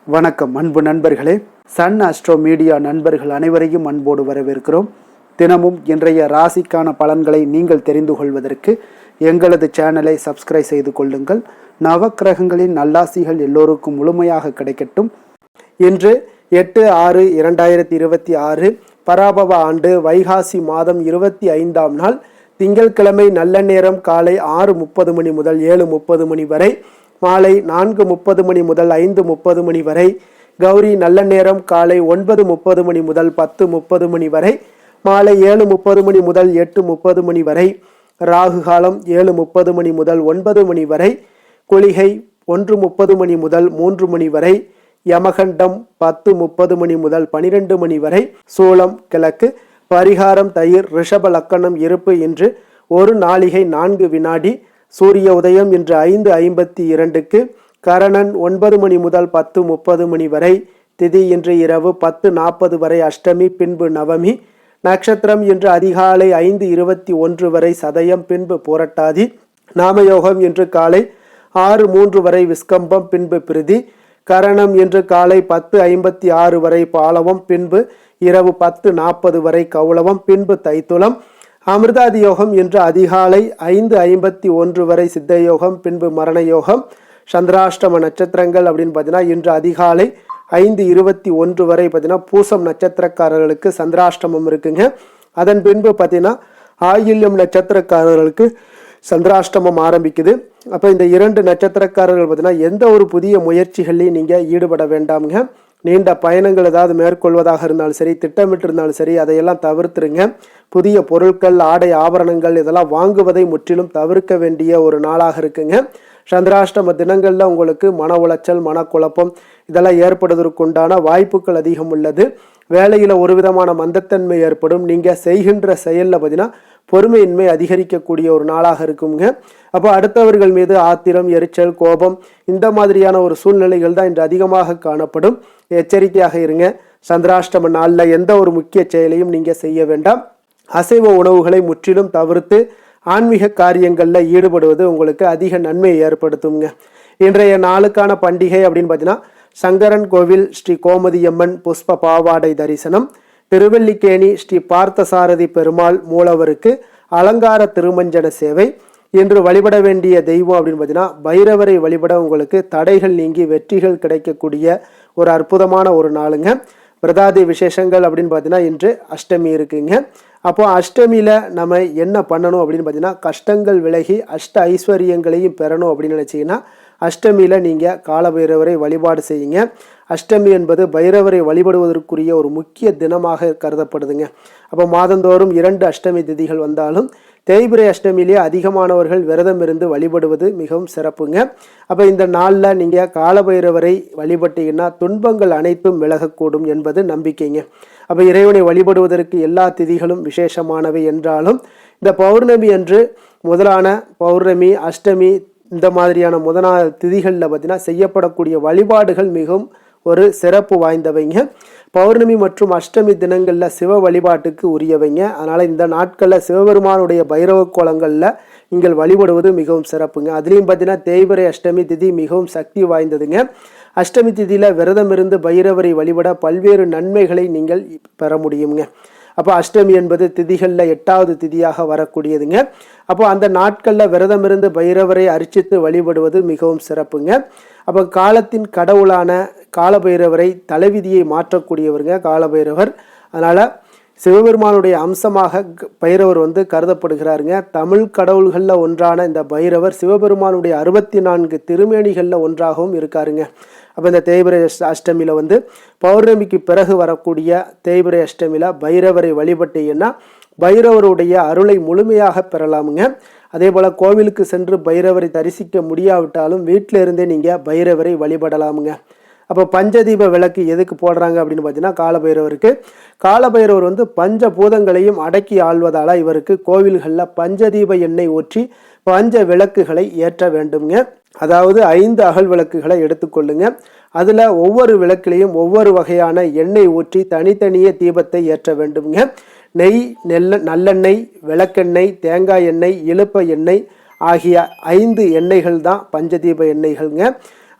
வணக்கம் அன்பு நண்பர்களே. சன் அஸ்ட்ரோ மீடியா நண்பர்கள் அனைவரையும் அன்போடு வரவேற்கிறோம். தினமும் இன்றைய ராசிக்கான பலன்களை நீங்கள் தெரிந்து கொள்வதற்கு எங்களது சேனலை சப்ஸ்கிரைப் செய்து கொள்ளுங்கள். நவக்கிரகங்களின் நல்லாசிகள் எல்லோருக்கும் முழுமையாக கிடைக்கட்டும். இன்று 8/6/2026 பராபவ ஆண்டு வைகாசி மாதம் 25ஆம் நாள் திங்கட்கிழமை. நல்ல நேரம் காலை 6:30 மணி முதல் 7:30 மணி வரை, மாலை 4:30 மணி முதல் 5:30 மணி வரை. கௌரி நல்ல நேரம் காலை 9:30 மணி முதல் 10:30 மணி வரை, மாலை 7:30 மணி முதல் 8:30 மணி வரை. ராகு காலம் 7:30 மணி முதல் 9 மணி வரை. குளிகை 1:30 மணி முதல் 3 மணி வரை. யமகண்டம் 10:30 மணி முதல் 12 மணி வரை. சூலம் கிழக்கு. பரிகாரம் தயிர். ரிஷப லக்கணம் இருப்பு இன்று 1 நாழிகை 4 வினாடி. சூரிய உதயம் இன்று 5:52க்கு. கரணன் 9 மணி முதல் 10:30 மணி வரை. திதி இன்று இரவு 10:40 வரை அஷ்டமி, பின்பு நவமி. நட்சத்திரம் இன்று அதிகாலை 5:21 வரை சதயம், பின்பு புரட்டாதி. நாமயோகம் இன்று காலை 6:03 வரை விஸ்கம்பம், பின்பு பிரிதி. கரணம் இன்று காலை 10:56 வரை பாலவம், பின்பு இரவு 10:40 வரை கௌளவம், பின்பு தைத்துளம். அமிர்தாதி யோகம் இன்று அதிகாலை 5:51 வரை சித்தயோகம், பின்பு மரண யோகம். சந்திராஷ்டம நட்சத்திரங்கள் அப்படின்னு பார்த்தீங்கன்னா இன்று அதிகாலை 5:21 வரை பார்த்தீங்கன்னா பூசம் நட்சத்திரக்காரர்களுக்கு சந்திராஷ்டமம் இருக்குங்க. அதன் பின்பு பார்த்தீங்கன்னா ஆயில்யம் நட்சத்திரக்காரர்களுக்கு சந்திராஷ்டமம் ஆரம்பிக்குது. அப்போ இந்த 2 நட்சத்திரக்காரர்கள் பார்த்தீங்கன்னா எந்த ஒரு புதிய முயற்சிகள்லையும் நீங்கள் ஈடுபட வேண்டாமுங்க. நீண்ட பயணங்கள் ஏதாவது மேற்கொள்வதாக இருந்தாலும் சரி, திட்டமிட்டு இருந்தாலும் சரி, அதையெல்லாம் தவிர்த்துருங்க. புதிய பொருட்கள், ஆடை, ஆபரணங்கள் இதெல்லாம் வாங்குவதை முற்றிலும் தவிர்க்க வேண்டிய ஒரு நாளாக இருக்குங்க. சந்திராஷ்டம தினங்களில் உங்களுக்கு மன உளைச்சல், மனக்குழப்பம் இதெல்லாம் ஏற்படுவதற்குண்டான வாய்ப்புகள் அதிகம் உள்ளது. வேலையில் ஒரு விதமான மந்தத்தன்மை ஏற்படும். நீங்கள் செய்கின்ற செயலில் பார்த்தீங்கன்னா பொறுமையின்மை அதிகரிக்கக்கூடிய ஒரு நாளாக இருக்குங்க. அப்போ அடுத்தவர்கள் மீது ஆத்திரம், எரிச்சல், கோபம் இந்த மாதிரியான ஒரு சூழ்நிலைகள் தான் இன்று அதிகமாக காணப்படும். எச்சரிக்கையாக இருங்க. சந்திராஷ்டம நாளில் எந்த ஒரு முக்கிய செயலையும் நீங்கள் செய்ய வேண்டாம். அசைவ உணவுகளை முற்றிலும் தவிர்த்து ஆன்மீக காரியங்களில் ஈடுபடுவது உங்களுக்கு அதிக நன்மையை ஏற்படுத்துங்க. இன்றைய நாளுக்கான பண்டிகை அப்படின்னு பார்த்தீங்கன்னா சங்கரன் கோவில் ஸ்ரீ கோமதியம்மன் புஷ்ப பாவாடை தரிசனம். திருவல்லிக்கேணி ஸ்ரீ பார்த்தசாரதி பெருமாள் மூலவருக்கு அலங்கார திருமஞ்சன சேவை. இன்று வழிபட வேண்டிய தெய்வம் அப்படின்னு பார்த்தீங்கன்னா பைரவரை வழிபட உங்களுக்கு தடைகள் நீங்கி வெற்றிகள் கிடைக்கக்கூடிய ஒரு அற்புதமான ஒரு நாளுங்க. பிரதாதி விசேஷங்கள் அப்படின்னு பார்த்தீங்கன்னா இன்று அஷ்டமி இருக்குங்க. அப்போ அஷ்டமியில் நம்ம என்ன பண்ணணும் அப்படின்னு பார்த்தீங்கன்னா கஷ்டங்கள் விலகி அஷ்ட ஐஸ்வர்யங்களையும் பெறணும் அப்படின்னு நினச்சிங்கன்னா அஷ்டமியில் நீங்கள் காலபைரவரை வழிபாடு செய்யுங்க. அஷ்டமி என்பது பைரவரை வழிபடுவதற்குரிய ஒரு முக்கிய தினமாக கருதப்படுதுங்க. அப்போ மாதந்தோறும் 2 அஷ்டமி திதிகள் வந்தாலும் தேய்பிரை அஷ்டமியிலே அதிகமானவர்கள் விரதம் இருந்து வழிபடுவது மிகவும் சிறப்புங்க. அப்போ இந்த நாளில் நீங்கள் காலபைரவரை வழிபட்டீங்கன்னா துன்பங்கள் அனைத்தும் விலகக்கூடும் என்பது நம்பிக்கைங்க. அப்போ இறைவனை வழிபடுவதற்கு எல்லா திதிகளும் விசேஷமானவை என்றாலும் இந்த பௌர்ணமி அன்று முதலான பௌர்ணமி, அஷ்டமி இந்த மாதிரியான முதலான திதிகளில் பார்த்தீங்கன்னா செய்யப்படக்கூடிய வழிபாடுகள் மிகவும் ஒரு சிறப்பு வாய்ந்தவைங்க. பௌர்ணமி மற்றும் அஷ்டமி தினங்களில் சிவ வழிபாட்டுக்கு உரியவைங்க. அதனால் இந்த நாட்களில் சிவபெருமானுடைய பைரவ கோலங்களில் நீங்கள் வழிபடுவது மிகவும் சிறப்புங்க. அதுலேயும் பார்த்தீங்கன்னா தேய்பிரை அஷ்டமி திதி மிகவும் சக்தி வாய்ந்ததுங்க. அஷ்டமி திதியில் விரதம் இருந்து பைரவரை வழிபட பல்வேறு நன்மைகளை நீங்கள் பெற முடியுங்க. அப்போ அஷ்டமி என்பது திதிகளில் 8வது திதியாக வரக்கூடியதுங்க. அப்போ அந்த நாட்களில் விரதம் இருந்து பைரவரை அர்ச்சித்து வழிபடுவது மிகவும் சிறப்புங்க. அப்போ காலத்தின் கடவுளான காலபைரவரை தலைவிதியை மாற்றக்கூடியவருங்க காலபைரவர். அதனால் சிவபெருமானுடைய அம்சமாக பைரவர் கருதப்படுகிறாருங்க. தமிழ் கடவுள்களில் ஒன்றான இந்த பைரவர் சிவபெருமானுடைய 64 திருமேனிகளில் ஒன்றாகவும் இருக்காருங்க. அப்போ இந்த தேய்பிரை அஷ்டமியில் பௌர்ணமிக்கு பிறகு வரக்கூடிய தேய்பிரை அஷ்டமியில் பைரவரை வழிபட்டீங்கன்னா பைரவருடைய அருளை முழுமையாக பெறலாமுங்க. அதே போல் கோவிலுக்கு சென்று பைரவரை தரிசிக்க முடியாவிட்டாலும் வீட்டில் இருந்தே நீங்கள் பைரவரை வழிபடலாமுங்க. அப்போ பஞ்சதீப விளக்கு எதுக்கு போடுறாங்க அப்படின்னு பார்த்தீங்கன்னா காலபைரவருக்கு. காலபைரவர் பஞ்சபூதங்களையும் அடக்கி ஆள்வதால் இவருக்கு கோவில்களில் பஞ்சதீப எண்ணெய் ஊற்றி பஞ்ச விளக்குகளை ஏற்ற வேண்டுங்க. அதாவது 5 அகல் விளக்குகளை எடுத்துக்கொள்ளுங்க. அதில் ஒவ்வொரு விளக்கிலையும் ஒவ்வொரு வகையான எண்ணெய் ஊற்றி தனித்தனியே தீபத்தை ஏற்ற வேண்டுங்க. நெய், நல்லெண்ணெய், விளக்கெண்ணெய், தேங்காய் எண்ணெய், இலுப்ப எண்ணெய் ஆகிய 5 எண்ணெய்கள் தான் பஞ்சதீப எண்ணெய்கள்ங்க.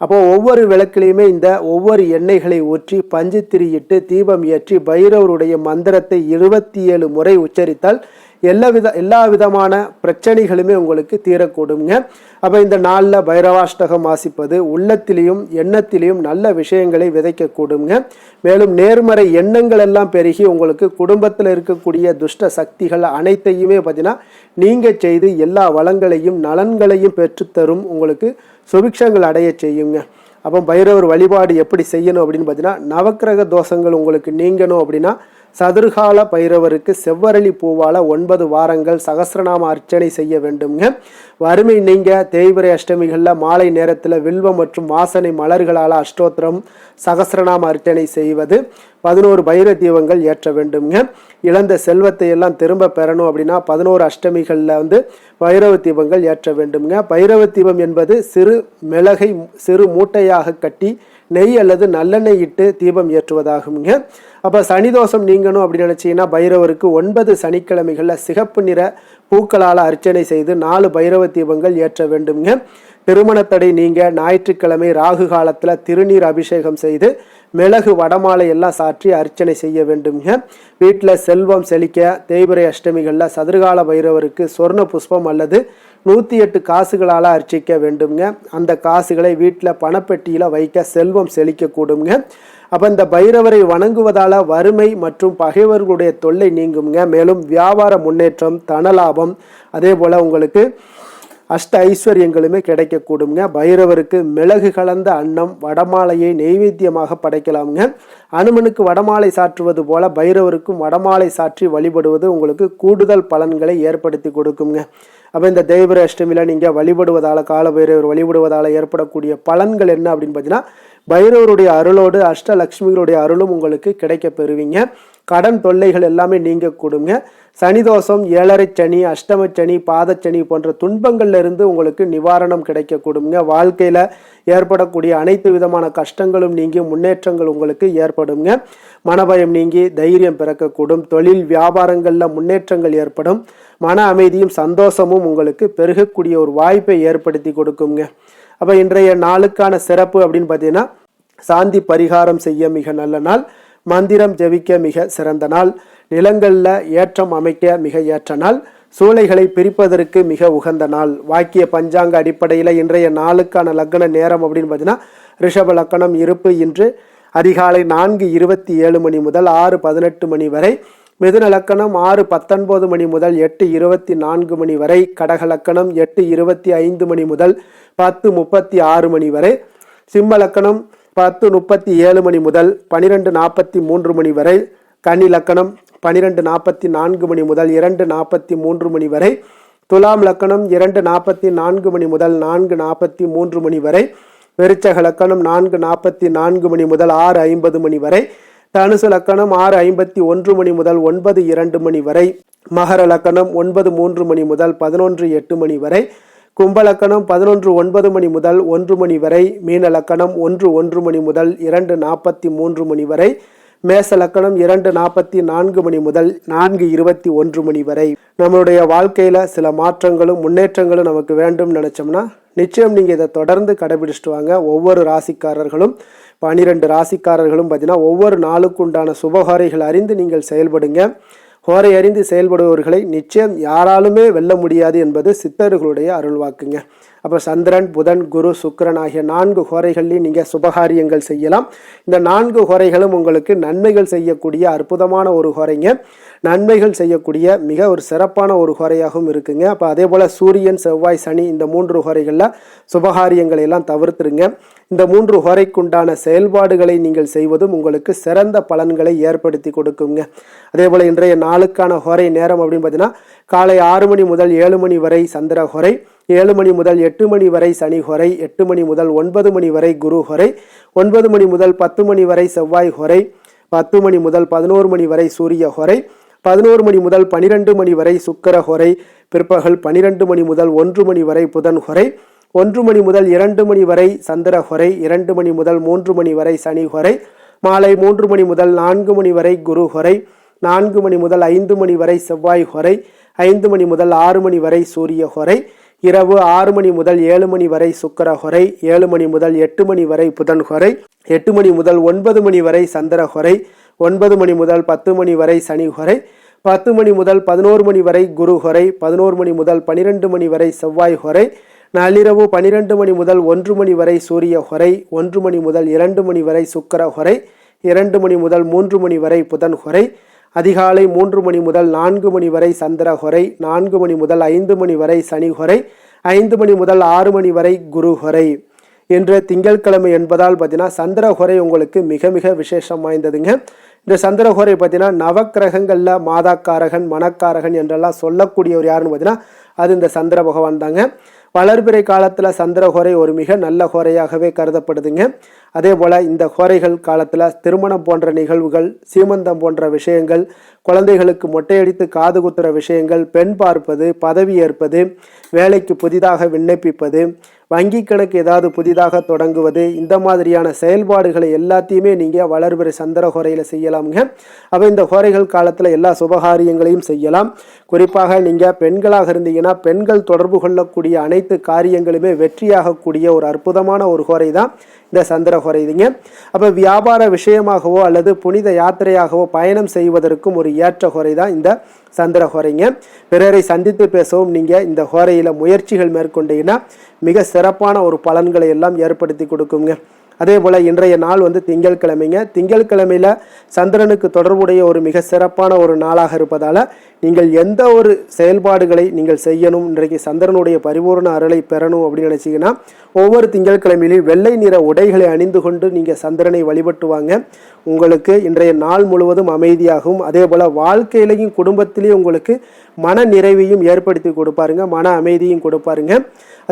அப்போ ஒவ்வொரு விளக்கிலையுமே இந்த ஒவ்வொரு எண்ணெய்களை ஊற்றி பஞ்சு திரியிட்டு தீபம் ஏற்றி பைரவருடைய மந்திரத்தை 27 முறை உச்சரித்தால் எல்லா விதமான பிரச்சனைகளுமே உங்களுக்கு தீரக்கூடுங்க. அப்போ இந்த நாளில் பைரவாஷ்டகம் வாசிப்பது உள்ளத்திலையும் எண்ணத்திலையும் நல்ல விஷயங்களை விதைக்கக்கூடுங்க. மேலும் நேர்மறை எண்ணங்கள் எல்லாம் பெருகி உங்களுக்கு குடும்பத்தில் இருக்கக்கூடிய துஷ்ட சக்திகள் அனைத்தையுமே பார்த்தீங்கன்னா நீங்கள் செய்து எல்லா வளங்களையும் நலன்களையும் பெற்றுத்தரும், உங்களுக்கு சுபிக்ஷங்கள் அடைய செய்யுங்க. அப்போ பைரவர் வழிபாடு எப்படி செய்யணும் அப்படின்னு பார்த்தீங்கன்னா, நவக்கிரக தோஷங்கள் உங்களுக்கு நீங்கணும் அப்படின்னா சதுர்கால பைரவருக்கு செவ்வரளி பூவால் 9 வாரங்கள் சகஸ்ரநாம அர்ச்சனை செய்ய வேண்டுங்க. வறுமை நீங்க தேய்பிறை அஷ்டமிகளில் மாலை நேரத்தில் வில்வம் மற்றும் வாசனை மலர்களால் அஷ்டோத்திரம் சகஸ்ரநாம அர்ச்சனை செய்வது, 11 பைர தீபங்கள் ஏற்ற வேண்டுங்க. இழந்த செல்வத்தை எல்லாம் திரும்ப பெறணும் அப்படின்னா 11 அஷ்டமிகளில் பைரவ தீபங்கள் ஏற்ற வேண்டுங்க. பைரவ தீபம் என்பது சிறு மிளகை சிறு மூட்டையாக கட்டி நெய் அல்லது நல்லெண்ணெய் இட்டு தீபம் ஏற்றுவதாகுங்க. அப்போ சனிதோஷம் நீங்கணும் அப்படின்னு நினச்சிங்கன்னா பைரவருக்கு 9 சனிக்கிழமைகளில் சிகப்பு நிற பூக்களால் அர்ச்சனை செய்து 4 பைரவ தீபங்கள் ஏற்ற வேண்டுங்க. திருமணத்தடை நீங்க ஞாயிற்றுக்கிழமை ராகு காலத்தில் திருநீர் அபிஷேகம் செய்து மிளகு வடமாலை எல்லாம் சாற்றி அர்ச்சனை செய்ய வேண்டுங்க. வீட்டில் செல்வம் செழிக்க தேய்பிறை அஷ்டமிகளில் சதுர்கால பைரவருக்கு சொர்ண புஷ்பம் அல்லது 108 காசுகளால் அர்ச்சிக்க வேண்டுங்க. அந்த காசுகளை வீட்டில் பணப்பெட்டியில் வைக்க செல்வம் செழிக்க கூடுங்க. அப்போ இந்த பைரவரை வணங்குவதால் வறுமை மற்றும் பகைவர்களுடைய தொல்லை நீங்குங்க. மேலும் வியாபார முன்னேற்றம், தனலாபம், அதே போல் உங்களுக்கு அஷ்ட ஐஸ்வர்யங்களுமே கிடைக்கக்கூடுங்க. பைரவருக்கு மிளகு கலந்த அன்னம் வடமாலையை நெய்வேத்தியமாக படைக்கலாமுங்க. அனுமனுக்கு வடமாலை சாற்றுவது போல பைரவருக்கும் வடமாலை சாற்றி வழிபடுவது உங்களுக்கு கூடுதல் பலன்களை ஏற்படுத்தி கொடுக்குங்க. அப்போ இந்த தேய்பிறை அஷ்டமியில் நீங்கள் வழிபடுவதால் கால பைரவர் வழிபடுவதால் ஏற்படக்கூடிய பலன்கள் என்ன அப்படின்னு பார்த்தீங்கன்னா, பைரவருடைய அருளோடு அஷ்டலக்ஷ்மிகளுடைய அருளும் உங்களுக்கு கிடைக்க பெறுவீங்க. கடன் தொல்லைகள் எல்லாமே நீங்க கூடுங்க. சனிதோஷம், ஏழரை சனி, அஷ்டம சனி, பாதச்சனி போன்ற துன்பங்கள்ல இருந்து உங்களுக்கு நிவாரணம் கிடைக்க கூடுங்க. வாழ்க்கையில ஏற்படக்கூடிய அனைத்து விதமான கஷ்டங்களும் நீங்கி முன்னேற்றங்கள் உங்களுக்கு ஏற்படுங்க. மனபயம் நீங்கி தைரியம் பிறக்கக்கூடும். தொழில் வியாபாரங்கள்ல முன்னேற்றங்கள் ஏற்படும். மன அமைதியும் சந்தோஷமும் உங்களுக்கு பெருகக்கூடிய ஒரு வாய்ப்பை ஏற்படுத்தி கொடுக்குங்க. அப்போ இன்றைய நாளுக்கான சிறப்பு அப்படின்னு பார்த்தீங்கன்னா, சாந்தி பரிகாரம் செய்ய மிக நல்ல நாள், மந்திரம் ஜெபிக்க மிக சிறந்த நாள், நிலங்களில் ஏற்றம் அமைக்க மிக ஏற்ற நாள், சூளைகளை பிரிப்பதற்கு மிக உகந்த நாள். வாக்கிய பஞ்சாங்க அடிப்படையில் இன்றைய நாளுக்கான லக்ன நேரம் அப்படின்னு பார்த்தீங்கன்னா, ரிஷப லக்கணம் இருப்பு இன்று அதிகாலை 4:27 மணி முதல் 6:18 மணி வரை, மிதுன லக்கணம் 6:19 மணி முதல் 8:24 மணி வரை, கடக லக்கணம் 8:25 மணி முதல் 10:36 மணி வரை, சிம்ம லக்கணம் 10:37 மணி முதல் 12:43 மணி வரை, கன்னி லக்கணம் 12:44 மணி முதல் 2:43 மணி வரை, துலாம் லக்கணம் 2:44 மணி முதல் 4:43 மணி வரை, விருச்சக லக்கணம் 4:44 மணி முதல் 6:50 மணி வரை, தனுசு லக்கணம் 6:51 மணி முதல் 9:02 மணி வரை, மகர லக்கணம் 9:03 மணி முதல் 11:08 மணி வரை, கும்ப லக்கணம் 11:09 மணி முதல் 1 மணி வரை, மீன லக்கணம் 1:01 மணி முதல் 2:43 மணி வரை, மேச லக்கணம் 2:44 மணி முதல் 4:21 மணி வரை. நம்மளுடைய வாழ்க்கையில சில மாற்றங்களும் முன்னேற்றங்களும் நமக்கு வேண்டும் நினைச்சோம்னா நிச்சயம் நீங்க இதை தொடர்ந்து கடைபிடிச்சிட்டு வாங்க. ஒவ்வொரு ராசிக்காரர்களும் 12 ராசிக்காரர்களும் பார்த்தீங்கன்னா ஒவ்வொரு நாளுக்கு உண்டான சுபகாரிகள் அறிந்து நீங்கள் செயல்படுங்க. ஹோரை அறிந்து செயல்படுபவர்களை நிச்சயம் யாராலுமே வெல்ல முடியாது என்பது சித்தர்களுடைய அருள்வாக்குங்க. அப்போ சந்திரன், புதன், குரு, சுக்கிரன் ஆகிய 4 ஹோரைகள்லையும் நீங்கள் சுபகாரியங்கள் செய்யலாம். இந்த 4 ஹோரைகளும் உங்களுக்கு நன்மைகள் செய்யக்கூடிய அற்புதமான ஒரு ஹோரைங்க. நன்மைகள் செய்யக்கூடிய மிக ஒரு சிறப்பான ஒரு ஹோரையாகவும் இருக்குங்க. அப்போ அதே போல் சூரியன், செவ்வாய், சனி இந்த 3 ஹோரைகளில் சுபகாரியங்களை எல்லாம் தவிர்த்துருங்க. இந்த 3 ஹோரைக்குண்டான செயல்பாடுகளை நீங்கள் செய்வதும் உங்களுக்கு சிறந்த பலன்களை ஏற்படுத்தி கொடுக்குங்க. அதே போல் இன்றைய நாளுக்கான ஹோரை நேரம் அப்படின்னு பார்த்தீங்கன்னா, காலை 6 மணி முதல் 7 மணி வரை சந்திர ஹோரை, 7 மணி முதல் 8 மணி வரை சனி ஹோரை, 8 மணி முதல் 9 மணி வரை குரு ஹோரை, 9 மணி முதல் 10 மணி வரை செவ்வாய் ஹோரை, 10 மணி முதல் 11 மணி வரை சூரிய ஹோரை, 11 மணி முதல் 12 மணி வரை சுக்கிர ஹோரை, பிற்பகல் 12 மணி முதல் 1 மணி வரை புதன் ஹோரை, 1 மணி முதல் 2 மணி வரை சந்திர ஹோரை, 2 மணி முதல் 3 மணி வரை சனி ஹோரை, மாலை 3 மணி முதல் 4 மணி வரை குரு ஹோரை, 4 மணி முதல் 5 மணி வரை செவ்வாய் ஹோரை, 5 மணி முதல் 6 மணி வரை சூரிய ஹோரை, இரவு 6 மணி முதல் 7 மணி வரை சுக்கிரஹொரை, 7 மணி முதல் 8 மணி வரை புதன்ஹொரை, 8 மணி முதல் 9 மணி வரை சந்திரஹொரை, 9 மணி முதல் 10 மணி வரை சனிஹொரை, 10 மணி முதல் 11 மணி வரை குருஹொரை, 11 மணி முதல் 12 மணி வரை செவ்வாய் ஹொரை, நள்ளிரவு 12 மணி முதல் 1 மணி வரை சூரிய ஹொரை, 1 மணி முதல் 2 மணி வரை சுக்கிர ஹொரை, 2 மணி முதல் 3 மணி வரை புதன் ஹொரை, அதிகாலை 3 மணி முதல் 4 மணி வரை சந்திர ஹொரை, 4 மணி முதல் 5 மணி வரை சனி ஹொரை, 5 மணி முதல் 6 மணி வரை குரு ஹொரை. இன்று திங்கட்கிழமை என்பதால் பார்த்தீங்கன்னா சந்திரஹொரை உங்களுக்கு மிக மிக விசேஷம் வாய்ந்ததுங்க. இந்த சந்திரஹொரை பார்த்தீங்கன்னா நவக்கிரகங்களில் மாதாக்காரகன் மனக்காரகன் என்றெல்லாம் சொல்லக்கூடியவர் யாருன்னு பார்த்தீங்கன்னா அது இந்த சந்திர பகவான் தாங்க. வளர்பிறை காலத்தில் சந்திரஹொரை ஒரு மிக நல்ல ஹோரையாகவே கருதப்படுதுங்க. அதே போல் இந்த ஹோரைகள் காலத்தில் திருமணம் போன்ற நிகழ்வுகள், சீமந்தம் போன்ற விஷயங்கள், குழந்தைகளுக்கு மொட்டையடித்து காது குத்துற விஷயங்கள், பெண் பார்ப்பது, பதவி ஏற்பது, வேலைக்கு புதிதாக விண்ணப்பிப்பது, வங்கி கணக்கு ஏதாவது புதிதாக தொடங்குவது, இந்த மாதிரியான செயல்பாடுகளை எல்லாத்தையுமே நீங்கள் வளர்பிறை சந்திர ஹோரையில் செய்யலாமுங்க. அப்போ இந்த ஹோரைகள் காலத்தில் எல்லா சுபகாரியங்களையும் செய்யலாம். குறிப்பாக நீங்கள் பெண்களாக இருந்தீங்கன்னா பெண்கள் தொடர்பு கொள்ளக்கூடிய அனைத்து காரியங்களுமே வெற்றியாகக்கூடிய ஒரு அற்புதமான ஒரு ஹோரை தான் இந்த சந்திர ஹோரைங்க. அப்போ வியாபார விஷயமாகவோ அல்லது புனித யாத்திரையாகவோ பயணம் செய்வதற்கும் ஒரு ஏற்ற ஹோரை தான் இந்த சந்திர ஹோரைங்க. பிறரை சந்தித்து பேசவும் நீங்கள் இந்த ஹோரையில் முயற்சிகள் மேற்கொண்டீங்கன்னா மிக சிறப்பான ஒரு பலன்களை எல்லாம் ஏற்படுத்தி கொடுக்குங்க. அதே போல் இன்றைய நாள் திங்கட்கிழமைங்க. திங்கட்கிழமையில் சந்திரனுக்கு தொடர்புடைய ஒரு மிக சிறப்பான ஒரு நாளாக இருப்பதால் நீங்கள் எந்த ஒரு செயல்பாடுகளை நீங்கள் செய்யணும், இன்றைக்கு சந்திரனுடைய பரிபூர்ண அருளை பெறணும் அப்படின்னு நினச்சிங்கன்னா ஒவ்வொரு திங்கட்கிழமையிலையும் வெள்ளை நிற உடைகளை அணிந்து கொண்டு நீங்கள் சந்திரனை வழிபட்டு வாங்க. உங்களுக்கு இன்றைய நாள் முழுவதும் அமைதியாகவும் அதே போல் வாழ்க்கையிலையும் குடும்பத்திலையும் உங்களுக்கு மன நிறைவையும் ஏற்படுத்தி கொடுப்பாருங்க, மன அமைதியும் கொடுப்பாருங்க.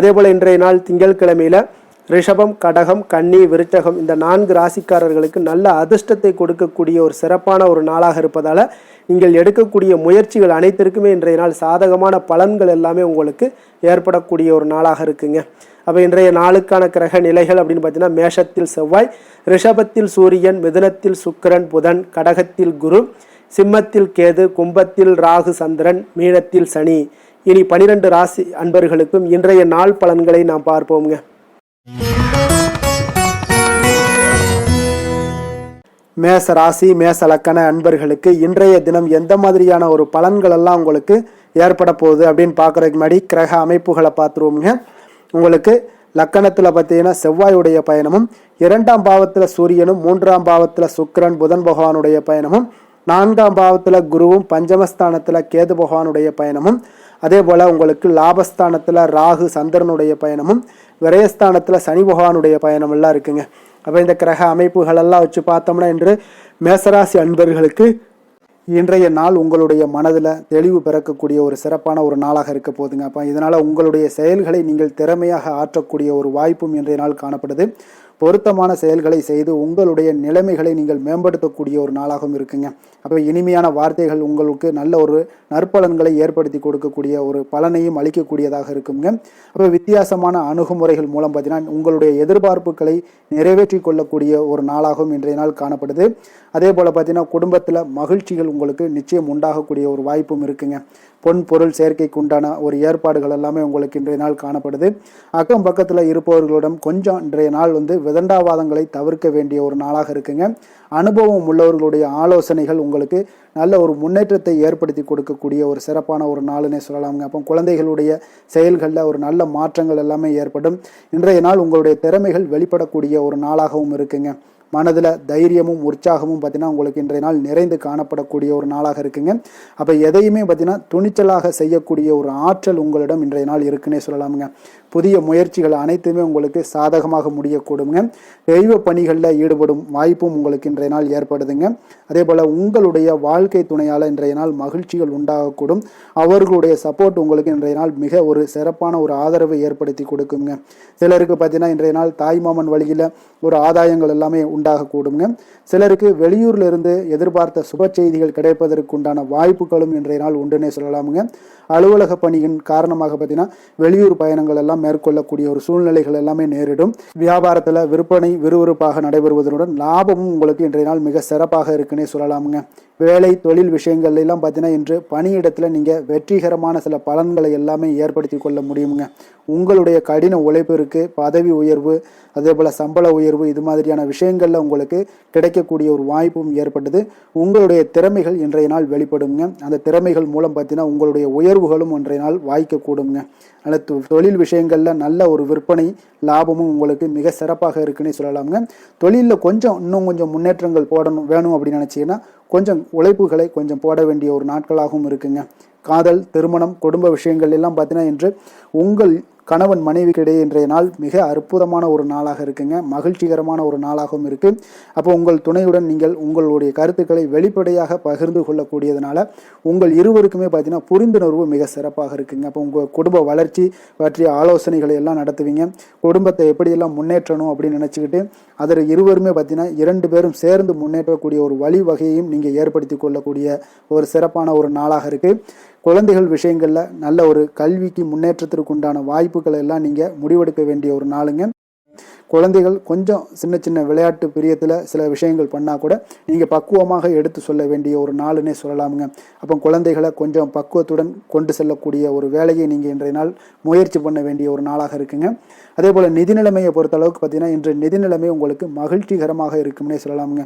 அதே போல் இன்றைய நாள் திங்கட்கிழமையில் ரிஷபம், கடகம், கன்னி, விருச்சகம் இந்த 4 ராசிக்காரர்களுக்கு நல்ல அதிர்ஷ்டத்தை கொடுக்கக்கூடிய ஒரு சிறப்பான ஒரு நாளாக இருப்பதால் நீங்கள் எடுக்கக்கூடிய முயற்சிகள் அனைத்திற்குமே இன்றைய நாள் சாதகமான பலன்கள் எல்லாமே உங்களுக்கு ஏற்படக்கூடிய ஒரு நாளாக இருக்குங்க. அப்போ இன்றைய நாளுக்கான கிரக நிலைகள் அப்படின்னு பார்த்தீங்கன்னா மேஷத்தில் செவ்வாய், ரிஷபத்தில் சூரியன், மிதுனத்தில் சுக்கிரன், புதன், கடகத்தில் குரு, சிம்மத்தில் கேது, கும்பத்தில் ராகு சந்திரன், மீனத்தில் சனி. இனி 12 ராசி அன்பர்களுக்கும் இன்றைய நாள் பலன்களை நாம் பார்ப்போம்ங்க. மேச ராசி மேச லக்கண அன்பர்களுக்கு இன்றைய தினம் எந்த மாதிரியான ஒரு பலன்கள் எல்லாம் உங்களுக்கு ஏற்பட போகுது அப்படின்னு பார்க்குறதுக்கு முன்னாடி கிரக அமைப்புகளை பார்த்துருவோம்ங்க. உங்களுக்கு லக்கணத்தில் பார்த்தீங்கன்னா செவ்வாயுடைய பயணமும், 2ஆம் பாவத்தில் சூரியனும், 3ஆம் பாவத்தில் சுக்கிரன் புதன் பகவானுடைய பயணமும், 4ஆம் பாவத்தில் குருவும், பஞ்சமஸ்தானத்தில் கேது பகவானுடைய பயணமும், அதே போல் உங்களுக்கு லாபஸ்தானத்தில் ராகு சந்திரனுடைய பயணமும், விரயஸ்தானத்தில் சனி பகவானுடைய பயணம் எல்லாம் இருக்குங்க. அப்போ இந்த கிரக அமைப்புகளெல்லாம் வச்சு பார்த்தோம்னா இன்று மேசராசி அன்பர்களுக்கு இன்றைய நாள் உங்களுடைய மனதில் தெளிவு பிறக்கக்கூடிய ஒரு சிறப்பான ஒரு நாளாக இருக்க போகுதுங்க. அப்போ இதனால் உங்களுடைய செயல்களை நீங்கள் திறமையாக ஆற்றக்கூடிய ஒரு வாய்ப்பும் இன்றைய நாள் காணப்படுது. பொருத்தமான செயல்களை செய்து உங்களுடைய நிலைமைகளை நீங்கள் மேம்படுத்தக்கூடிய ஒரு நாளாகவும் இருக்குங்க. அப்போ இனிமையான வார்த்தைகள் உங்களுக்கு நல்ல ஒரு நற்பலன்களை ஏற்படுத்தி கொடுக்கக்கூடிய ஒரு பலனையும் அளிக்கக்கூடியதாக இருக்குங்க. அப்போ வித்தியாசமான அணுகுமுறைகள் மூலம் பார்த்தீங்கன்னா உங்களுடைய எதிர்பார்ப்புகளை நிறைவேற்றி கொள்ளக்கூடிய ஒரு நாளாகவும் இன்றைய நாள் காணப்படுது. அதே போல் பார்த்தீங்கன்னா குடும்பத்தில் மகிழ்ச்சிகள் உங்களுக்கு நிச்சயம் உண்டாகக்கூடிய ஒரு வாய்ப்பும் இருக்குங்க. பொன் பொருள் சேர்க்கைக்கு உண்டான ஒரு ஏற்பாடுகள் எல்லாமே உங்களுக்கு இன்றைய நாள் காணப்படுது. அக்கம் பக்கத்தில் இருப்பவர்களிடம் கொஞ்சம் இன்றைய நாள் விதண்டாவாதங்களை தவிர்க்க வேண்டிய ஒரு நாளாக இருக்குங்க. அனுபவம் உள்ளவர்களுடைய ஆலோசனைகள் உங்களுக்கு நல்ல ஒரு முன்னேற்றத்தை ஏற்படுத்தி கொடுக்கக்கூடிய ஒரு சிறப்பான ஒரு நாளுன்னே சொல்லலாமுங்க. அப்போ குழந்தைகளுடைய செயல்களில் ஒரு நல்ல மாற்றங்கள் எல்லாமே ஏற்படும். இன்றைய நாள் உங்களுடைய திறமைகள் வெளிப்படக்கூடிய ஒரு நாளாகவும் இருக்குங்க. மனதில் தைரியமும் உற்சாகமும் பார்த்தீங்கன்னா உங்களுக்கு இன்றைய நாள் நிறைந்து காணப்படக்கூடிய ஒரு நாளாக இருக்குங்க. அப்போ எதையுமே பார்த்தீங்கன்னா துணிச்சலாக செய்யக்கூடிய ஒரு ஆற்றல் உங்களிடம் இன்றைய நாள் இருக்குன்னே சொல்லலாமுங்க. புதிய முயற்சிகள் அனைத்துமே உங்களுக்கு சாதகமாக முடியக்கூடுங்க. தெய்வ பணிகளில் ஈடுபடும் வாய்ப்பும் உங்களுக்கு இன்றைய நாள் ஏற்படுதுங்க. அதே போல் உங்களுடைய வாழ்க்கை துணையால் இன்றைய நாள் மகிழ்ச்சிகள் உண்டாகக்கூடும். அவர்களுடைய சப்போர்ட் உங்களுக்கு இன்றைய நாள் மிக ஒரு சிறப்பான ஒரு ஆதரவை ஏற்படுத்தி கொடுக்குங்க. சிலருக்கு பார்த்தீங்கன்னா இன்றைய நாள் தாய்மாமன் வழியில் ஒரு ஆதாயங்கள் எல்லாமே உண்டாகக்கூடுங்க. சிலருக்கு வெளியூர்ல இருந்து எதிர்பார்த்த சுப செய்திகள் கிடைப்பதற்கு உண்டான வாய்ப்புகளும் இன்றைய நாள் உண்டுன்னே சொல்லலாமுங்க. அலுவலக பணியின் காரணமாக பார்த்தீங்கன்னா வெளியூர் பயணங்கள் எல்லாம் பிரயாணம் மேற்கொள்ளக்கூடிய ஒரு சூழ்நிலைகள் எல்லாமே நேரிடும். வியாபாரத்தில் விற்பனை விறுவிறுப்பாக நடைபெறுவதனுடன் லாபமும் உங்களுக்கு இன்றைய நாள் மிக சிறப்பாக இருக்குன்னே சொல்லலாமுங்க. வேலை தொழில் விஷயங்கள் எல்லாம் பார்த்தீங்கன்னா இன்று பணியிடத்தில் நீங்கள் வெற்றிகரமான சில பலன்களை எல்லாமே ஏற்படுத்தி கொள்ள முடியுங்க. உங்களுடைய கடின உழைப்பிற்கு பதவி உயர்வு, அதே போல் சம்பள உயர்வு, இது மாதிரியான விஷயங்களில் உங்களுக்கு கிடைக்கக்கூடிய ஒரு வாய்ப்பும் ஏற்பட்டது. உங்களுடைய திறமைகள் இன்றைய நாள் வெளிப்படுங்க. அந்த திறமைகள் மூலம் பார்த்தீங்கன்னா உங்களுடைய உயர்வுகளும் இன்றைய நாள் வாய்க்கக்கூடுங்க. அதனால் தொழில் விஷயங்களில் நல்ல ஒரு விற்பனை லாபமும் உங்களுக்கு மிக சிறப்பாக இருக்குன்னே சொல்லலாமுங்க. தொழிலில் இன்னும் கொஞ்சம் முன்னேற்றங்கள் வேணும் அப்படின்னு நினச்சிங்கன்னா கொஞ்சம் உழைப்புகளை கொஞ்சம் போட வேண்டிய ஒரு நாட்களாகவும் இருக்குங்க. காதல், திருமணம், குடும்ப விஷயங்கள் எல்லாம் பார்த்தீங்கன்னா இன்று உங்கள் கணவன் மனைவிக்கிடையே இன்றைய நாள் மிக அற்புதமான ஒரு நாளாக இருக்குங்க. மகிழ்ச்சிகரமான ஒரு நாளாகவும் இருக்குது. அப்போ உங்கள் துணையுடன் நீங்கள் உங்களுடைய கருத்துக்களை வெளிப்படையாக பகிர்ந்து கொள்ளக்கூடியதுனால உங்கள் இருவருக்குமே பார்த்தீங்கன்னா புரிந்துணர்வு மிக சிறப்பாக இருக்குங்க. அப்போ உங்கள் குடும்ப வளர்ச்சி பற்றிய ஆலோசனைகளை எல்லாம் நடத்துவீங்க. குடும்பத்தை எப்படியெல்லாம் முன்னேற்றணும் அப்படின்னு நினச்சிக்கிட்டு அதில் இருவருமே பார்த்தீங்கன்னா 2 பேரும் சேர்ந்து முன்னேற்றக்கூடிய ஒரு வழிவகையையும் நீங்கள் ஏற்படுத்தி கொள்ளக்கூடிய ஒரு சிறப்பான ஒரு நாளாக இருக்குது. குழந்தைகள் விஷயங்களில் நல்ல ஒரு கல்விக்கு முன்னேற்றத்திற்கு உண்டான வாய்ப்புகள் எல்லாம் நீங்கள் முடிவெடுக்க வேண்டிய ஒரு நாளுங்க. குழந்தைகள் கொஞ்சம் சின்ன சின்ன விளையாட்டு பிரியத்தில் சில விஷயங்கள் பண்ணால் கூட நீங்கள் பக்குவமாக எடுத்து சொல்ல வேண்டிய ஒரு நாளுன்னே சொல்லலாமுங்க. அப்போ குழந்தைகளை கொஞ்சம் பக்குவத்துடன் கொண்டு செல்லக்கூடிய ஒரு வேலையை நீங்கள் இன்றைய நாள் முயற்சி பண்ண வேண்டிய ஒரு நாளாக இருக்குங்க. அதே போல் நிதி நிலைமையை பொறுத்த அளவுக்கு பார்த்தீங்கன்னா இன்று நிதி நிலைமை உங்களுக்கு மகிழ்ச்சிகரமாக இருக்கும்னே சொல்லலாமுங்க.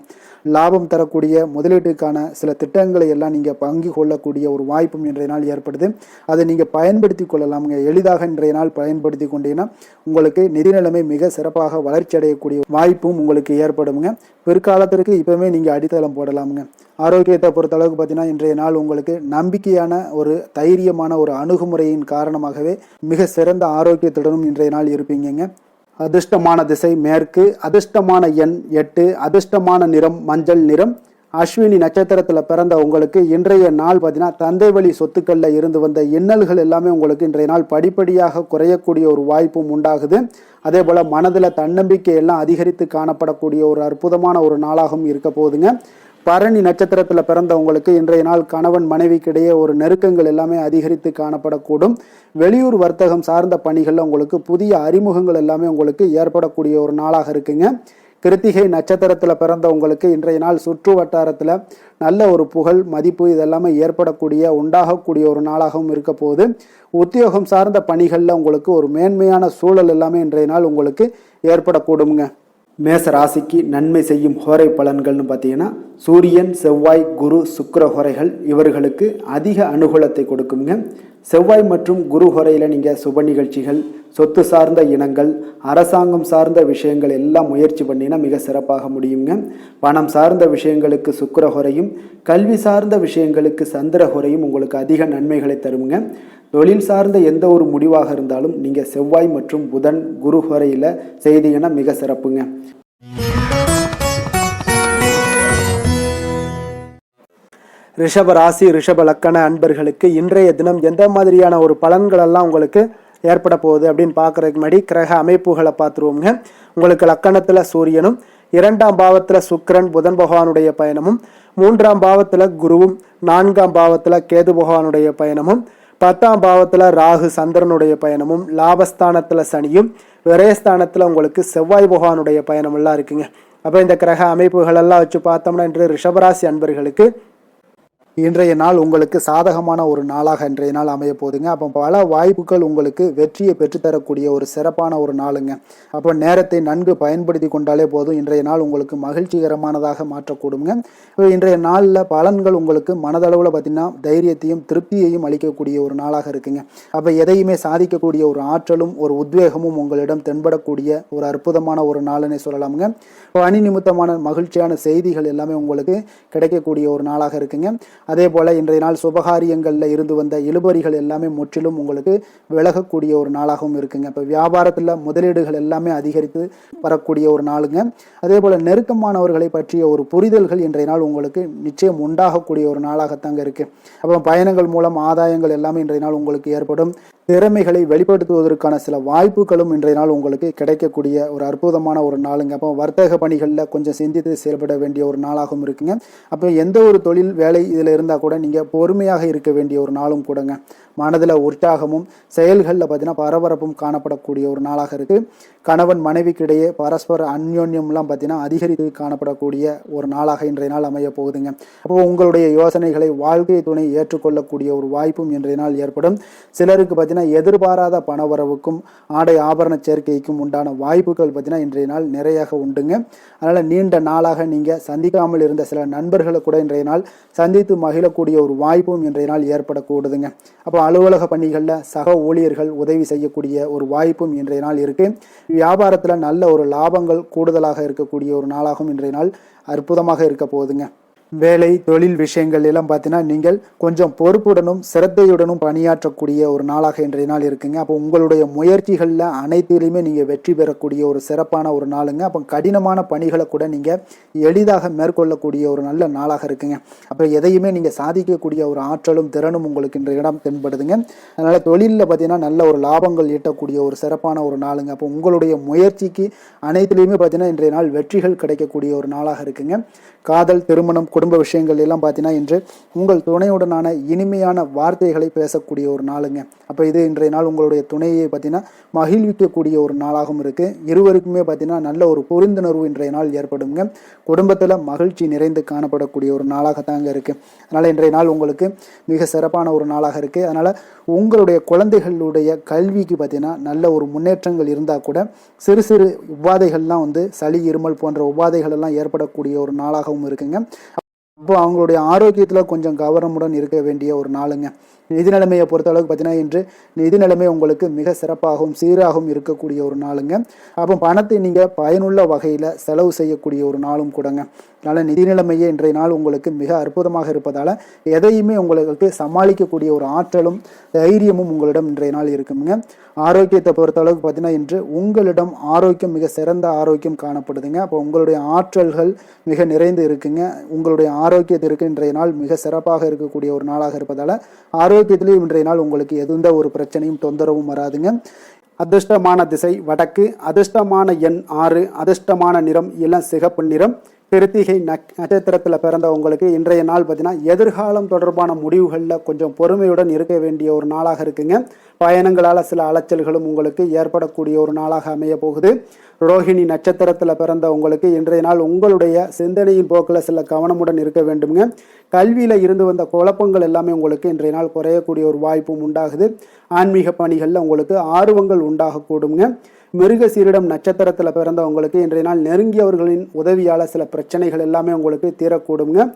லாபம் தரக்கூடிய முதலீட்டுக்கான சில திட்டங்களை எல்லாம் நீங்கள் பங்கு கொள்ளக்கூடிய ஒரு வாய்ப்பும் இன்றைய நாள் ஏற்படுது. அதை நீங்கள் பயன்படுத்தி கொள்ளலாமுங்க. எளிதாக இன்றைய நாள் பயன்படுத்தி கொண்டீங்கன்னா உங்களுக்கு நிதி நிலைமை மிக சிறப்பாக வளர்ச்சி அடையக்கூடிய வாய்ப்பும் உங்களுக்கு ஏற்படுங்க. பிற்காலத்திற்கு இப்பவுமே நீங்கள் அடித்தளம் போடலாமுங்க. ஆரோக்கியத்தை பொறுத்த அளவுக்கு பார்த்தீங்கன்னா இன்றைய நாள் உங்களுக்கு நம்பிக்கையான ஒரு தைரியமான ஒரு அணுகுமுறையின் காரணமாகவே மிக சிறந்த ஆரோக்கியத்துடனும் இன்றைய நாள் இருப்பீங்க. அதிர்ஷ்டமான திசை மேற்கு, அதிர்ஷ்டமான எண் 8, அதிர்ஷ்டமான நிறம் மஞ்சள் நிறம். அஸ்வினி நட்சத்திரத்தில் பிறந்த உங்களுக்கு இன்றைய நாள் பார்த்தீங்கன்னா தந்தை வழி சொத்துக்களில் இருந்து வந்த இன்னல்கள் எல்லாமே உங்களுக்கு இன்றைய நாள் படிப்படியாக குறையக்கூடிய ஒரு வாய்ப்பும் உண்டாகுது. அதே போல் மனதில் தன்னம்பிக்கை எல்லாம் அதிகரித்து காணப்படக்கூடிய ஒரு அற்புதமான ஒரு நாளாகவும் இருக்க போகுதுங்க. பரணி நட்சத்திரத்தில் பிறந்தவங்களுக்கு இன்றைய நாள் கணவன் மனைவிக்கிடையே ஒரு நெருக்கங்கள் எல்லாமே அதிகரித்து காணப்படக்கூடும். வெளியூர் வர்த்தகம் சார்ந்த பணிகளில் உங்களுக்கு புதிய அறிமுகங்கள் எல்லாமே உங்களுக்கு ஏற்படக்கூடிய ஒரு நாளாக இருக்குங்க. கிருத்திகை நட்சத்திரத்தில் பிறந்தவங்களுக்கு இன்றைய நாள் சுற்று வட்டாரத்தில் நல்ல ஒரு புகழ் மதிப்பு இதெல்லாமே உண்டாகக்கூடிய ஒரு நாளாகவும் இருக்க போகுது. உத்தியோகம் சார்ந்த பணிகளில் உங்களுக்கு ஒரு மேன்மையான சூழல் எல்லாமே இன்றைய நாள் உங்களுக்கு ஏற்படக்கூடுங்க. மேச ராசிக்கு நன்மை செய்யும் ஹோரை பலன்கள்னு பார்த்தீங்கன்னா சூரியன், செவ்வாய், குரு, சுக்கிர ஹோரைகள் இவர்களுக்கு அதிக அனுகூலத்தை கொடுக்குங்க. செவ்வாய் மற்றும் குரு ஹோரையில் நீங்கள் சுப நிகழ்ச்சிகள், சொத்து சார்ந்த இனங்கள், அரசாங்கம் சார்ந்த விஷயங்கள் எல்லாம் முயற்சி பண்ணினா மிக சிறப்பாக முடியுங்க. பணம் சார்ந்த விஷயங்களுக்கு சுக்கிர ஹோரையும், கல்வி சார்ந்த விஷயங்களுக்கு சந்திர ஹோரையும் உங்களுக்கு அதிக நன்மைகளை தருங்க. தொழில் சார்ந்த எந்த ஒரு முடிவாக இருந்தாலும் நீங்கள் செவ்வாய் மற்றும் புதன், குரு ஹோரையில் செய்தீங்கன்னா மிக சிறப்புங்க. ரிஷப ராசி ரிஷப லக்கண அன்பர்களுக்கு இன்றைய தினம் எந்த மாதிரியான ஒரு பலன்கள் எல்லாம் உங்களுக்கு ஏற்பட போகுது அப்படின்னு பார்க்கறதுக்கு முன்னாடி கிரக அமைப்புகளை பார்த்துருவோங்க. உங்களுக்கு லக்கணத்தில் சூரியனும், 2ஆம் பாவத்தில் சுக்கிரன் புதன் பகவானுடைய பயணமும், 3ஆம் பாவத்தில் குருவும், 4ஆம் பாவத்தில் கேது பகவானுடைய பயணமும், 10ஆம் பாவத்தில் ராகு சந்திரனுடைய பயணமும், லாபஸ்தானத்தில் சனியும், விரயஸ்தானத்தில் உங்களுக்கு செவ்வாய் பகவானுடைய பயணம் எல்லாம் இருக்குங்க. அப்போ இந்த கிரக அமைப்புகள் எல்லாம் வச்சு பார்த்தோம்னா இன்று ரிஷபராசி அன்பர்களுக்கு இன்றைய நாள் உங்களுக்கு சாதகமான ஒரு நாளாக இன்றைய நாள் அமைய போகுதுங்க. அப்போ பல வாய்ப்புகள் உங்களுக்கு வெற்றியை பெற்றுத்தரக்கூடிய ஒரு சிறப்பான ஒரு நாளுங்க. அப்போ நேரத்தை நன்கு பயன்படுத்தி கொண்டாலே போதும், இன்றைய நாள் உங்களுக்கு மகிழ்ச்சிகரமானதாக மாற்றக்கூடுங்க. இன்றைய நாளில் பலன்கள் உங்களுக்கு மனதளவில் பார்த்திங்கன்னா தைரியத்தையும் திருப்தியையும் அளிக்கக்கூடிய ஒரு நாளாக இருக்குங்க. அப்போ எதையுமே சாதிக்கக்கூடிய ஒரு ஆற்றலும் ஒரு உத்வேகமும் உங்களிடம் தென்படக்கூடிய ஒரு அற்புதமான ஒரு நாளுன்னே சொல்லலாமுங்க. பணி நிமித்தமான மகிழ்ச்சியான செய்திகள் எல்லாமே உங்களுக்கு கிடைக்கக்கூடிய ஒரு நாளாக இருக்குங்க. அதே போல் இன்றைய நாள் சுபகாரியங்களில் இருந்து வந்த இழுபறிகள் எல்லாமே முற்றிலும் உங்களுக்கு விலகக்கூடிய ஒரு நாளாகவும் இருக்குங்க. இப்போ வியாபாரத்தில் முதலீடுகள் எல்லாமே அதிகரித்து வரக்கூடிய ஒரு நாளுங்க. அதே போல் நெருக்கமானவர்களை பற்றிய ஒரு புரிதல்கள் இன்றைய நாள் உங்களுக்கு நிச்சயம் உண்டாகக்கூடிய ஒரு நாளாகத்தாங்க இருக்குது. அப்போ பயணங்கள் மூலம் ஆதாயங்கள் எல்லாமே இன்றைய நாள் உங்களுக்கு ஏற்படும். திறமைகளை வெளிப்படுத்துவதற்கான சில வாய்ப்புகளும் இன்றைய நாள் உங்களுக்கு கிடைக்கக்கூடிய ஒரு அற்புதமான ஒரு நாளுங்க. அப்போ வர்த்தக பணிகளில் கொஞ்சம் சிந்தித்து செயல்பட வேண்டிய ஒரு நாளாகவும் இருக்குங்க. அப்போ எந்த ஒரு தொழில் வேலை இதில் இருந்தால் கூட நீங்கள் பொறுமையாக இருக்க வேண்டிய ஒரு நாளும் கூடங்க. மனதில் உற்சாகமும் செயல்களில் பார்த்தீங்கன்னா பரபரப்பும் காணப்படக்கூடிய ஒரு நாளாக இருக்குது. கணவன் மனைவிக்கிடையே பரஸ்பர அந்யோன்யம்லாம் பார்த்தீங்கன்னா அதிகரித்து காணப்படக்கூடிய ஒரு நாளாக இன்றைய நாள் அமைய போகுதுங்க. அப்போ உங்களுடைய யோசனைகளை வாழ்க்கை துணை ஏற்றுக்கொள்ளக்கூடிய ஒரு வாய்ப்பும் இன்றைய நாள் ஏற்படும். சிலருக்கு பார்த்தீங்கன்னா எதிர்பாராத பணவரவுக்கும் ஆடை ஆபரண சேர்க்கைக்கும் உண்டான வாய்ப்புகள் பார்த்தீங்கன்னா இன்றைய நாள் நிறையாக உண்டுங்க. அதனால் நீண்ட நாளாக நீங்கள் சந்திக்காமல் இருந்த சில நண்பர்களை கூட இன்றைய நாள் சந்தித்து மகிழக்கூடிய ஒரு வாய்ப்பும் இன்றைய நாள் ஏற்படக்கூடுதுங்க. அப்போ அலுவலக பணிகளில் சக ஊழியர்கள் உதவி செய்யக்கூடிய ஒரு வாய்ப்பும் இன்றைய நாள் இருக்கு. வியாபாரத்தில் நல்ல ஒரு லாபங்கள் கூடுதலாக இருக்கக்கூடிய ஒரு நாளாகவும் இன்றைய நாள் அற்புதமாக இருக்க போகுதுங்க. வேலை தொழில் விஷயங்கள் எல்லாம் பார்த்தீங்கன்னா நீங்கள் கொஞ்சம் பொறுப்புடனும் சிரத்தையுடனும் பணியாற்றக்கூடிய ஒரு நாளாக இன்றைய நாள் இருக்குங்க. அப்போ உங்களுடைய முயற்சிகளில் அனைத்திலையுமே நீங்கள் வெற்றி பெறக்கூடிய ஒரு சிறப்பான ஒரு நாளுங்க. அப்போ கடினமான பணிகளை கூட நீங்கள் எளிதாக மேற்கொள்ளக்கூடிய ஒரு நல்ல நாளாக இருக்குங்க. அப்போ எதையுமே நீங்கள் சாதிக்கக்கூடிய ஒரு ஆற்றலும் திறனும் உங்களுக்கு இன்றைய இடம் தென்படுதுங்க. அதனால் தொழிலில் பார்த்தீங்கன்னா நல்ல ஒரு லாபங்கள் ஈட்டக்கூடிய ஒரு சிறப்பான ஒரு நாளுங்க. அப்போ உங்களுடைய முயற்சிக்கு அனைத்திலையுமே பார்த்தீங்கன்னா இன்றைய நாள் வெற்றிகள் கிடைக்கக்கூடிய ஒரு நாளாக இருக்குங்க. காதல், திருமணம், குடும்ப விஷயங்கள் எல்லாம் பார்த்தீங்கன்னா இன்று உங்கள் துணையுடனான இனிமையான வார்த்தைகளை பேசக்கூடிய ஒரு நாளுங்க. அப்போ இது இன்றைய நாள் உங்களுடைய துணையை பார்த்தீங்கன்னா மகிழ்விக்கக்கூடிய ஒரு நாளாகவும் இருக்குது. இருவருக்குமே பார்த்தீங்கன்னா நல்ல ஒரு புரிந்துணர்வு இன்றைய நாள் ஏற்படுங்க. குடும்பத்தில் மகிழ்ச்சி நிறைந்து காணப்படக்கூடிய ஒரு நாளாகத்தாங்க இருக்குது. அதனால் இன்றைய நாள் உங்களுக்கு மிக சிறப்பான ஒரு நாளாக இருக்குது. அதனால் உங்களுடைய குழந்தைகளுடைய கல்விக்கு பார்த்தீங்கன்னா நல்ல ஒரு முன்னேற்றங்கள் இருந்தால் கூட சிறு சிறு உபாதைகள்லாம் சளி, இருமல் போன்ற உபாதைகள் எல்லாம் ஏற்படக்கூடிய ஒரு நாளாகவும் இருக்குங்க. அப்போ அவங்களுடைய ஆரோக்கியத்தில் கொஞ்சம் கவனமுடன் இருக்க வேண்டிய ஒரு நாளுங்க. நிதி நிலைமையை பொறுத்த அளவுக்கு பார்த்தீங்கன்னா இன்று நிதி நிலைமை உங்களுக்கு மிக சிறப்பாகவும் சீராகவும் இருக்கக்கூடிய ஒரு நாளுங்க. அப்போ பணத்தை நீங்கள் பயனுள்ள வகையில் செலவு செய்யக்கூடிய ஒரு நாளும் கூடங்க. அதனால் நிதி நிலைமையே இன்றைய நாள் உங்களுக்கு மிக அற்புதமாக இருப்பதால் எதையுமே உங்களுக்கு சமாளிக்கக்கூடிய ஒரு ஆற்றலும் தைரியமும் உங்களிடம் இன்றைய நாள் இருக்குங்க. ஆரோக்கியத்தை பொறுத்த அளவுக்கு பார்த்தீங்கன்னா இன்று உங்களிடம் ஆரோக்கியம் மிக சிறந்த ஆரோக்கியம் காணப்படுதுங்க. அப்போ உங்களுடைய ஆற்றல்கள் மிக நிறைந்து இருக்குங்க. உங்களுடைய ஆரோக்கியத்திற்கு இன்றைய நாள் மிக சிறப்பாக இருக்கக்கூடிய ஒரு நாளாக இருப்பதால் ஆரோக்கியத்திலேயும் இன்றைய நாள் உங்களுக்கு எந்த ஒரு பிரச்சனையும் தொந்தரவும் வராதுங்க. அதிர்ஷ்டமான திசை வடக்கு, அதிர்ஷ்டமான எண் 6, அதிர்ஷ்டமான நிறம் இளம் சிகப்பு நிறம். கிருத்திகை நட்சத்திரத்தில் பிறந்த உங்களுக்கு இன்றைய நாள் பார்த்தீங்கன்னா எதிர்காலம் தொடர்பான முடிவுகளில் கொஞ்சம் பொறுமையுடன் இருக்க வேண்டிய ஒரு நாளாக இருக்குங்க. பயணங்களால் சில அலைச்சல்களும் உங்களுக்கு ஏற்படக்கூடிய ஒரு நாளாக அமைய போகுது. ரோஹிணி நட்சத்திரத்தில் பிறந்த உங்களுக்கு இன்றைய நாள் உங்களுடைய சிந்தனையின் போக்கில் சில கவனமுடன் இருக்க வேண்டுங்க. கல்வியில் இருந்து வந்த குழப்பங்கள் எல்லாமே உங்களுக்கு இன்றைய நாள் குறையக்கூடிய ஒரு வாய்ப்பும் உண்டாகுது. ஆன்மீக பணிகளில் உங்களுக்கு ஆர்வங்கள் உண்டாகக்கூடுங்க. மிருகசீரிடம் நட்சத்திரத்தில் பிறந்தவங்களுக்கு இன்றைய நாள் நெருங்கியவர்களின் உதவியால் சில பிரச்சனைகள் எல்லாமே உங்களுக்கு தீரக்கூடுங்க.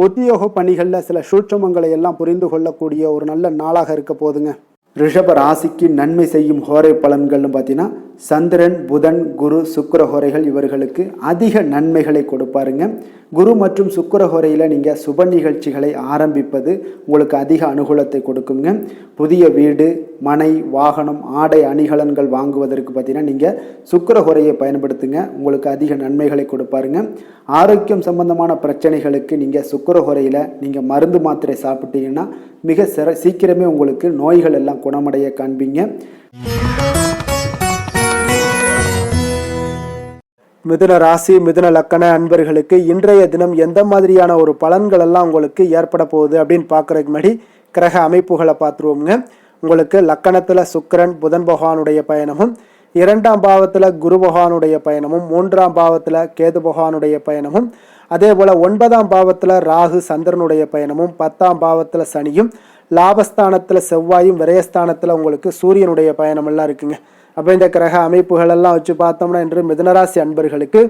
உத்தியோக பணிகளில் சில சூட்சமங்களை எல்லாம் புரிந்து கொள்ளக்கூடிய ஒரு நல்ல நாளாக இருக்க போதுங்க. ரிஷப ராசிக்கு நன்மை செய்யும் ஹோரை பலன்கள்னு பார்த்தீங்கன்னா சந்திரன், புதன், குரு, சுக்கிர ஹோரைகள் இவர்களுக்கு அதிக நன்மைகளை கொடுப்பாருங்க. குரு மற்றும் சுக்கிர ஹோரையில் நீங்கள் சுப நிகழ்ச்சிகளை ஆரம்பிப்பது உங்களுக்கு அதிக அனுகூலத்தை கொடுக்குங்க. புதிய வீடு, மனை, வாகனம், ஆடை அணிகலன்கள் வாங்குவதற்கு பார்த்தீங்கன்னா நீங்கள் சுக்கிர ஹோரையை பயன்படுத்துங்க. உங்களுக்கு அதிக நன்மைகளை கொடுப்பாருங்க. ஆரோக்கியம் சம்பந்தமான பிரச்சனைகளுக்கு நீங்கள் சுக்கிர ஹோரையில் நீங்கள் மருந்து மாத்திரை சாப்பிட்டீங்கன்னா மிக சீக்கிரமே உங்களுக்கு நோய்கள் எல்லாம் குணமடைய காண்பீங்க. மிதுன ராசி, மிதுன லக்கண அன்பர்களுக்கு இன்றைய தினம் எந்த மாதிரியான ஒரு பலன்கள் எல்லாம் உங்களுக்கு ஏற்பட போகுது அப்படின்னு பார்க்குறதுக்கு முன்னாடி கிரக அமைப்புகளை பார்த்துருவோங்க. உங்களுக்கு லக்கணத்தில் சுக்கிரன், புதன் பகவானுடைய பயணமும், 2ஆம் பாவத்தில் குரு பகவானுடைய பயணமும், 3ஆம் பாவத்தில் கேது பகவானுடைய பயணமும், அதே போல் 9ஆம் பாவத்தில் ராகு சந்திரனுடைய பயணமும், 10ஆம் பாவத்தில் சனியும், லாபஸ்தானத்தில் செவ்வாயும், விரயஸ்தானத்தில் உங்களுக்கு சூரியனுடைய பயணமெல்லாம் இருக்குங்க. அப்போ இந்த கிரக அமைப்புகள் எல்லாம் வச்சு பார்த்தோம்னா இன்று மிதுனராசி அன்பர்களுக்கு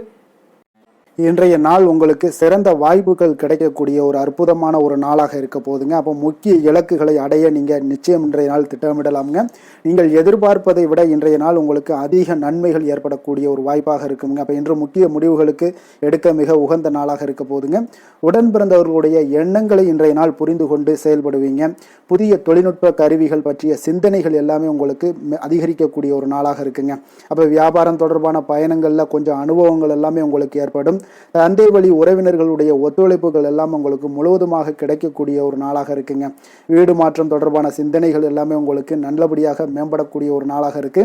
இன்றைய நாள் உங்களுக்கு சிறந்த வாய்ப்புகள் கிடைக்கக்கூடிய ஒரு அற்புதமான ஒரு நாளாக இருக்க போதுங்க. அப்போ முக்கிய இலக்குகளை அடைய நீங்கள் நிச்சயம் இன்றைய நாள் திட்டமிடலாமுங்க. நீங்கள் எதிர்பார்ப்பதை விட இன்றைய நாள் உங்களுக்கு அதிக நன்மைகள் ஏற்படக்கூடிய ஒரு வாய்ப்பாக இருக்குங்க. அப்போ இன்று முக்கிய முடிவுகளுக்கு எடுக்க மிக உகந்த நாளாக இருக்க போதுங்க. உடன் பிறந்தவர்களுடைய எண்ணங்களை இன்றைய நாள் புரிந்து கொண்டு செயல்படுவீங்க. புதிய தொழில்நுட்ப கருவிகள் பற்றிய சிந்தனைகள் எல்லாமே உங்களுக்கு அதிகரிக்கக்கூடிய ஒரு நாளாக இருக்குங்க. அப்போ வியாபாரம் தொடர்பான பயணங்களில் கொஞ்சம் அனுபவங்கள் எல்லாமே உங்களுக்கு ஏற்படும். தந்தை வழி உறவினர்களுடைய ஒத்துழைப்புகள் எல்லாம் உங்களுக்கு முழுவதுமாக கிடைக்கக்கூடிய ஒரு நாளாக இருக்குங்க. வீடு மாற்றம் தொடர்பான சிந்தனைகள் எல்லாமே உங்களுக்கு நல்லபடியாக மேம்படக்கூடிய ஒரு நாளாக இருக்கு.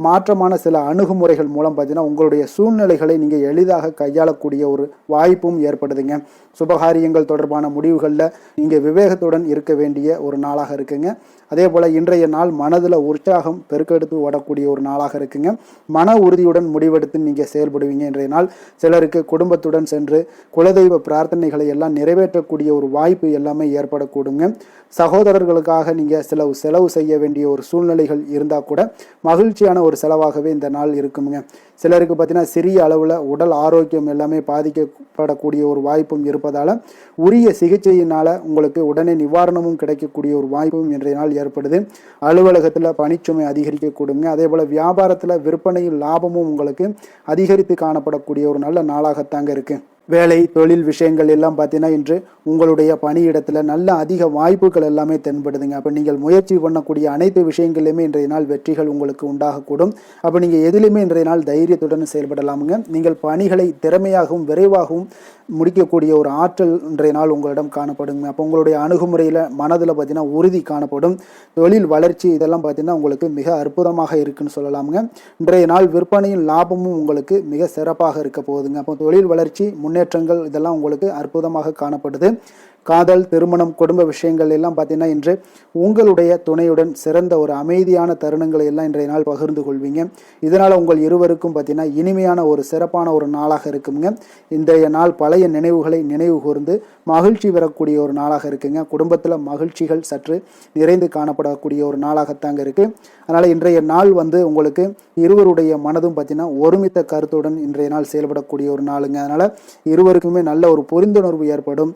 மாற்றமான சில அணுகுமுறைகள் மூலம் பார்த்தீங்கன்னா உங்களுடைய சூழ்நிலைகளை நீங்கள் எளிதாக கையாளக்கூடிய ஒரு வாய்ப்பும் ஏற்படுதுங்க. சுபகாரியங்கள் தொடர்பான முடிவுகளில் நீங்கள் விவேகத்துடன் இருக்க வேண்டிய ஒரு நாளாக இருக்குங்க. அதே போல் இன்றைய நாள் மனதில் உற்சாகம் பெருக்கெடுத்து ஓடக்கூடிய ஒரு நாளாக இருக்குங்க. மன உறுதியுடன் முடிவெடுத்து நீங்கள் செயல்படுவீங்க. இன்றைய நாள் சிலருக்கு குடும்பத்துடன் சென்று குலதெய்வ பிரார்த்தனைகளை எல்லாம் நிறைவேற்றக்கூடிய ஒரு வாய்ப்பு எல்லாமே ஏற்படக்கூடுங்க. சகோதரர்களுக்காக நீங்கள் செலவு செய்ய வேண்டிய ஒரு சூழ்நிலைகள் இருந்தால் கூட மகிழ்ச்சியான ஒரு செலவாகவே இந்த நாள் இருக்குங்க. சிலருக்கு பார்த்தீங்கன்னா சிறிய அளவில் உடல் ஆரோக்கியம் எல்லாமே பாதிக்கப்படக்கூடிய ஒரு வாய்ப்பும் இருப்பதால் உரிய சிகிச்சையினால் உங்களுக்கு உடனே நிவாரணமும் கிடைக்கக்கூடிய ஒரு வாய்ப்பும் இன்றைய நாள் ஏற்படுது. அலுவலகத்தில் பணிச்சுமை அதிகரிக்கக்கூடுங்க. அதே போல் வியாபாரத்தில் விற்பனையில் லாபமும் உங்களுக்கு அதிகரித்து காணப்படக்கூடிய ஒரு நல்ல நாளாகத்தாங்க இருக்கு. வேலை தொழில் விஷயங்கள் எல்லாம் பார்த்தீங்கன்னா இன்று உங்களுடைய பணியிடத்தில் நல்ல அதிக வாய்ப்புகள் எல்லாமே தென்படுதுங்க. அப்போ நீங்கள் முயற்சி பண்ணக்கூடிய அனைத்து விஷயங்களையுமே இன்றைய நாள் வெற்றிகள் உங்களுக்கு உண்டாகக்கூடும். அப்போ நீங்கள் எதிலுமே இன்றைய நாள் தைரியத்துடன் செயல்படலாமுங்க. நீங்கள் பணிகளை திறமையாகவும் விரைவாகவும் முடிக்கக்கூடிய ஒரு ஆற்றல் இன்றைய நாள் உங்களிடம் காணப்படுங்க. அப்போ உங்களுடைய அணுகுமுறையில் மனதில் பார்த்தீங்கன்னா உறுதி காணப்படும். தொழில் வளர்ச்சி இதெல்லாம் பார்த்தீங்கன்னா உங்களுக்கு மிக அற்புதமாக இருக்குன்னு சொல்லலாமுங்க. இன்றைய நாள் விற்பனையின் லாபமும் உங்களுக்கு மிக சிறப்பாக இருக்க போகுதுங்க. அப்போ தொழில் வளர்ச்சி முன்னேற்றங்கள் இதெல்லாம் உங்களுக்கு அற்புதமாக காணப்படுது. காதல், திருமணம், குடும்ப விஷயங்கள் எல்லாம் பார்த்தீங்கன்னா இன்று உங்களுடைய துணையுடன் சிறந்த ஒரு அமைதியான தருணங்களை எல்லாம் இன்றைய நாள் பகிர்ந்து கொள்வீங்க. இதனால் உங்கள் இருவருக்கும் பார்த்தீங்கன்னா இனிமையான ஒரு சிறப்பான ஒரு நாளாக இருக்குங்க. இன்றைய நாள் பழைய நினைவுகளை நினைவு கூர்ந்து மகிழ்ச்சி பெறக்கூடிய ஒரு நாளாக இருக்குங்க. குடும்பத்தில் மகிழ்ச்சிகள் சற்று நிறைந்து காணப்படக்கூடிய ஒரு நாளாகத்தாங்க இருக்கு. அதனால் இன்றைய நாள் உங்களுக்கு இருவருடைய மனதும் பார்த்தீங்கன்னா ஒருமித்த கருத்துடன் இன்றைய நாள் செயல்படக்கூடிய ஒரு நாளுங்க. அதனால் இருவருக்குமே நல்ல ஒரு புரிந்துணர்வு ஏற்படும்.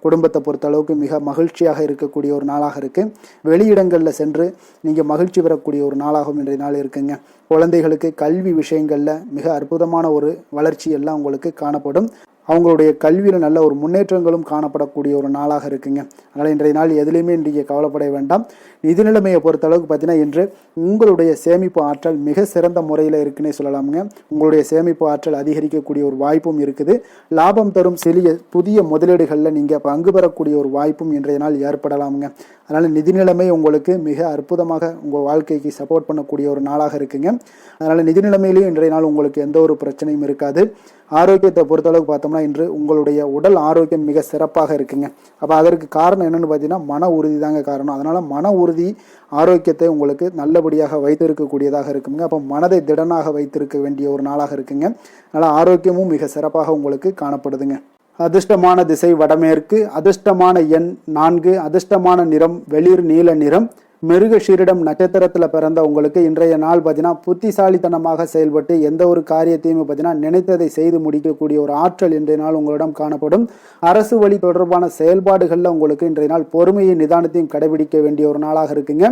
குடும்பத்தை பொறுத்த அளவுக்கு மிக மகிழ்ச்சியாக இருக்கக்கூடிய ஒரு நாளாக இருக்குது. வெளியிடங்களில் சென்று நீங்கள் மகிழ்ச்சி பெறக்கூடிய ஒரு நாளாகவும் இன்றைய நாள் இருக்குங்க. குழந்தைகளுக்கு கல்வி விஷயங்களில் மிக அற்புதமான ஒரு வளர்ச்சி எல்லாம் உங்களுக்கு காணப்படும். அவங்களுடைய கல்வியில் நல்ல ஒரு முன்னேற்றங்களும் காணப்படக்கூடிய ஒரு நாளாக இருக்குங்க. அதனால் இன்றைய நாள் எதுலேயுமே இன்றைக்கு கவலைப்பட வேண்டாம். நிதி நிலைமையை பொறுத்த அளவுக்கு பார்த்தீங்கன்னா இன்று உங்களுடைய சேமிப்பு ஆற்றல் மிக சிறந்த முறையில் இருக்குன்னே சொல்லலாமுங்க. உங்களுடைய சேமிப்பு ஆற்றல் அதிகரிக்கக்கூடிய ஒரு வாய்ப்பும் இருக்குது. லாபம் தரும் புதிய முதலீடுகளில் நீங்கள் பங்கு பெறக்கூடிய ஒரு வாய்ப்பும் இன்றைய நாள் ஏற்படலாமுங்க. அதனால் நிதி நிலைமை உங்களுக்கு மிக அற்புதமாக உங்கள் வாழ்க்கைக்கு சப்போர்ட் பண்ணக்கூடிய ஒரு நாளாக இருக்குங்க. அதனால் நிதி நிலைமையிலையும் இன்றைய நாள் உங்களுக்கு எந்த ஒரு பிரச்சனையும் இருக்காது. ஆரோக்கியத்தை பொறுத்தளவுக்கு பார்த்தோம்னா இன்று உங்களுடைய உடல் ஆரோக்கியம் மிக சிறப்பாக இருக்குங்க. அப்போ அதற்கு காரணம் என்னென்னு பார்த்தீங்கன்னா மன உறுதி தாங்க காரணம். அதனால் மன உறுதி ஆரோக்கியத்தை உங்களுக்கு நல்லபடியாக வைத்திருக்கக்கூடியதாக இருக்குங்க. அப்போ மனதை திடனாக வைத்திருக்க வேண்டிய ஒரு நாளாக இருக்குங்க. அதனால் ஆரோக்கியமும் மிக சிறப்பாக உங்களுக்கு காணப்படுதுங்க. அதிர்ஷ்டமான திசை வடமேற்கு, அதிர்ஷ்டமான எண் 4, அதிர்ஷ்டமான நிறம் வெளிர் நீல நிறம். மிருகஷீரிடம் நட்சத்திரத்தில் பிறந்த உங்களுக்கு இன்றைய நாள் பார்த்தீங்கன்னா புத்திசாலித்தனமாக செயல்பட்டு எந்த ஒரு காரியத்தையும் பார்த்தீங்கன்னா நினைத்ததை செய்து முடிக்கக்கூடிய ஒரு ஆற்றல் இன்றைய நாள் உங்களிடம் காணப்படும். அரசு வழி தொடர்பான செயல்பாடுகளில் உங்களுக்கு இன்றைய நாள் பொறுமையும் நிதானத்தையும் கடைபிடிக்க வேண்டிய ஒரு நாளாக இருக்குங்க.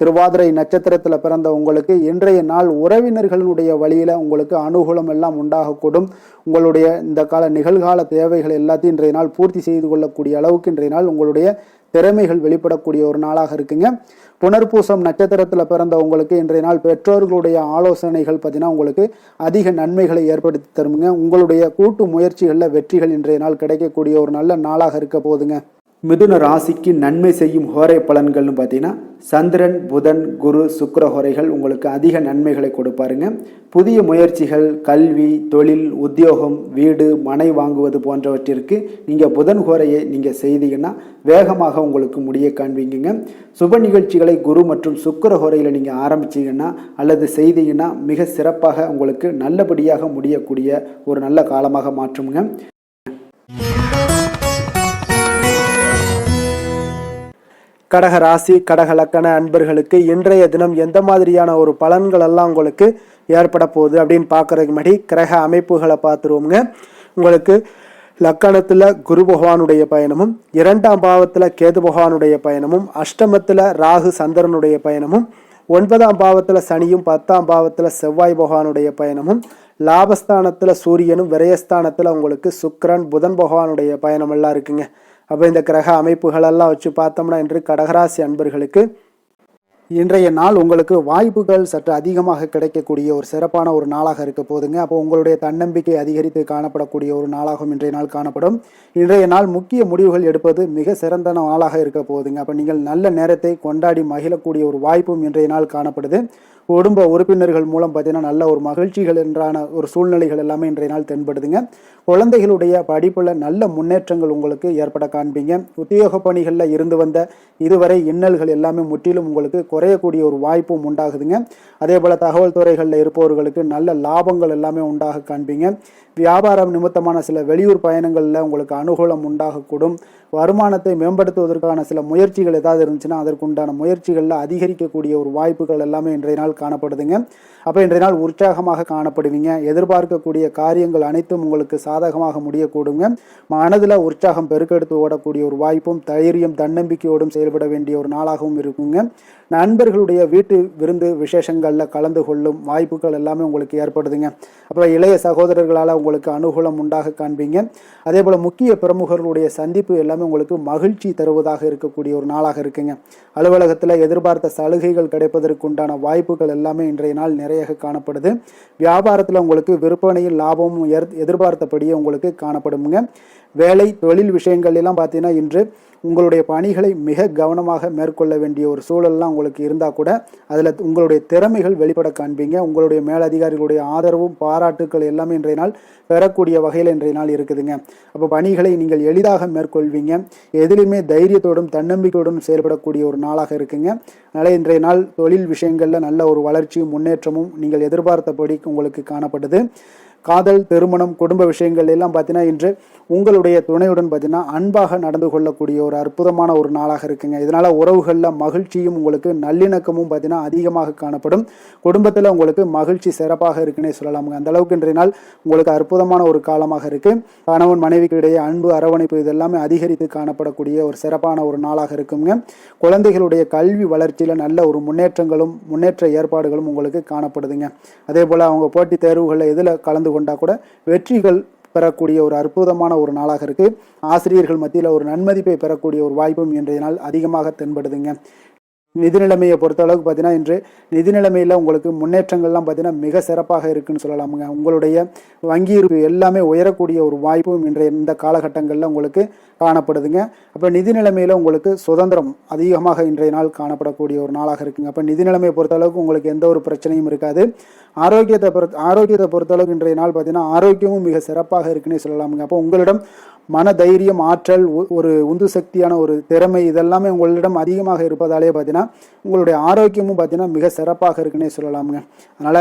திருவாதிரை நட்சத்திரத்தில் பிறந்த உங்களுக்கு இன்றைய நாள் உறவினர்களுடைய வழியில் உங்களுக்கு அனுகூலம் எல்லாம் உண்டாகக்கூடும். உங்களுடைய இந்த கால நிகழ்கால தேவைகள் எல்லாத்தையும் இன்றைய நாள் பூர்த்தி செய்து கொள்ளக்கூடிய அளவுக்கு இன்றைய நாள் உங்களுடைய திறமைகள் வெளிப்படக்கூடிய ஒரு நாளாக இருக்குங்க. புனர்பூசம் நட்சத்திரத்தில் பிறந்த உங்களுக்கு இன்றைய நாள் பெற்றோர்களுடைய ஆலோசனைகள் பார்த்தீங்கன்னா உங்களுக்கு அதிக நன்மைகளை ஏற்படுத்தி தருமுங்க. உங்களுடைய கூட்டு முயற்சிகளில் வெற்றிகள் இன்றைய நாள் கிடைக்கக்கூடிய ஒரு நல்ல நாளாக இருக்க போகுதுங்க. மிதுன ராசிக்கு நன்மை செய்யும் ஹோரை பலன்கள்னு பார்த்தீங்கன்னா சந்திரன், புதன், குரு, சுக்கிர ஹோரைகள் உங்களுக்கு அதிக நன்மைகளை கொடுப்பாருங்க. புதிய முயற்சிகள், கல்வி, தொழில், உத்தியோகம், வீடு, மனை வாங்குவது போன்றவற்றிற்கு நீங்கள் புதன் ஹோரையை நீங்கள் செய்தீங்கன்னா வேகமாக உங்களுக்கு முடிய காண்பீங்க. சுப நிகழ்ச்சிகளை குரு மற்றும் சுக்கிர ஹோரையில் நீங்கள் ஆரம்பிச்சிங்கன்னா அல்லது செய்தீங்கன்னா மிக சிறப்பாக உங்களுக்கு நல்லபடியாக முடியக்கூடிய ஒரு நல்ல காலமாக மாற்றுங்க. கடக ராசி கடக லக்கண அன்பர்களுக்கு இன்றைய தினம் எந்த மாதிரியான ஒரு பலன்கள் எல்லாம் உங்களுக்கு ஏற்பட போகுது அப்படின்னு பார்க்கறதுக்கு முன்னாடி கிரக அமைப்புகளை பார்த்துருவோங்க. உங்களுக்கு லக்கணத்தில் குரு பகவானுடைய பயணமும், 2ஆம் பாவத்தில் கேது பகவானுடைய பயணமும், அஷ்டமத்தில் ராகு சந்திரனுடைய பயணமும், 9ஆம் பாவத்தில் சனியும், 10ஆம் பாவத்தில் செவ்வாய் பகவானுடைய பயணமும், லாபஸ்தானத்தில் சூரியனும், விரயஸ்தானத்தில் உங்களுக்கு சுக்கிரன், புதன் பகவானுடைய பயணம் எல்லாம் இருக்குங்க. அப்போ இந்த கிரக அமைப்புகளெல்லாம் வச்சு பார்த்தோம்னா இன்று கடகராசி அன்பர்களுக்கு இன்றைய நாள் உங்களுக்கு வாய்ப்புகள் சற்று அதிகமாக கிடைக்கக்கூடிய ஒரு சிறப்பான ஒரு நாளாக இருக்க போதுங்க. அப்போ உங்களுடைய தன்னம்பிக்கை அதிகரித்து காணப்படக்கூடிய ஒரு நாளாகவும் இன்றைய நாள் காணப்படும். இன்றைய நாள் முக்கிய முடிவுகள் எடுப்பது மிக சிறந்த நாளாக இருக்க போதுங்க. அப்போ நீங்கள் நல்ல நேரத்தை கொண்டாடி மகிழக்கூடிய ஒரு வாய்ப்பும் இன்றைய நாள் காணப்படுது. குடும்ப உறுப்பினர்கள் மூலம் பார்த்தீங்கன்னா நல்ல ஒரு மகிழ்ச்சிகள் என்றான ஒரு சூழ்நிலைகள் எல்லாமே இன்றைய நாள் தென்படுதுங்க. குழந்தைகளுடைய படிப்புல நல்ல முன்னேற்றங்கள் உங்களுக்கு ஏற்பட காண்பீங்க. உத்தியோக பணிகளில் இருந்து வந்த இதுவரை இன்னல்கள் எல்லாமே முற்றிலும் உங்களுக்கு குறையக்கூடிய ஒரு வாய்ப்பும் உண்டாகுதுங்க. அதே போல தகவல் துறைகளில் இருப்பவர்களுக்கு நல்ல லாபங்கள் எல்லாமே உண்டாக காண்பீங்க. வியாபாரம் நிமித்தமான சில வெளியூர் பயணங்களில் உங்களுக்கு அனுகூலம் உண்டாகக்கூடும். வருமானத்தை மேம்படுத்துவதற்கான சில முயற்சிகள் ஏதாவது இருந்துச்சுன்னா அதற்குண்டான முயற்சிகளில் அதிகரிக்கக்கூடிய ஒரு வாய்ப்புகள் எல்லாமே இன்றைய நாள் காணப்படுதுங்க. அப்போ இன்றைய நாள் உற்சாகமாக காணப்படுவீங்க. எதிர்பார்க்கக்கூடிய காரியங்கள் அனைத்தும் உங்களுக்கு சாதகமாக முடியக்கூடுங்க. மனதில் உற்சாகம் பெருக்கெடுத்து ஓடக்கூடிய ஒரு வாய்ப்பும் தைரியம் தன்னம்பிக்கையோடும் செயல்பட வேண்டிய ஒரு நாளாகவும் இருக்குங்க. நண்பர்களுடைய வீட்டு விருந்து விசேஷங்களில் கலந்து கொள்ளும் வாய்ப்புகள் எல்லாமே உங்களுக்கு ஏற்படுதுங்க. அப்போ இளைய சகோதரர்களால் உங்களுக்கு அனுகூலம் உண்டாக காண்பீங்க. அதே போல் முக்கிய பிரமுகர்களுடைய சந்திப்பு எல்லாமே உங்களுக்கு மகிழ்ச்சி தருவதாக இருக்கக்கூடிய ஒரு நாளாக இருக்குங்க. அலுவலகத்தில் எதிர்பார்த்த சலுகைகள் கிடைப்பதற்கு உண்டான வாய்ப்புகள் எல்லாமே இன்றைய நாள் நிறைய காணப்படுது. வியாபாரத்தில் உங்களுக்கு விற்பனையில் லாபமும் எதிர்பார்த்தபடியே உங்களுக்கு காணப்படுங்க. வேலை தொழில் விஷயங்கள் எல்லாம் பார்த்தீங்கன்னா இன்று உங்களுடைய பணிகளை மிக கவனமாக மேற்கொள்ள வேண்டிய ஒரு சூழல்லாம் உங்களுக்கு இருந்தால் கூட அதில் உங்களுடைய திறமைகள் வெளிப்பட காண்பீங்க. உங்களுடைய மேலதிகாரிகளுடைய ஆதரவும் பாராட்டுக்கள் எல்லாமே இன்றைய நாள் பெறக்கூடிய வகையில் இன்றைய நாள் இருக்குதுங்க. அப்போ பணிகளை நீங்கள் எளிதாக மேற்கொள்வீங்க. எதிலுமே தைரியத்தோடும் தன்னம்பிக்கையோடும் செயல்படக்கூடிய ஒரு நாளாக இருக்குங்க. அதனால் இன்றைய நாள் தொழில் விஷயங்களில் நல்ல ஒரு வளர்ச்சியும் முன்னேற்றமும் நீங்கள் எதிர்பார்த்தபடி உங்களுக்கு காணப்படுது. காதல், திருமணம், குடும்ப விஷயங்கள் எல்லாம் பார்த்தீங்கன்னா இன்று உங்களுடைய துணையுடன் பார்த்தீங்கன்னா அன்பாக நடந்து கொள்ளக்கூடிய ஒரு அற்புதமான ஒரு நாளாக இருக்குங்க. இதனால உறவுகளில் மகிழ்ச்சியும் உங்களுக்கு நல்லிணக்கமும் பார்த்தீங்கன்னா அதிகமாக காணப்படும். குடும்பத்தில் உங்களுக்கு மகிழ்ச்சி சிறப்பாக இருக்குன்னே சொல்லலாமுங்க. அந்த அளவுக்கு இன்றைய நாள் உங்களுக்கு அற்புதமான ஒரு காலமாக இருக்கு. கணவன் மனைவிக்கு இடையே அன்பு, அரவணைப்பு இதெல்லாமே அதிகரித்து காணப்படக்கூடிய ஒரு சிறப்பான ஒரு நாளாக இருக்குங்க. குழந்தைகளுடைய கல்வி வளர்ச்சியில் நல்ல ஒரு முன்னேற்ற ஏற்பாடுகளும் உங்களுக்கு காணப்படுதுங்க. அதே போல் அவங்க போட்டித் தேர்வுகளில் எதில் கலந்து கொண்டா கூட வெற்றிகள் பெறக்கூடிய ஒரு அற்புதமான ஒரு நாளாக இருக்கு. ஆசிரியர்கள் மத்தியில் ஒரு நன்மதிப்பை பெறக்கூடிய ஒரு வாய்ப்பும் இன்றைய நாள் அதிகமாக தென்படுதுங்க. நிதி நிலைமையை பொறுத்த அளவுக்கு பார்த்தீங்கன்னா இன்று நிதி நிலைமையில் உங்களுக்கு முன்னேற்றங்கள்லாம் பார்த்தீங்கன்னா மிக சிறப்பாக இருக்குன்னு சொல்லலாமுங்க. உங்களுடைய வங்கி இருப்பு எல்லாமே உயரக்கூடிய ஒரு வாய்ப்பும் இன்றைய இந்த காலகட்டங்களில் உங்களுக்கு காணப்படுதுங்க. அப்போ நிதி நிலைமையில் உங்களுக்கு சுதந்திரம் அதிகமாக இன்றைய நாள் காணப்படக்கூடிய ஒரு நாளாக இருக்குங்க. அப்போ நிதி நிலைமையை பொறுத்த அளவுக்கு உங்களுக்கு எந்த ஒரு பிரச்சனையும் இருக்காது. ஆரோக்கியத்தை பொறுத்தளவுக்கு இன்றைய நாள் பார்த்தீங்கன்னா ஆரோக்கியமும் மிக சிறப்பாக இருக்குன்னே சொல்லலாமுங்க. அப்போ உங்களிடம் மன தைரியம், ஆற்றல், ஒரு உந்து சக்தியான ஒரு திறமை இதெல்லாமே உங்களிடம் அதிகமாக இருப்பதாலே பார்த்தீங்கன்னா உங்களுடைய ஆரோக்கியமும் பார்த்தீங்கன்னா மிக சிறப்பாக இருக்குன்னே சொல்லலாமுங்க. அதனால்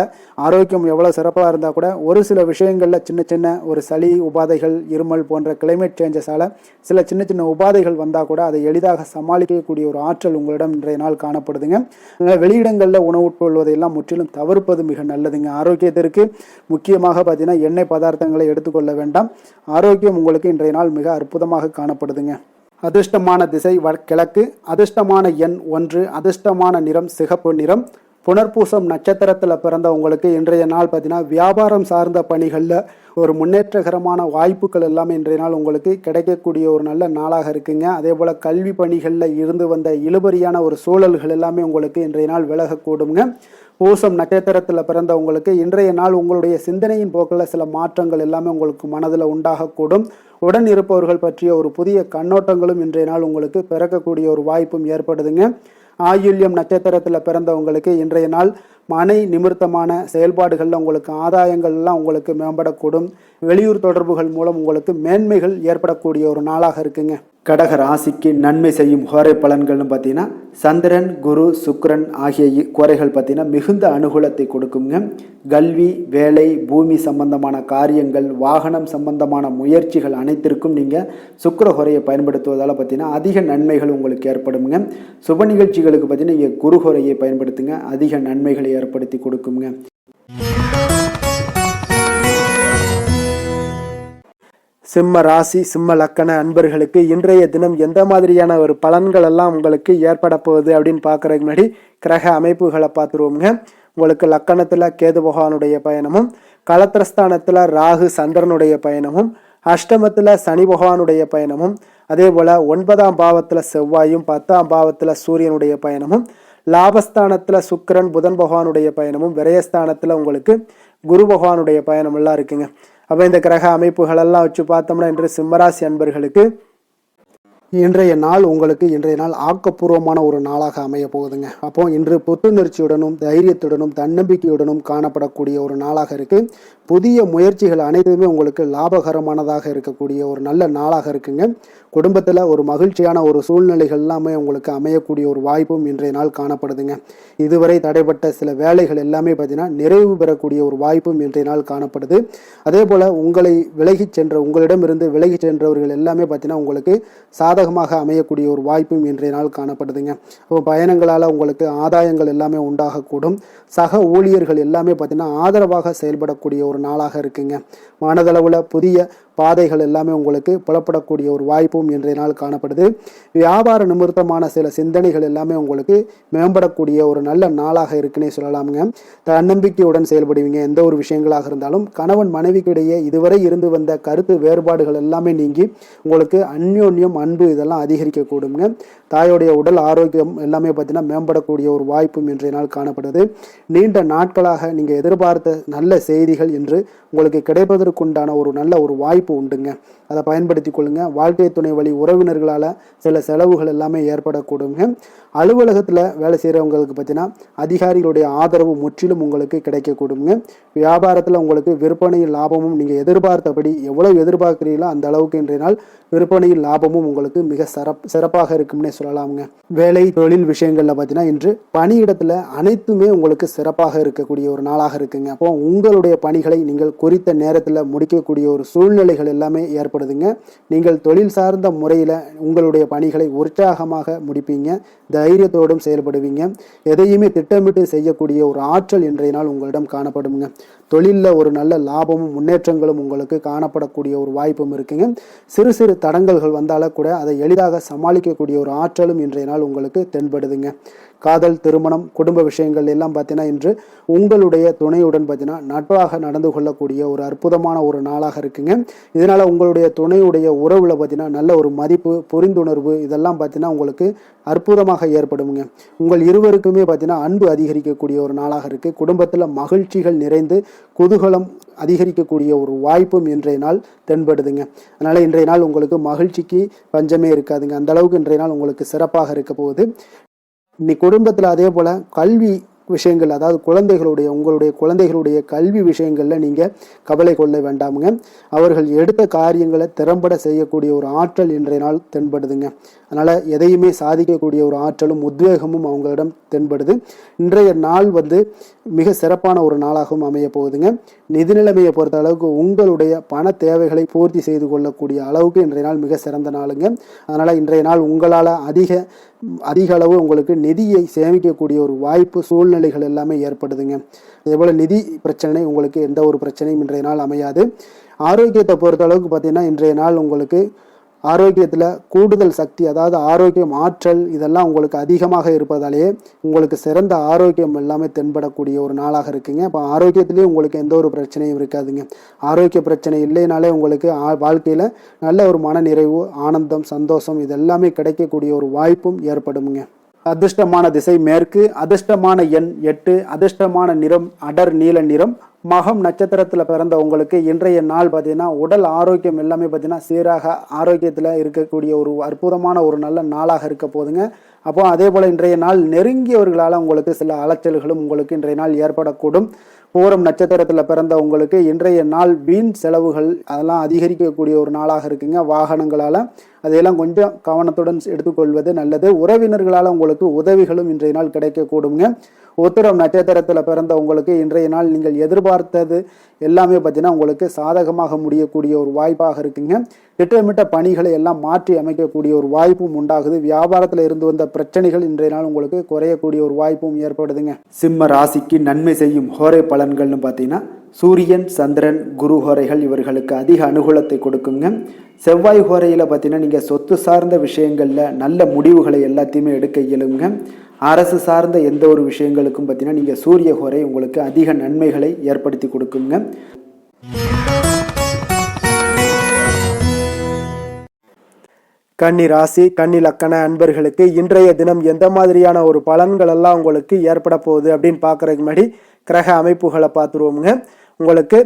ஆரோக்கியம் எவ்வளோ சிறப்பாக இருந்தால் கூட ஒரு சில விஷயங்களில் சின்ன ஒரு சளி உபாதைகள், இருமல் போன்ற கிளைமேட் சேஞ்சஸால் சில சின்ன உபாதைகள் வந்தால் கூட அதை எளிதாக சமாளிக்கக்கூடிய ஒரு ஆற்றல் உங்களிடம் இன்றைய நாள் காணப்படுதுங்க. அதனால் வெளியிடங்களில் உணவு உட்கொள்வதையெல்லாம் முற்றிலும் தவிர்ப்பது மிக நல்லதுங்க. ஆரோக்கியத்திற்கு முக்கியமாக பார்த்தீங்கன்னா எண்ணெய் பதார்த்தங்களை எடுத்துக்கொள்ள வேண்டாம். ஆரோக்கியம் உங்களுக்கு இன்றைய நாள் மிக அற்புதமாக காணப்படுதுங்க. அதிர்ஷ்டமான திசை கிழக்கு, அதிர்ஷ்டமான எண் 1, அதிர்ஷ்டமான நிறம் சிகப்பு நிறம். புனர்பூசம் நட்சத்திரத்தில் பிறந்த உங்களுக்கு இன்றைய நாள் பார்த்தீங்கன்னா வியாபாரம் சார்ந்த பணிகளில் ஒரு முன்னேற்றகரமான வாய்ப்புகள் எல்லாமே இன்றைய நாள் உங்களுக்கு கிடைக்கக்கூடிய ஒரு நல்ல நாளாக இருக்குங்க. அதே போல் கல்வி பணிகளில் இருந்து வந்த இழுபறியான ஒரு சூழல்கள் எல்லாமே உங்களுக்கு இன்றைய நாள் விலகக்கூடுங்க. பூசம் நட்சத்திரத்தில் பிறந்த உங்களுக்கு இன்றைய நாள் உங்களுடைய சிந்தனையின் போக்கில் சில மாற்றங்கள் எல்லாமே உங்களுக்கு மனதில் உண்டாகக்கூடும். உடன் இருப்பவர்கள் பற்றிய ஒரு புதிய கண்ணோட்டங்களும் இன்றைய நாள் உங்களுக்கு பிறக்கக்கூடிய ஒரு வாய்ப்பும் ஏற்படுதுங்க. ஆயுள்யம் நட்சத்திரத்தில் பிறந்தவங்களுக்கு இன்றைய நாள் மனை நிமித்தமான செயல்பாடுகளில் உங்களுக்கு ஆதாயங்கள்லாம் உங்களுக்கு மேம்படக்கூடும். வெளியூர் தொடர்புகள் மூலம் உங்களுக்கு மேன்மைகள் ஏற்படக்கூடிய ஒரு நாளாக இருக்குங்க. கடக ராசிக்கு நன்மை செய்யும் கோரை பலன்கள்னு பார்த்தீங்கன்னா சந்திரன், குரு, சுக்கிரன் ஆகிய கோரைகள் பார்த்தீங்கன்னா மிகுந்த அனுகூலத்தை கொடுக்குங்க. கல்வி, வேலை, பூமி சம்பந்தமான காரியங்கள், வாகனம் சம்பந்தமான முயற்சிகள் அனைத்திற்கும் நீங்கள் சுக்கிர கோரையை பயன்படுத்துவதால் பார்த்தீங்கன்னா அதிக நன்மைகள் உங்களுக்கு ஏற்படுங்க. சுப நிகழ்ச்சிகளுக்கு பார்த்தீங்கன்னா நீங்கள் குரு கோரையை பயன்படுத்துங்க, அதிக நன்மைகளை ஏற்படுத்தி கொடுக்குங்க. சிம்ம ராசி, சிம்ம லக்கண அன்பர்களுக்கு இன்றைய தினம் எந்த மாதிரியான ஒரு பலன்கள் எல்லாம் உங்களுக்கு ஏற்பட போகுது அப்படின்னு பார்க்கறதுக்கு முன்னாடி கிரக அமைப்புகளை பார்த்துருவோங்க. உங்களுக்கு லக்கணத்தில் கேது பகவானுடைய பயணமும், களத்திரஸ்தானத்தில் ராகு சந்திரனுடைய பயணமும், அஷ்டமத்தில் சனி பகவானுடைய பயணமும், அதே போல் 9ஆம் பாவத்தில் செவ்வாயும் 10ஆம் பாவத்தில் சூரியனுடைய பயணமும், லாபஸ்தானத்தில் சுக்கிரன் புதன் பகவானுடைய பயணமும், விரயஸ்தானத்தில் உங்களுக்கு குரு பகவானுடைய பயணம் எல்லாம் இருக்குங்க. அப்போ இந்த கிரக அமைப்புகள் எல்லாம் வச்சு பார்த்தோம்னா இன்று சிம்மராசி அன்பர்களுக்கு இன்றைய நாள் ஆக்கப்பூர்வமான ஒரு நாளாக அமைய போகுதுங்க. அப்போ இன்று புத்துணர்ச்சியுடனும் தைரியத்துடனும் தன்னம்பிக்கையுடனும் காணப்படக்கூடிய ஒரு நாளாக இருக்கு. புதிய முயற்சிகள் அனைத்துமே உங்களுக்கு லாபகரமானதாக இருக்கக்கூடிய ஒரு நல்ல நாளாக இருக்குங்க. குடும்பத்தில் ஒரு மகிழ்ச்சியான ஒரு சூழ்நிலைகள் எல்லாமே உங்களுக்கு அமையக்கூடிய ஒரு வாய்ப்பும் இன்றைய நாள் காணப்படுதுங்க. இதுவரை தடைப்பட்ட சில வேலைகள் எல்லாமே பார்த்தீங்கன்னா நிறைவு பெறக்கூடிய ஒரு வாய்ப்பும் இன்றைய நாள் காணப்படுது. அதே போல் உங்களிடமிருந்து விலகி சென்றவர்கள் எல்லாமே பார்த்தீங்கன்னா உங்களுக்கு சாதகமாக அமையக்கூடிய ஒரு வாய்ப்பும் இன்றைய நாள் காணப்படுதுங்க. அப்போ பயணங்களால் உங்களுக்கு ஆதாயங்கள் எல்லாமே உண்டாகக்கூடும். சக ஊழியர்கள் எல்லாமே பார்த்தீங்கன்னா ஆதரவாக செயல்படக்கூடிய ஒரு நாளாக இருக்குங்க. மனதளவில் புதிய பாதைகள் எல்லாமே உங்களுக்கு புலப்படக்கூடிய ஒரு வாய்ப்பும் இன்றைய நாள் காணப்படுது. வியாபார நிமித்தமான சில சிந்தனைகள் எல்லாமே உங்களுக்கு மேம்படக்கூடிய ஒரு நல்ல நாளாக இருக்குன்னே சொல்லலாமுங்க. தன்னம்பிக்கையுடன் செயல்படுவீங்க. எந்த ஒரு விஷயங்களாக இருந்தாலும் கணவன் மனைவிக்கிடையே இதுவரை இருந்து வந்த கருத்து வேறுபாடுகள் எல்லாமே நீங்கி உங்களுக்கு அந்யோன்யம் அன்பு இதெல்லாம் அதிகரிக்கக்கூடுங்க. தாயோடைய உடல் ஆரோக்கியம் எல்லாமே பார்த்தீங்கன்னா மேம்படக்கூடிய ஒரு வாய்ப்பும் இன்றைய நாள் காணப்படுது. நீண்ட நாட்களாக நீங்கள் எதிர்பார்த்த நல்ல செய்திகள் என்று உங்களுக்கு கிடைப்பதற்குண்டான ஒரு நல்ல ஒரு வாய்ப்பு உண்டுங்க. அதை பயன்படுத்தி கொள்ளுங்க. வாழ்க்கை துணை வழி உறவினர்களால் சில செலவுகள் எல்லாமே ஏற்படக்கூடுங்க. அலுவலகத்தில் வேலை செய்கிறவங்களுக்கு பார்த்தீங்கன்னா அதிகாரிகளுடைய ஆதரவு முற்றிலும் உங்களுக்கு கிடைக்கக்கூடுங்க. வியாபாரத்தில் உங்களுக்கு விற்பனையில் லாபமும் நீங்கள் எதிர்பார்த்தபடி எவ்வளவு எதிர்பார்க்கிறீங்களோ அந்த அளவுக்கு இன்றைய நாள் விற்பனையில் லாபமும் உங்களுக்கு மிக சிறப்பாக இருக்கும்னே சொல்லலாமுங்க. வேலை தொழில் விஷயங்கள்ல பார்த்தீங்கன்னா இன்று பணியிடத்துல அனைத்துமே உங்களுக்கு சிறப்பாக இருக்கக்கூடிய ஒரு நாளாக இருக்குங்க. அப்போ உங்களுடைய பணிகளை நீங்கள் குறித்த நேரத்தில் முடிக்கக்கூடிய ஒரு சூழ்நிலைகள் எல்லாமே ஏற்படுதுங்க. நீங்கள் தொழில் சார்ந்த முறையில் உங்களுடைய பணிகளை உற்சாகமாக முடிப்பீங்க. தைரியத்தோடும் செயல்படுவீங்க. எதையுமே திட்டமிட்டு செய்யக்கூடிய ஒரு ஆற்றல் இன்றைய நாள் உங்களிடம் காணப்படுங்க. தொழிலில் ஒரு நல்ல லாபமும் முன்னேற்றங்களும் உங்களுக்கு காணப்படக்கூடிய ஒரு வாய்ப்பும் இருக்குங்க. சிறு சிறு தடங்கல்கள் வந்தாலும் கூட அதை எளிதாக சமாளிக்கக்கூடிய ஒரு ஆற்றலும் இன்றைய நாள் உங்களுக்கு தென்படுதுங்க. காதல், திருமணம், குடும்ப விஷயங்கள் எல்லாம் பார்த்தீங்கன்னா இன்று உங்களுடைய துணையுடன் பார்த்தீங்கன்னா நட்பாக நடந்து கொள்ளக்கூடிய ஒரு அற்புதமான ஒரு நாளாக இருக்குங்க. இதனால உங்களுடைய துணையுடைய உறவுல பார்த்தீங்கன்னா நல்ல ஒரு மதிப்பு, புரிந்துணர்வு இதெல்லாம் பார்த்தீங்கன்னா உங்களுக்கு அற்புதமாக ஏற்படுங்க. உங்கள் இருவருக்குமே பார்த்தீங்கன்னா அன்பு அதிகரிக்கக்கூடிய ஒரு நாளாக இருக்கு. குடும்பத்தில் மகிழ்ச்சிகள் நிறைந்து குதூகலம் அதிகரிக்கக்கூடிய ஒரு வாய்ப்பும் இன்றைய நாள் தென்படுதுங்க. அதனால இன்றைய நாள் உங்களுக்கு மகிழ்ச்சிக்கு பஞ்சமே இருக்காதுங்க. அந்த அளவுக்கு இன்றைய நாள் உங்களுக்கு சிறப்பாக இருக்க போகுது. இன்னைக்கு குடும்பத்தில் அதே போல் கல்வி விஷயங்கள், அதாவது உங்களுடைய குழந்தைகளுடைய கல்வி விஷயங்களில் நீங்கள் கவலை கொள்ள வேண்டாமுங்க. அவர்கள் எடுத்த காரியங்களை திறம்பட செய்யக்கூடிய ஒரு ஆற்றல் இன்றைய நாள் தென்படுதுங்க. அதனால் எதையுமே சாதிக்கக்கூடிய ஒரு ஆற்றலும் உத்வேகமும் அவங்களிடம் தென்படுது. இன்றைய நாள் மிக சிறப்பான ஒரு நாளாகவும் அமைய போகுதுங்க. நிதி நிலைமையை பொறுத்த அளவுக்கு உங்களுடைய பண தேவைகளை பூர்த்தி செய்து கொள்ளக்கூடிய அளவுக்கு இன்றைய நாள் மிக சிறந்த நாளுங்க. அதனால் இன்றைய நாள் உங்களால் அதிக அளவு உங்களுக்கு நிதியை சேமிக்கக்கூடிய ஒரு வாய்ப்பு, சூழ்நிலைகள் எல்லாமே ஏற்படுதுங்க. அதேபோல் நிதி பிரச்சனை உங்களுக்கு எந்த ஒரு பிரச்சனையும் இன்றைய நாள் அமையாது. ஆரோக்கியத்தை பொறுத்த அளவுக்கு பார்த்தீங்கன்னா இன்றைய நாள் உங்களுக்கு ஆரோக்கியத்தில் கூடுதல் சக்தி, அதாவது ஆரோக்கியம், ஆற்றல் இதெல்லாம் உங்களுக்கு அதிகமாக இருப்பதாலேயே உங்களுக்கு சிறந்த ஆரோக்கியம் எல்லாமே தென்படக்கூடிய ஒரு நாளாக இருக்குங்க. அப்போ ஆரோக்கியத்திலேயே உங்களுக்கு எந்த ஒரு பிரச்சனையும் இருக்காதுங்க. ஆரோக்கிய பிரச்சனை இல்லைனாலே உங்களுக்கு வாழ்க்கையில் நல்ல ஒரு மன நிறைவு, ஆனந்தம், சந்தோஷம் இதெல்லாமே கிடைக்கக்கூடிய ஒரு வாய்ப்பும் ஏற்படுங்க. அதிர்ஷ்டமான திசை மேற்கு, அதிர்ஷ்டமான எண் 8, அதிர்ஷ்டமான நிறம் அடர் நீல நிறம். மகம் நட்சத்திரத்தில் பிறந்த உங்களுக்கு இன்றைய நாள் பார்த்தீங்கன்னா உடல் ஆரோக்கியம் எல்லாமே பார்த்தீங்கன்னா சீராக ஆரோக்கியத்தில் இருக்கக்கூடிய ஒரு அற்புதமான ஒரு நல்ல நாளாக இருக்க போதுங்க. அப்போ அதே போல் இன்றைய நாள் நெருங்கியவர்களால் உங்களுக்கு சில அலைச்சல்களும் உங்களுக்கு இன்றைய நாள் ஏற்படக்கூடும். பூரம் நட்சத்திரத்தில் பிறந்த உங்களுக்கு இன்றைய நாள் வீண் செலவுகள் அதெல்லாம் அதிகரிக்கக்கூடிய ஒரு நாளாக இருக்குங்க. வாகனங்களால் அதையெல்லாம் கொஞ்சம் கவனத்துடன் எடுத்துக்கொள்வது நல்லது. உறவினர்களால் உங்களுக்கு உதவிகளும் இன்றைய நாள் கிடைக்கக்கூடுங்க. உத்திரம் நட்சத்திரத்தில் பிறந்த உங்களுக்கு இன்றைய நாள் நீங்கள் எதிர்பார்த்தது எல்லாமே பார்த்தீங்கன்னா உங்களுக்கு சாதகமாக முடியக்கூடிய ஒரு வாய்ப்பாக இருக்குங்க. திட்டமிட்ட பணிகளை எல்லாம் மாற்றி அமைக்கக்கூடிய ஒரு வாய்ப்பும் உண்டாகுது. வியாபாரத்தில் இருந்து வந்த பிரச்சனைகள் இன்றைய நாள் உங்களுக்கு குறையக்கூடிய ஒரு வாய்ப்பும் ஏற்படுதுங்க. சிம்ம ராசிக்கு நன்மை செய்யும் ஹோரை பலன்கள்னு பார்த்தீங்கன்னா சூரியன், சந்திரன், குரு ஹோரைகள் இவர்களுக்கு அதிக அனுகூலத்தை கொடுக்குங்க. செவ்வாய் ஹோரையில் பார்த்தீங்கன்னா நீங்கள் சொத்து சார்ந்த விஷயங்களில் நல்ல முடிவுகளை எல்லாத்தையுமே எடுக்க இயலுங்க. அரசு சார்ந்த எந்த ஒரு விஷயங்களுக்கும் பார்த்தீங்கன்னா நீங்கள் சூரிய ஹோரை உங்களுக்கு அதிக நன்மைகளை ஏற்படுத்தி கொடுக்குங்க. கன்னி ராசி கன்னி லக்கண அன்பர்களுக்கு இன்றைய தினம் எந்த மாதிரியான ஒரு பலன்கள் எல்லாம் உங்களுக்கு ஏற்பட போகுது அப்படின்னு பார்க்கறதுக்கு முன்னாடி கிரக அமைப்புகளை பார்த்துருவோமுங்க. உங்களுக்கு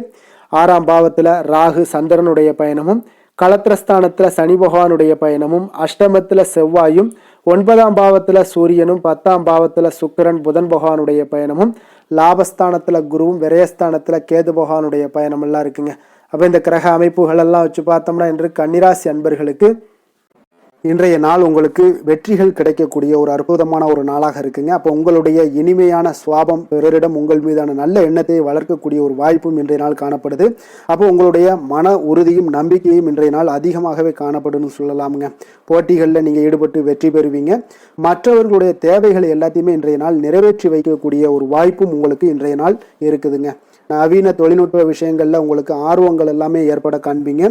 6ஆம் பாவத்தில் ராகு சந்திரனுடைய பயணமும், களத்திரஸ்தானத்தில் சனி பகவானுடைய பயணமும், அஷ்டமத்தில் செவ்வாயும், 9ஆம் பாவத்தில் சூரியனும், 10ஆம் பாவத்தில் சுக்கிரன் புதன் பகவானுடைய பயணமும், லாபஸ்தானத்தில் குருவும், விரயஸ்தானத்தில் கேது பகவானுடைய பயணம் எல்லாம் இருக்குங்க. அப்போ இந்த கிரக அமைப்புகள் எல்லாம் வச்சு பார்த்தோம்னா இன்று கன்னிராசி அன்பர்களுக்கு இன்றைய நாள் உங்களுக்கு வெற்றிகள் கிடைக்கக்கூடிய ஒரு அற்புதமான ஒரு நாளாக இருக்குங்க. அப்போ உங்களுடைய இனிமையான சுவாபம், பிறரிடம் உங்கள் மீதான நல்ல எண்ணத்தை வளர்க்கக்கூடிய ஒரு வாய்ப்பும் இன்றைய நாள் காணப்படுது. அப்போ உங்களுடைய மன உறுதியும் நம்பிக்கையும் இன்றைய நாள் அதிகமாகவே காணப்படும்னு சொல்லலாமுங்க. போட்டிகளில் நீங்கள் ஈடுபட்டு வெற்றி பெறுவீங்க. மற்றவர்களுடைய தேவைகளை எல்லாத்தையுமே இன்றைய நாள் நிறைவேற்றி வைக்கக்கூடிய ஒரு வாய்ப்பும் உங்களுக்கு இன்றைய நாள் இருக்குதுங்க. நவீன தொழில்நுட்ப விஷயங்கள்ல உங்களுக்கு ஆர்வங்கள் எல்லாமே ஏற்பட காண்பீங்க.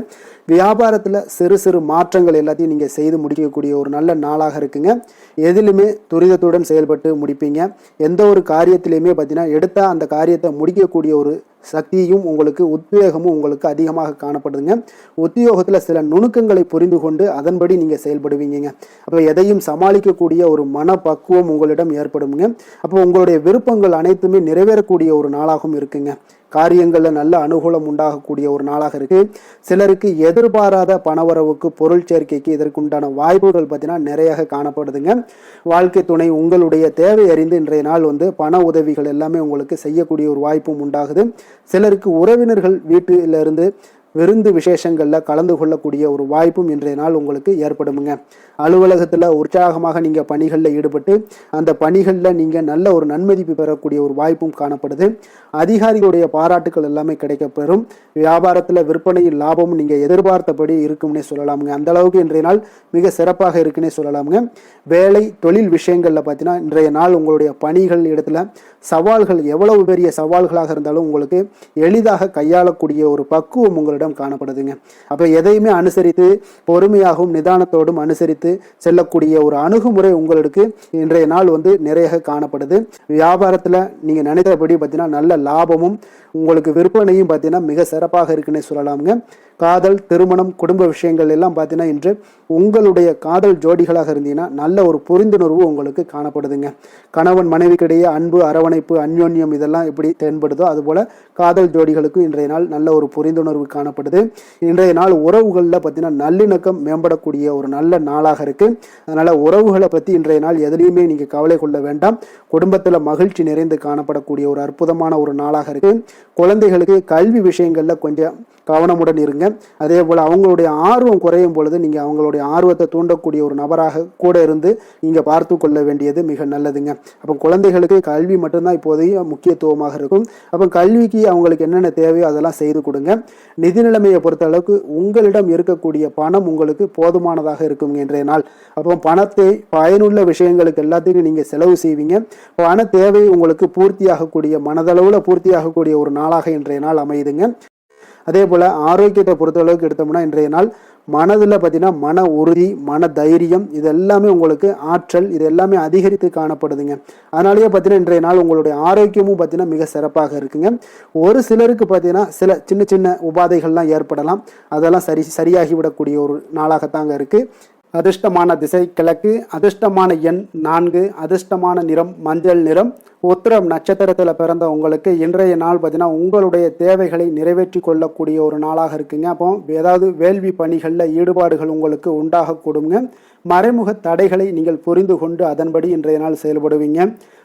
வியாபாரத்தில் சிறு சிறு மாற்றங்கள் எல்லாத்தையும் நீங்கள் செய்து முடிக்கக்கூடிய ஒரு நல்ல நாளாக இருக்குங்க. எதிலுமே துரிதத்துடன் செயல்பட்டு முடிப்பீங்க. எந்த ஒரு காரியத்திலையுமே பார்த்தீங்கன்னா எடுத்தா அந்த காரியத்தை முடிக்கக்கூடிய ஒரு சக்தியும் உங்களுக்கு, உத்வேகமும் உங்களுக்கு அதிகமாக காணப்படுதுங்க. உத்தியோகத்தில் சில நுணுக்கங்களை புரிந்து கொண்டு அதன்படி நீங்கள் செயல்படுவீங்க. அப்போ எதையும் சமாளிக்கக்கூடிய ஒரு மனப்பக்குவம் உங்களிடம் ஏற்படுங்க. அப்போ உங்களுடைய விருப்பங்கள் அனைத்துமே நிறைவேறக்கூடிய ஒரு நாளாகவும் இருக்குங்க. காரியங்களில் நல்ல அனுகூலம் உண்டாகக்கூடிய ஒரு நாளாக இருக்கு. சிலருக்கு எதிர்பாராத பணவரவுக்கு, பொருள் சேர்க்கைக்கு இதற்குண்டான வாய்ப்புகள் பார்த்தீங்கன்னா நிறைய காணப்படுதுங்க. வாழ்க்கை துணை உங்களுடைய தேவை அறிந்து இன்றைய நாள் பண உதவிகள் எல்லாமே உங்களுக்கு செய்யக்கூடிய ஒரு வாய்ப்பும் உண்டாகுது. சிலருக்கு உறவினர்கள் வீட்டிலிருந்து விருந்து விசேஷங்களில் கலந்து கொள்ளக்கூடிய ஒரு வாய்ப்பும் இன்றைய நாள் உங்களுக்கு ஏற்படுமுங்க. அலுவலகத்தில் உற்சாகமாக நீங்கள் பணிகளில் ஈடுபட்டு அந்த பணிகளில் நீங்கள் நல்ல ஒரு நன்மதிப்பு பெறக்கூடிய ஒரு வாய்ப்பும் காணப்படுது. அதிகாரிகளுடைய பாராட்டுகள் எல்லாமே கிடைக்கப்பெறும். வியாபாரத்தில் விற்பனையில் லாபமும் நீங்கள் எதிர்பார்த்தபடி இருக்கும்னே சொல்லலாமுங்க. அந்த அளவுக்கு இன்றைய நாள் மிக சிறப்பாக இருக்குன்னே சொல்லலாமுங்க. வேலை தொழில் விஷயங்களில் பார்த்தீங்கன்னா இன்றைய நாள் உங்களுடைய பணிகள் இடத்துல சவால்கள் எவ்வளவு பெரிய சவால்களாக இருந்தாலும் உங்களுக்கு எளிதாக கையாளக்கூடிய ஒரு பக்குவம் உங்களிடம் காணப்படுதுங்க. அப்போ எதையுமே அனுசரித்து பொறுமையாகவும் நிதானத்தோடும் அனுசரித்து செல்லக்கூடிய ஒரு அணுகுமுறை உங்களுக்கு இன்றைய நாள் நிறைய காணப்படுது. வியாபாரத்தில் நீங்கள் நினைத்தபடி பார்த்தீங்கன்னா நல்ல லாபமும் உங்களுக்கு விற்பனையும் பார்த்தீங்கன்னா மிக சிறப்பாக இருக்குன்னே சொல்லலாமுங்க. காதல், திருமணம், குடும்ப விஷயங்கள் எல்லாம் பார்த்தீங்கன்னா இன்று உங்களுடைய காதல் ஜோடிகளாக இருந்தீங்கன்னா நல்ல ஒரு புரிந்துணர்வு உங்களுக்கு காணப்படுதுங்க. கணவன் மனைவிக்கிடையே அன்பு, அரவணைப்பு, அந்யோன்யம் இதெல்லாம் எப்படி தென்படுதோ அதுபோல காதல் ஜோடிகளுக்கும் இன்றைய நாள் நல்ல ஒரு புரிந்துணர்வு காணப்படுது. இன்றைய நாள் உறவுகளில் பார்த்தீங்கன்னா நல்லிணக்கம் மேம்படக்கூடிய ஒரு நல்ல நாளாக இருக்கு. அதனால உறவுகளை பற்றி இன்றைய நாள் எதுலையுமே நீங்கள் கவலை கொள்ள வேண்டாம். குடும்பத்தில் மகிழ்ச்சி நிறைந்து காணப்படக்கூடிய ஒரு அற்புதமான ஒரு நாளாக இருக்கு. குழந்தைகளுக்கு கல்வி விஷயங்கள்ல கொஞ்சம் கவனமுடன் இருங்க. அதே போல் அவங்களுடைய ஆர்வம் குறையும் பொழுது நீங்கள் அவங்களுடைய ஆர்வத்தை தூண்டக்கூடிய ஒரு நபராக கூட இருந்து நீங்கள் பார்த்து கொள்ள வேண்டியது மிக நல்லதுங்க. அப்போ குழந்தைகளுக்கு கல்வி மட்டும்தான் இப்போதைய முக்கியத்துவமாக இருக்கும். அப்போ கல்விக்கு அவங்களுக்கு என்னென்ன தேவையோ அதெல்லாம் செய்து கொடுங்க. நிதி நிலைமையை பொறுத்த அளவுக்கு உங்களிடம் இருக்கக்கூடிய பணம் உங்களுக்கு போதுமானதாக இருக்குங்க இன்றைய நாள். அப்போ பணத்தை பயனுள்ள விஷயங்களுக்கு எல்லாத்தையும் நீங்கள் செலவு செய்வீங்க. பண தேவை உங்களுக்கு பூர்த்தியாகக்கூடிய, மனதளவில் பூர்த்தியாகக்கூடிய ஒரு நாளாக இன்றைய நாள் அமையுதுங்க. அதே போல் ஆரோக்கியத்தை பொறுத்தளவுக்கு எடுத்தோம்னா இன்றைய நாள் மனதில் பார்த்தீங்கன்னா மன உறுதி, மன தைரியம் இது எல்லாமே உங்களுக்கு ஆற்றல் இது எல்லாமே அதிகரித்து காணப்படுதுங்க. அதனாலேயே பார்த்தீங்கன்னா இன்றைய நாள் உங்களுடைய ஆரோக்கியமும் பார்த்தீங்கன்னா மிக சிறப்பாக இருக்குங்க. ஒரு சிலருக்கு பார்த்தீங்கன்னா சில சின்ன சின்ன உபாதைகள்லாம் ஏற்படலாம். அதெல்லாம் சரியாகிவிடக்கூடிய ஒரு நாளாகத்தாங்க இருக்குது. அதிர்ஷ்டமான திசை கிழக்கு, அதிர்ஷ்டமான எண் 4, அதிர்ஷ்டமான நிறம் மஞ்சள் நிறம். உத்திரம் நட்சத்திரத்தில் பிறந்த உங்களுக்கு இன்றைய நாள் பார்த்தீங்கன்னா உங்களுடைய தேவைகளை நிறைவேற்றி கொள்ளக்கூடிய ஒரு நாளாக இருக்குங்க. அப்போ ஏதாவது வேள்வி பணிகளில் ஈடுபாடுகள் உங்களுக்கு உண்டாகக்கூடுங்க. மறைமுக தடைகளை நீங்கள் புரிந்து கொண்டு அதன்படி இன்றைய நாள் செயல்படுவீங்க.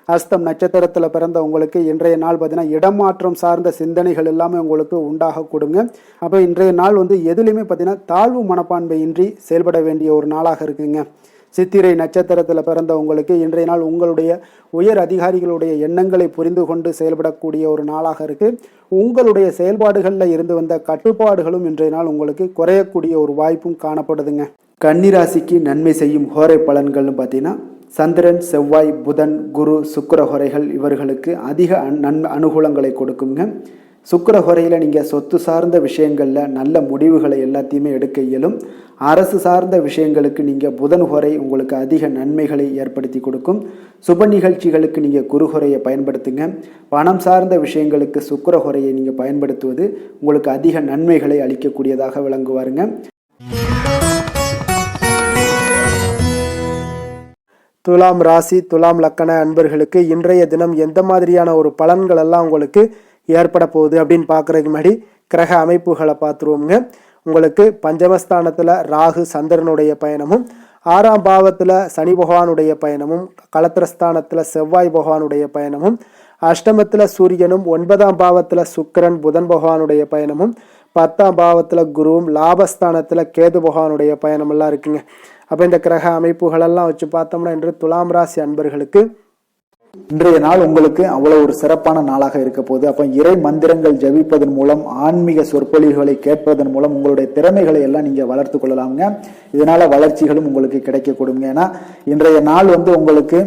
அஸ்தம் நட்சத்திரத்தில் பிறந்த உங்களுக்கு இன்றைய நாள் பார்த்தீங்கன்னா இடமாற்றம் சார்ந்த சிந்தனைகள் எல்லாமே உங்களுக்கு உண்டாகக்கூடுங்க. அப்போ இன்றைய நாள் எதுலையுமே பார்த்தீங்கன்னா தாழ்வு மனப்பான்மையின்றி செயல்பட வேண்டிய ஒரு நாளாக இருக்குங்க. சித்திரை நட்சத்திரத்தில் பிறந்த உங்களுக்கு இன்றைய நாள் உங்களுடைய உயர் அதிகாரிகளுடைய எண்ணங்களை புரிந்து கொண்டு செயல்படக்கூடிய ஒரு நாளாக இருக்கு. உங்களுடைய செயல்பாடுகளில் இருந்து வந்த கட்டுப்பாடுகளும் இன்றைய நாள் உங்களுக்கு குறையக்கூடிய ஒரு வாய்ப்பும் காணப்படுதுங்க. கன்னிராசிக்கு நன்மை செய்யும் ஹோரை பலன்கள்னு பார்த்தீங்கன்னா சந்திரன், செவ்வாய், புதன், குரு, சுக்கிர ஹோரைகள் இவர்களுக்கு அதிக அனுகூலங்களை கொடுக்குங்க. சுக்கிர ஹோரையில் நீங்கள் சொத்து சார்ந்த விஷயங்களில் நல்ல முடிவுகளை எல்லாத்தையுமே எடுக்க இயலும். அரசு சார்ந்த விஷயங்களுக்கு நீங்கள் புதன் ஹோரை உங்களுக்கு அதிக நன்மைகளை ஏற்படுத்தி கொடுக்கும். சுப நிகழ்ச்சிகளுக்கு நீங்கள் குரு ஹோரையை பயன்படுத்துங்க. பணம் சார்ந்த விஷயங்களுக்கு சுக்கிர ஹோரையை நீங்கள் பயன்படுத்துவது உங்களுக்கு அதிக நன்மைகளை அளிக்கக்கூடியதாக விளங்குவாருங்க. துலாம் ராசி துலாம் லக்கண அன்பர்களுக்கு இன்றைய தினம் எந்த மாதிரியான ஒரு பலன்கள் எல்லாம் உங்களுக்கு ஏற்பட போகுது அப்படின்னு பார்க்குறதுக்கு முன்னாடி கிரக அமைப்புகளை பார்த்துருவோங்க. உங்களுக்கு பஞ்சமஸ்தானத்தில் ராகு சந்திரனுடைய பயணமும், 6ஆம் பாவத்தில் சனி பகவானுடைய பயணமும், களத்திரஸ்தானத்தில் செவ்வாய் பகவானுடைய பயணமும், அஷ்டமத்தில் சூரியனும், 9ஆம் பாவத்தில் சுக்கிரன் புதன் பகவானுடைய பயணமும், 10ஆம் பாவத்தில் குருவும், லாபஸ்தானத்தில் கேது பகவானுடைய பயணமெல்லாம் இருக்குங்க. அப்போ இந்த கிரக அமைப்புகளெல்லாம் வச்சு பார்த்தோம்னா இன்று துலாம் ராசி அன்பர்களுக்கு இன்றைய நாள் உங்களுக்கு அவ்வளவு ஒரு சிறப்பான நாளாக இருக்க போகுது. அப்ப இறை மந்திரங்கள் ஜபிப்பதன் மூலம், ஆன்மீக சொற்பொழிவுகளை கேட்பதன் மூலம் உங்களுடைய திறமைகளை எல்லாம் நீங்க வளர்த்து கொள்ளலாம்ங்க. இதனால வளர்ச்சிகளும் உங்களுக்கு கிடைக்க கொடுங்க. ஏன்னா இன்றைய நாள் உங்களுக்கு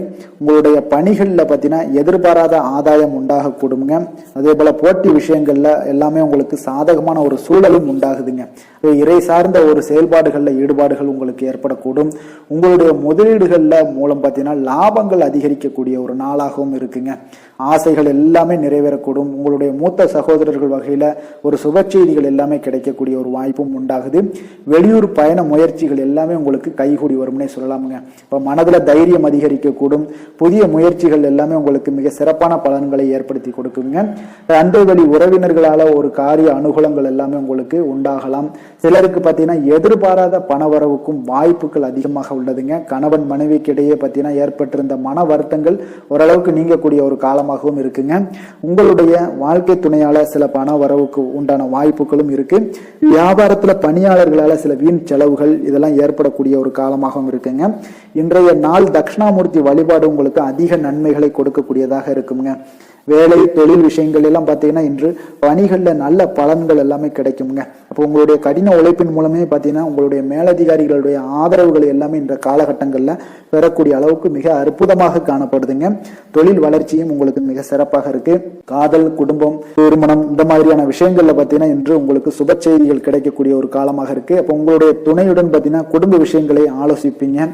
உங்களுடைய பணிகள்ல பார்த்தீங்கன்னா எதிர்பாராத ஆதாயம் உண்டாக கொடுங்க. அதே போல போட்டி விஷயங்கள்ல எல்லாமே உங்களுக்கு சாதகமான ஒரு சூழலும் உண்டாகுதுங்க. இறை சார்ந்த ஒரு செயல்பாடுகள்ல ஈடுபாடுகள் உங்களுக்கு ஏற்படக்கூடும். உங்களுடைய முதலீடுகள்ல மூலம் பார்த்தீங்கன்னா லாபங்கள் அதிகரிக்கக்கூடிய ஒரு நாளாகவும் இருக்குங்க. ஆசைகள் எல்லாமே நிறைவேறக்கூடும். உங்களுடைய மூத்த சகோதரர்கள் வகையில ஒரு சுப செய்திகள் எல்லாமே கிடைக்கக்கூடிய ஒரு வாய்ப்பும் உண்டாகுது. வெளியூர் பயண முயற்சிகள் எல்லாமே உங்களுக்கு கைகூடி வரும்னே சொல்லலாமுங்க. இப்போ மனதில் தைரியம் அதிகரிக்கக்கூடும். புதிய முயற்சிகள் எல்லாமே உங்களுக்கு மிக சிறப்பான பலன்களை ஏற்படுத்தி கொடுக்குங்க. அண்டை வழி உறவினர்களால ஒரு காரிய அனுகூலங்கள் எல்லாமே உங்களுக்கு உண்டாகலாம். சிலருக்கு பார்த்தீங்கன்னா எதிர்பாராத பணவரவுக்கும் வாய்ப்புகள் அதிகமாக உள்ளதுங்க. கணவன் மனைவிக்கு இடையே பார்த்தீங்கன்னா ஏற்பட்டிருந்த மன வருத்தங்கள் ஓரளவுக்கு நீங்கக்கூடிய ஒரு காலமாகவும் இருக்குங்க. உங்களுடைய வாழ்க்கை துணையால சில பண வரவுக்கு உண்டான வாய்ப்புகளும் இருக்கு. வியாபாரத்துல பணியாளர்களால சில வீண் செலவுகள் இதெல்லாம் ஏற்படக்கூடிய ஒரு காலமாகவும் இருக்குங்க. இன்றைய நாள் தட்சிணாமூர்த்தி வழிபாடு உங்களுக்கு அதிக நன்மைகளை கொடுக்கக்கூடியதாக இருக்குங்க. வேலை தொழில் விஷயங்கள் எல்லாம் பார்த்தீங்கன்னா இன்று பணிகளில் நல்ல பலன்கள் எல்லாமே கிடைக்குங்க. அப்போ உங்களுடைய கடின உழைப்பின் மூலமே பார்த்தீங்கன்னா உங்களுடைய மேலதிகாரிகளுடைய ஆதரவுகள் எல்லாமே இந்த காலகட்டங்களில் பெறக்கூடிய அளவுக்கு மிக அற்புதமாக காணப்படுதுங்க. தொழில் வளர்ச்சியும் உங்களுக்கு மிக சிறப்பாக இருக்கு. காதல், குடும்பம், திருமணம் இந்த மாதிரியான விஷயங்கள்ல பார்த்தீங்கன்னா இன்று உங்களுக்கு சுப செய்திகள் கிடைக்கக்கூடிய ஒரு காலமாக இருக்கு. அப்போ உங்களுடைய துணையுடன் பார்த்தீங்கன்னா குடும்ப விஷயங்களை ஆலோசிப்பீங்க.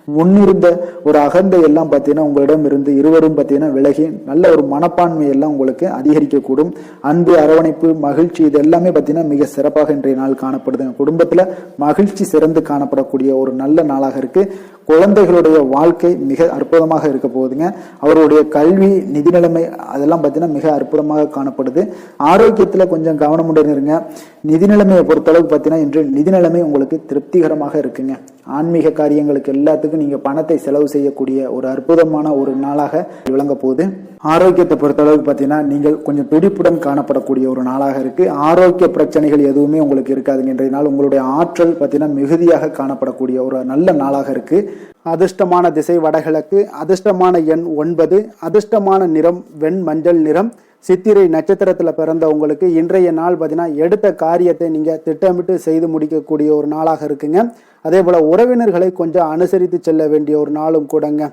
முன்னிருந்த ஒரு அகந்தை எல்லாம் பார்த்தீங்கன்னா உங்களிடம் இருந்து இருவரும் பார்த்தீங்கன்னா விலகி நல்ல ஒரு மனப்பான்மை எல்லாம் உங்களுக்கு அதிகரிக்கக்கூடும். அன்பு, அரவணைப்பு, மகிழ்ச்சி இது எல்லாமே பார்த்தீங்கன்னா மிக சிறப்பாக இன்றைய நாள் காணப்படுதுங்க. குடும்பத்துல மகிழ்ச்சி சிறந்து காணப்படக்கூடிய ஒரு நல்ல நாளாக இருக்கு. குழந்தைகளுடைய வாழ்க்கை மிக அற்புதமாக இருக்க போகுதுங்க. அவருடைய கல்வி, நிதி நிலைமை அதெல்லாம் பார்த்தீங்கன்னா மிக அற்புதமாக காணப்படுது. ஆரோக்கியத்துல கொஞ்சம் கவனமுடன் இருங்க. நிதி நிலைமையை பொறுத்தளவுக்கு பார்த்தீங்கன்னா இன்று நிதி நிலைமை உங்களுக்கு திருப்திகரமாக இருக்குங்க. ஆன்மீக காரியங்களுக்கு எல்லாத்துக்கும் நீங்க பணத்தை செலவு செய்யக்கூடிய ஒரு அற்புதமான ஒரு நாளாக விளங்க போகுது. ஆரோக்கியத்தை பொறுத்தளவுக்கு பார்த்தீங்கன்னா நீங்கள் கொஞ்சம் துடிப்புடன் காணப்படக்கூடிய ஒரு நாளாக இருக்கு. ஆரோக்கிய பிரச்சனைகள் எதுவுமே உங்களுக்கு இருக்காதுங்க. இன்றைய நாள் உங்களுடைய ஆற்றல் பார்த்தீங்கன்னா மிகுதியாக காணப்படக்கூடிய ஒரு நல்ல நாளாக இருக்கு. அதிர்ஷ்டமான திசை வடகிழக்கு, அதிர்ஷ்டமான எண் 9, அதிர்ஷ்டமான நிறம் வெண் மஞ்சள் நிறம். சித்திரை நட்சத்திரத்துல பிறந்த உங்களுக்கு இன்றைய நாள் பார்த்தீங்கன்னா எடுத்த காரியத்தை நீங்க திட்டமிட்டு செய்து முடிக்கக்கூடிய ஒரு நாளாக இருக்குங்க. அதே போல உறவினர்களை கொஞ்சம் அனுசரித்து செல்ல வேண்டிய ஒரு நாளும் கூடங்க.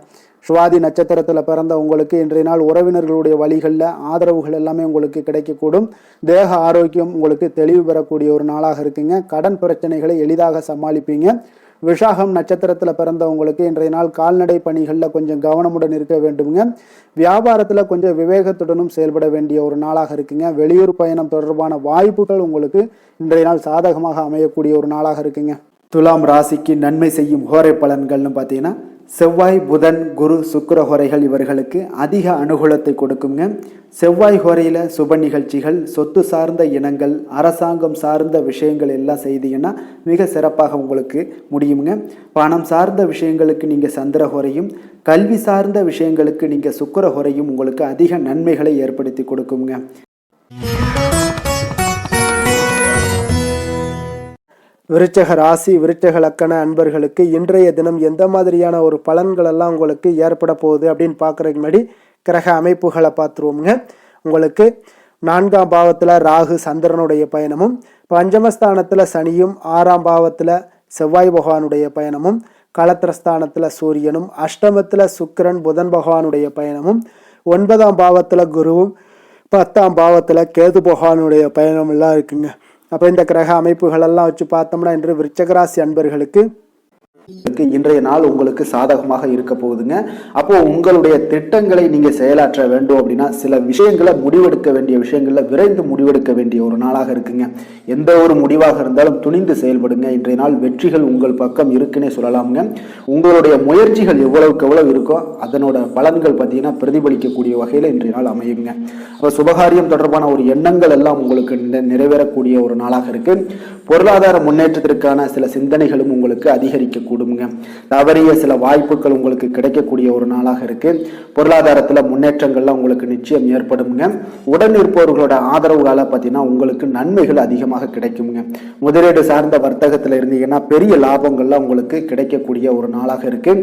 சுவாதி நட்சத்திரத்துல பிறந்த உங்களுக்கு இன்றைய நாள் உறவினர்களுடைய வழிகளில் ஆதரவுகள் எல்லாமே உங்களுக்கு கிடைக்கக்கூடும். தேக ஆரோக்கியம் உங்களுக்கு தெளிவு பெறக்கூடிய ஒரு நாளாக இருக்குங்க. கடன் பிரச்சனைகளை எளிதாக சமாளிப்பீங்க. விஷாகம் நட்சத்திரத்துல பிறந்தவங்களுக்கு இன்றைய நாள் கால்நடை பணிகளில் கொஞ்சம் கவனமுடன் இருக்க வேண்டுங்க. வியாபாரத்துல கொஞ்சம் விவேகத்துடனும் செயல்பட வேண்டிய ஒரு நாளாக இருக்குங்க. வெளியூர் பயணம் தொடர்பான வாய்ப்புகள் உங்களுக்கு இன்றைய நாள் சாதகமாக அமையக்கூடிய ஒரு நாளாக இருக்குங்க. துலாம் ராசிக்கு நன்மை செய்யும் ஹோரை பலன்கள்னு பார்த்தீங்கன்னா செவ்வாய், புதன், குரு, சுக்கிர ஹோரைகள் இவர்களுக்கு அதிக அனுகூலத்தை கொடுக்குங்க. செவ்வாய் ஹோரையில் சுப நிகழ்ச்சிகள், சொத்து சார்ந்த இனங்கள், அரசாங்கம் சார்ந்த விஷயங்கள் எல்லாம் செய்தீங்கன்னா மிக சிறப்பாக உங்களுக்கு முடியுங்க. பணம் சார்ந்த விஷயங்களுக்கு நீங்கள் சந்திர ஹோரையும், கல்வி சார்ந்த விஷயங்களுக்கு நீங்கள் சுக்கிர ஹோரையும் உங்களுக்கு அதிக நன்மைகளை ஏற்படுத்தி கொடுக்குங்க. விருச்சக ராசி விருச்சக லக்கண அன்பர்களுக்கு இன்றைய தினம் எந்த மாதிரியான ஒரு பலன்கள் எல்லாம் உங்களுக்கு ஏற்பட போகுது அப்படின்னு பார்க்குறதுக்கு முன்னாடி கிரக அமைப்புகளை பார்த்துருவோங்க. உங்களுக்கு 4ஆம் பாவத்தில் ராகு சந்திரனுடைய பயணமும், பஞ்சமஸ்தானத்தில் சனியும், 6ஆம் பாவத்தில் செவ்வாய் பகவானுடைய பயணமும், களத்திரஸ்தானத்தில் சூரியனும், அஷ்டமத்தில் சுக்கிரன் புதன் பகவானுடைய பயணமும், 9ஆம் பாவத்தில் குருவும், 10ஆம் பாவத்தில் கேது பகவானுடைய பயணம் எல்லாம் இருக்குங்க. அப்போ இந்த கிரக அமைப்புகளெல்லாம் வச்சு பார்த்தோம்னா இன்று விருச்சக ராசி அன்பர்களுக்கு இன்றைய நாள் உங்களுக்கு சாதகமாக இருக்க போகுதுங்க. அப்போ உங்களுடைய திட்டங்களை நீங்க செயலாற்ற வேண்டும் அப்படின்னா சில விஷயங்களை முடிவெடுக்க வேண்டிய விஷயங்கள்ல விரைந்து முடிவெடுக்க வேண்டிய ஒரு நாளாக இருக்குங்க. எந்த ஒரு முடிவாக இருந்தாலும் துணிந்து செயல்படுங்க. இன்றைய நாள் வெற்றிகள் உங்கள் பக்கம் இருக்குன்னே சொல்லலாமுங்க. உங்களுடைய முயற்சிகள் எவ்வளவுக்கு எவ்வளவு இருக்கோ அதனோட பலன்கள் பார்த்தீங்கன்னா பிரதிபலிக்கக்கூடிய வகையில் இன்றைய நாள் அமையுங்க. அப்போ சுபகாரியம் தொடர்பான ஒரு எண்ணங்கள் எல்லாம் உங்களுக்கு நிறைவேறக்கூடிய ஒரு நாளாக இருக்கு. பொருளாதார முன்னேற்றத்திற்கான சில சிந்தனைகளும் உங்களுக்கு அதிகரிக்கக்கூடுங்க. தவறிய சில வாய்ப்புகள் உங்களுக்கு கிடைக்கக்கூடிய ஒரு நாளாக இருக்கு. பொருளாதாரத்துல முன்னேற்றங்கள்லாம் உங்களுக்கு நிச்சயம் ஏற்படுங்க. உடன் இருப்பவர்களோட ஆதரவுகால பார்த்தீங்கன்னா உங்களுக்கு நன்மைகள் அதிகமாக கிடைக்குங்க. முதலீடு சார்ந்த வர்த்தகத்துல இருந்தீங்கன்னா பெரிய லாபங்கள்லாம் உங்களுக்கு கிடைக்கக்கூடிய ஒரு நாளாக இருக்கு.